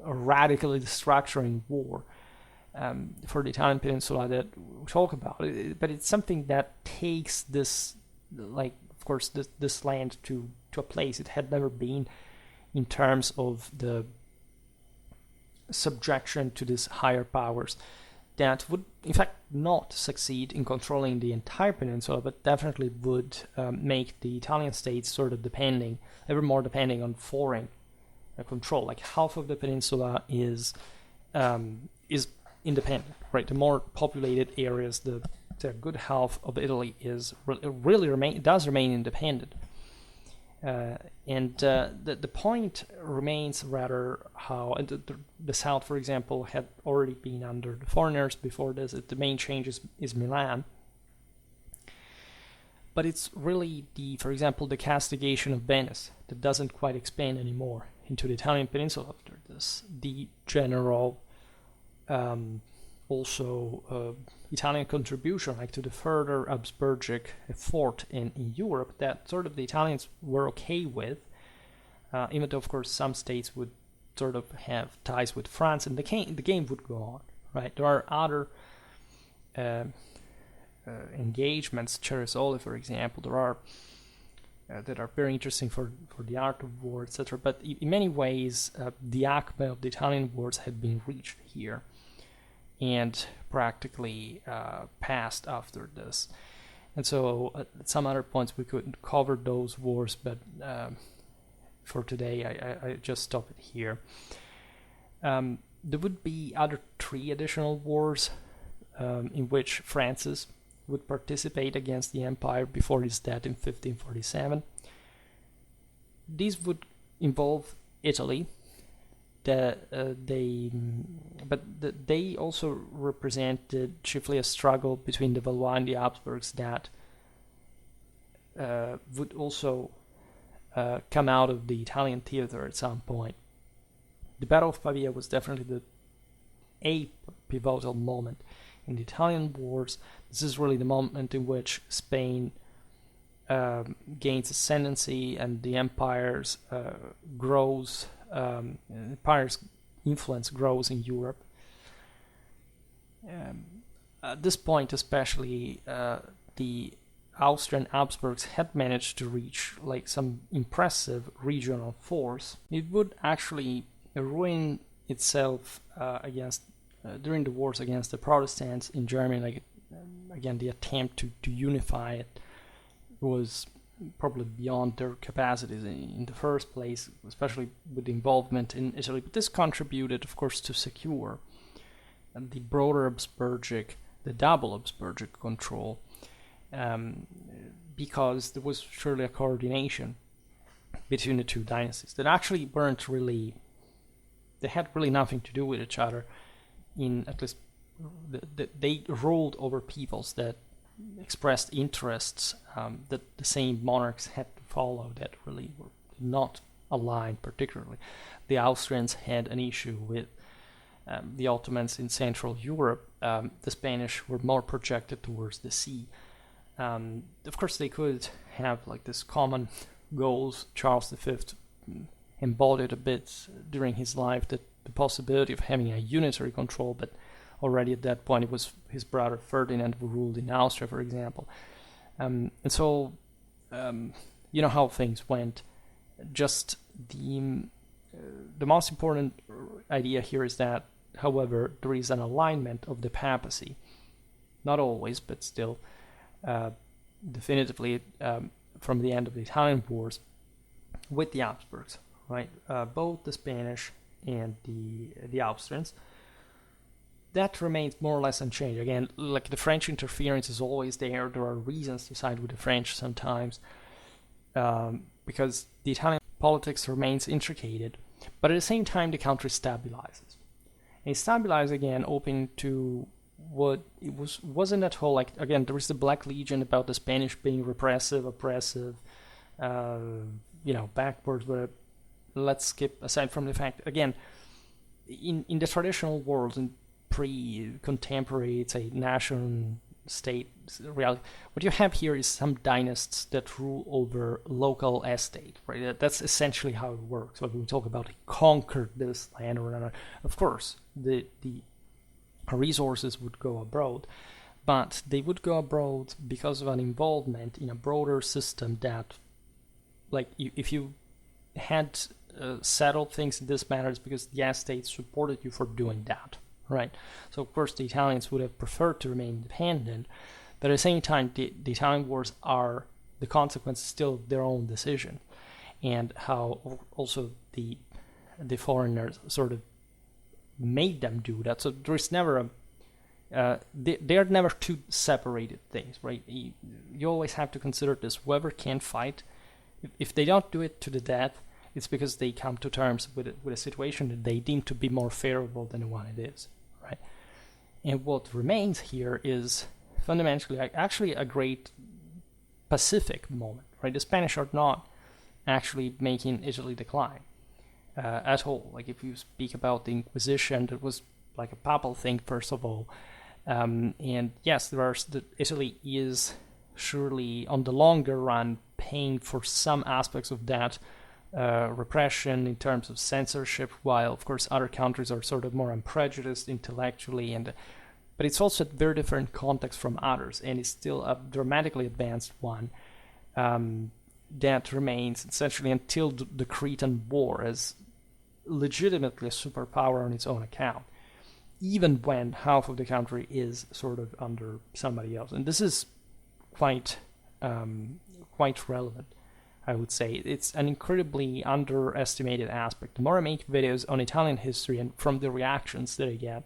a radically destructuring war for the Italian peninsula that we talk about. But it's something that takes this, of course, this land to a place it had never been in terms of the subjection to these higher powers that would, in fact, not succeed in controlling the entire peninsula, but definitely would make the Italian states sort of ever more depending on foreign control. Like half of the peninsula is independent, right? The more populated areas, the good half of Italy does remain independent. And the point remains rather how the south, for example, had already been under the foreigners before this. The main change is Milan. But it's really for example, the castigation of Venice that doesn't quite expand anymore into the Italian peninsula after this. The general Italian contribution, to the further Habsburgic effort in Europe, that sort of the Italians were okay with, even though, of course, some states would sort of have ties with France, and the game would go on, right? There are other engagements, Cerignola, for example, there are that are very interesting for the art of war, etc. But in many ways, the acme of the Italian wars had been reached here, and practically passed after this. And so at some other points we could cover those wars, but for today I just stop it here. There would be other 3 additional wars in which Francis would participate against the empire before his death in 1547. These would involve Italy. They also represented chiefly a struggle between the Valois and the Habsburgs that would also come out of the Italian theater at some point. The Battle of Pavia was definitely a pivotal moment in the Italian wars. This is really the moment in which Spain gains ascendancy and the empire's empire's influence grows in Europe. At this point, especially, the Austrian Habsburgs had managed to reach some impressive regional force. It would actually ruin itself during the wars against the Protestants in Germany. Again, the attempt to unify it was probably beyond their capacities in the first place, especially with the involvement in Italy. But this contributed, of course, to secure the broader the double Habsburgic control, because there was surely a coordination between the two dynasties that actually they had really nothing to do with each other, at least they ruled over peoples that expressed interests that the same monarchs had to follow that really were not aligned particularly. The Austrians had an issue with the Ottomans in Central Europe. The Spanish were more projected towards the sea. Of course, they could have like this common goals. Charles V embodied a bit during his life that the possibility of having a unitary control, but already at that point it was his brother Ferdinand who ruled in Austria, for example. And so, you know how things went. Just the most important idea here is that, however, there is an alignment of the papacy. Not always, but still, definitively from the end of the Italian wars with the Habsburgs, right? Both the Spanish and the Austrians. That remains more or less unchanged. Again, like the French interference is always there. There are reasons to side with the French sometimes, because the Italian politics remains intricated, but at the same time the country stabilizes. And it stabilizes again, open to what it wasn't at all like. Again, there is the Black Legion about the Spanish being repressive, oppressive, backwards. But let's skip aside from the fact. Again, in the traditional world, in pre-contemporary, say, nation state reality, what you have here is some dynasts that rule over local estate, right? That's essentially how it works. When we talk about conquered this land or another, of course, the resources would go abroad, but they would go abroad because of an involvement in a broader system that, like, if you had settled things in this manner, it's because the estate supported you for doing that. Right, so of course the Italians would have preferred to remain independent, but at the same time the Italian wars are the consequence still of their own decision, and how also the foreigners sort of made them do that. So there's never they are never two separated things, right? You always have to consider this: whoever can fight, if they don't do it to the death, it's because they come to terms with a situation that they deem to be more favorable than the one it is, right? And what remains here is fundamentally actually a great pacific moment, right? The Spanish are not actually making Italy decline at all. Like, if you speak about the Inquisition, that was like a papal thing, first of all. And yes, Italy is surely on the longer run paying for some aspects of that repression in terms of censorship, while of course other countries are sort of more unprejudiced intellectually, but it's also a very different context from others, and it's still a dramatically advanced one that remains essentially until the Cretan War as legitimately a superpower on its own account, even when half of the country is sort of under somebody else. And this is quite relevant, I would say. It's an incredibly underestimated aspect. The more I make videos on Italian history, and from the reactions that I get,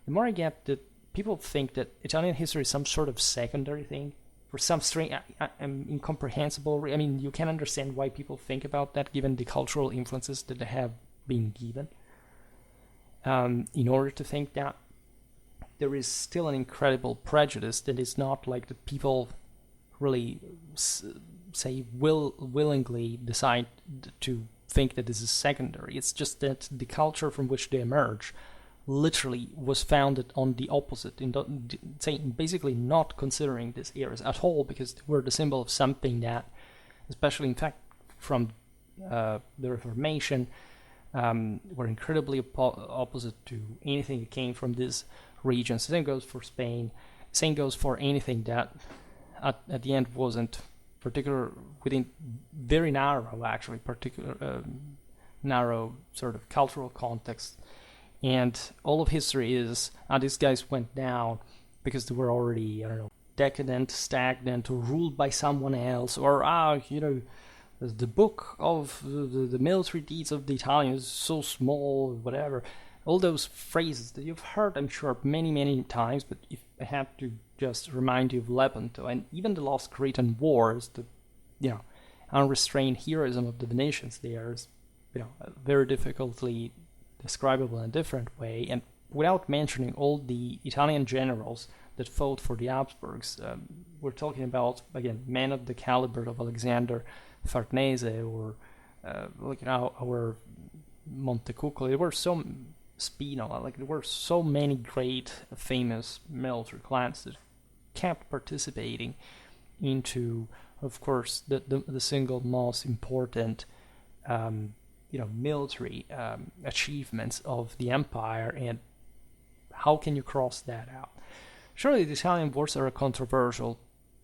the more I get that people think that Italian history is some sort of secondary thing, for some strange, incomprehensible. I mean, you can understand why people think about that, given the cultural influences that they have been given. In order to think that there is still an incredible prejudice that is not like the people really willingly decide to think that this is secondary. It's just that the culture from which they emerge literally was founded on the opposite, basically not considering these eras at all, because they were the symbol of something that, especially in fact from the Reformation, were incredibly opposite to anything that came from these regions. Same goes for Spain. Same goes for anything that at the end wasn't particular within very narrow, actually, narrow sort of cultural context. And all of history is, these guys went down because they were already, decadent, stagnant, or ruled by someone else, or, the book of the military deeds of the Italians is so small, whatever. All those phrases that you've heard, I'm sure, many, many times, but if I have to just remind you of Lepanto, and even the Lost Cretan Wars, the, unrestrained heroism of the Venetians there is, very difficultly describable in a different way, and without mentioning all the Italian generals that fought for the Habsburgs. We're talking about, again, men of the caliber of Alexander Farnese or our Montecuccoli. There were so Spinola, like there were so many great, famous military clans that kept participating into, of course, the single most important, military achievements of the empire. And how can you cross that out? Surely the Italian wars are a controversial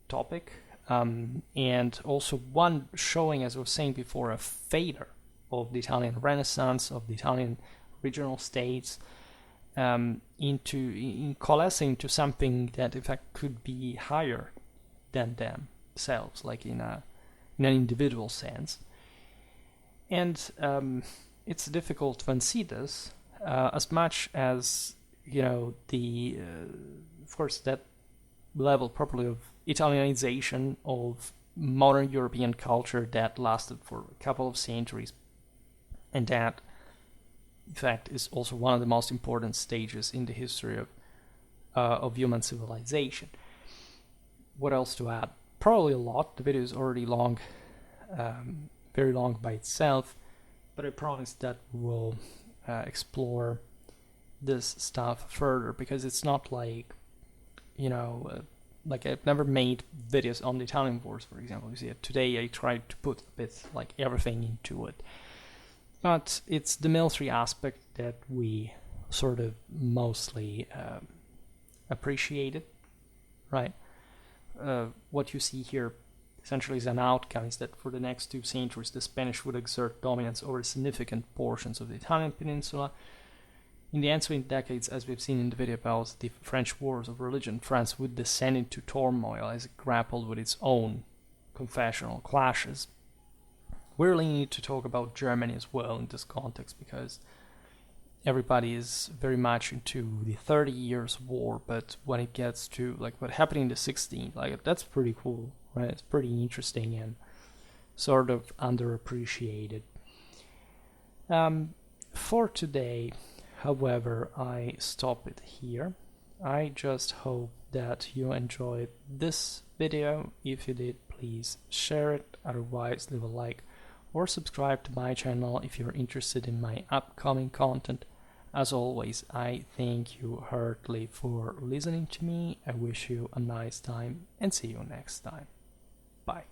topic, and also one showing, as I was saying before, a failure of the Italian Renaissance, of the Italian regional states, in coalescing into something that in fact could be higher than themselves, like in an individual sense. And it's difficult to unsee this, as much as of course, that level probably of Italianization of modern European culture that lasted for a couple of centuries, and that, in fact, is also one of the most important stages in the history of human civilization. What else to add? Probably a lot. The video is already long, very long by itself, but I promise that we'll explore this stuff further, because it's not like, like I've never made videos on the Italian wars, for example. You see, today I tried to put a bit like everything into it, but it's the military aspect that we sort of mostly appreciated, right? What you see here essentially is an outcome, is that for the next 2 centuries the Spanish would exert dominance over significant portions of the Italian peninsula. In the ensuing decades, as we've seen in the video about the French wars of religion, France would descend into turmoil as it grappled with its own confessional clashes. We really need to talk about Germany as well in this context, because everybody is very much into the 30 Years' War, but when it gets to like what happened in the 16th, like that's pretty cool, right? It's pretty interesting and sort of underappreciated. For today, however, I stop it here. I just hope that you enjoyed this video. If you did, please share it. Otherwise, leave a like or subscribe to my channel if you're interested in my upcoming content. As always, I thank you heartily for listening to me. I wish you a nice time and see you next time. Bye.